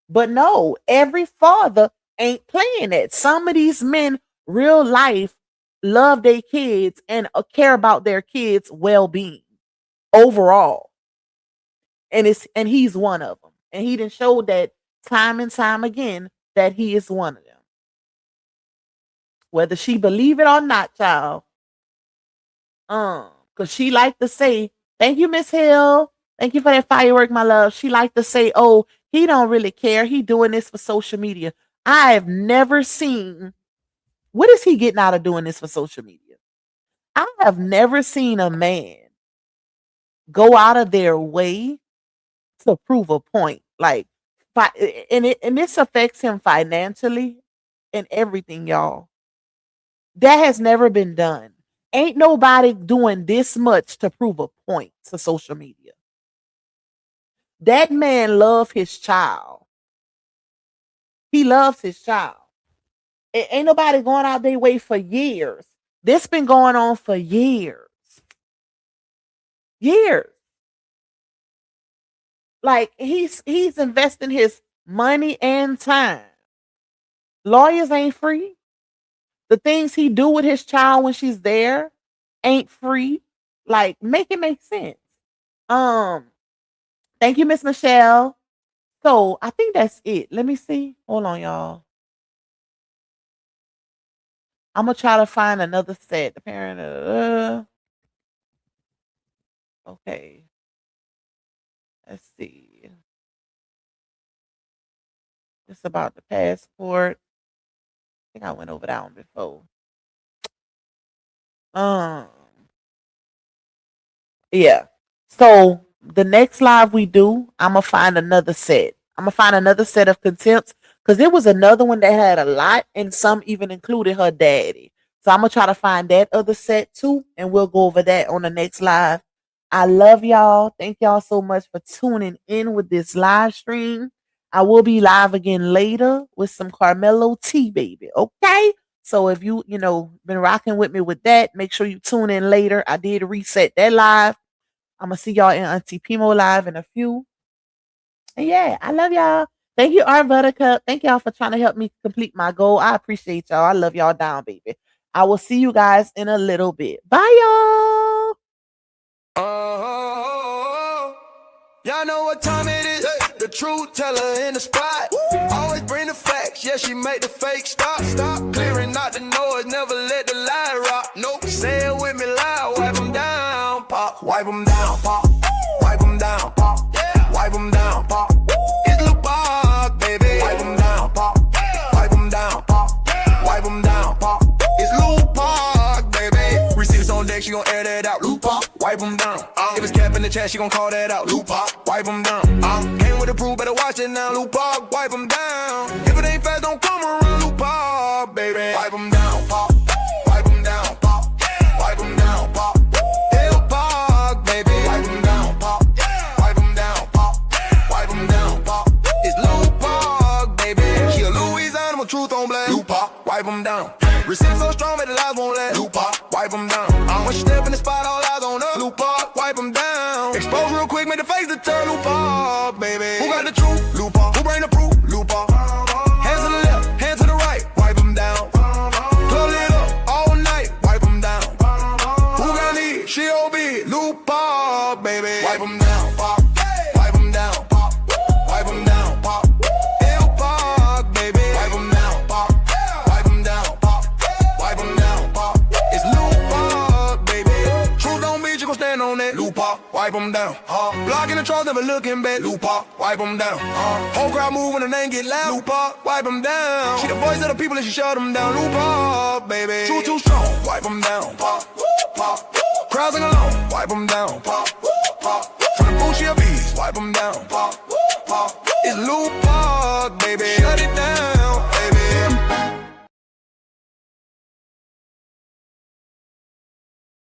But no, every father ain't playing that. Some of these men, real life, love their kids and care about their kids' well-being overall. And he's one of them. And he done showed that time and time again that he is one of them. Whether she believe it or not, child. Because she like to say, thank you, Miss Hill. Thank you for that firework, my love. She like to say, oh, he don't really care. He doing this for social media. I have never seen, what is he getting out of doing this for social media? I have never seen a man go out of their way to prove a point. Like, and this affects him financially and everything, y'all. That has never been done. Ain't nobody doing this much to prove a point to social media. That man loves his child. He loves his child. Ain't nobody going out their way for years. This been going on for years. Years. Like he's investing his money and time. Lawyers ain't free. The things he do with his child when she's there ain't free. Like, make it make sense. Thank you, Miss Michelle. So I think that's it. Let me see. Hold on, y'all. I'm gonna try to find another set. The parent. Okay. Let's see. It's about the passport. I think I went over that one before. Yeah. So the next live we do, I'm gonna find another set. I'm gonna find another set of Contempts because there was another one that had a lot, and some even included her daddy. So I'm gonna try to find that other set too, and we'll go over that on the next live. I love y'all. Thank y'all so much for tuning in with this live stream. I will be live again later with some Carmelo tea, baby. Okay. So if you been rocking with me with that, make sure you tune in later. I did reset that live. I'm gonna see y'all in Auntie Pimo live in a few. And yeah, I love y'all. Thank you, R Buttercup. Thank y'all for trying to help me complete my goal. I appreciate y'all. I love y'all down, baby. I will see you guys in a little bit. Bye, y'all. Y'all know what time it is. The truth teller in the spot. Always bring the facts. Yeah, she make the fake stop. Stop clearing out the noise. Never let the lie rock. Nope. Say it with me loud. Wipe them down, pop. Wipe them down, pop. Wipe them down, pop. Yeah. Wipe them down, pop. It's Lil Pop, baby. Wipe them down, pop. Wipe them down, pop. Wipe them down, pop. It's Lil Pop, baby. Receipts on deck, she gon' air that out. Lil Pop, wipe them down. If it's cap in the chat, she gon' call that out. Lil Pop, wipe them down. Came with the proof, better watch it now. Lil Pop, wipe them down. If it ain't fast, don't come around. Lil Pop, baby. Wipe them down, pop. Wipe them down, pop. Wipe them down, pop. Lil Pop, baby. Wipe them down, pop. Wipe them down, pop. Wipe them down, pop. It's Lil Pop, baby. She a Louisiana with truth on black. Lil Pop, wipe them down. Receipt so strong that the lies won't last. Lil Pop, wipe them down. When she step in the spot, all eyes on her. Lil Pop, wipe them down. Expose real quick, make the face to turn. Lil Pop, baby. Who got the truth? Lil Pop. Who bring the proof? Lil Pop. Hands to the left, hands to the right, wipe them down. Club lit up all night, wipe them down. Who got need? She OB. Lil Pop, baby. Wipe them down, pop. Wipe them down, pop. Wipe them down, pop. Lil Pop, baby. Wipe them down, pop. Wipe them down, pop. Wipe them down, pop. It's Lil Pop, baby. Truth don't beat, you gon' stand on that. Lil Pop, wipe them down. Blocking the trolls, never looking back. Lil Pop, wipe them down. Whole crowd move when the name get loud. Lil Pop, wipe them down. She the voice of the people and she shut them down. Lil Pop, baby. Truth too strong, wipe them down. Pop, pop. Crowds sing along, wipe them down. Pop, pop. From the boots, she a beast, wipe them down. Pop, pop. It's Lil Pop, baby.